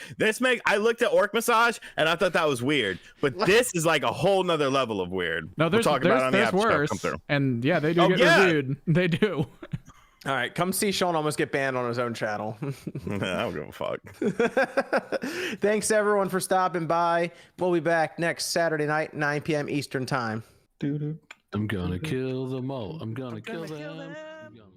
I looked at Orc Massage and I thought that was weird, but this is like a whole nother level of weird. No, there's worse. And yeah, they do get reviewed. They do. All right, come see Sean almost get banned on his own channel. I don't give a fuck. Thanks everyone for stopping by. We'll be back next Saturday night, 9 p.m. Eastern time. I'm gonna kill them all. I'm gonna kill them.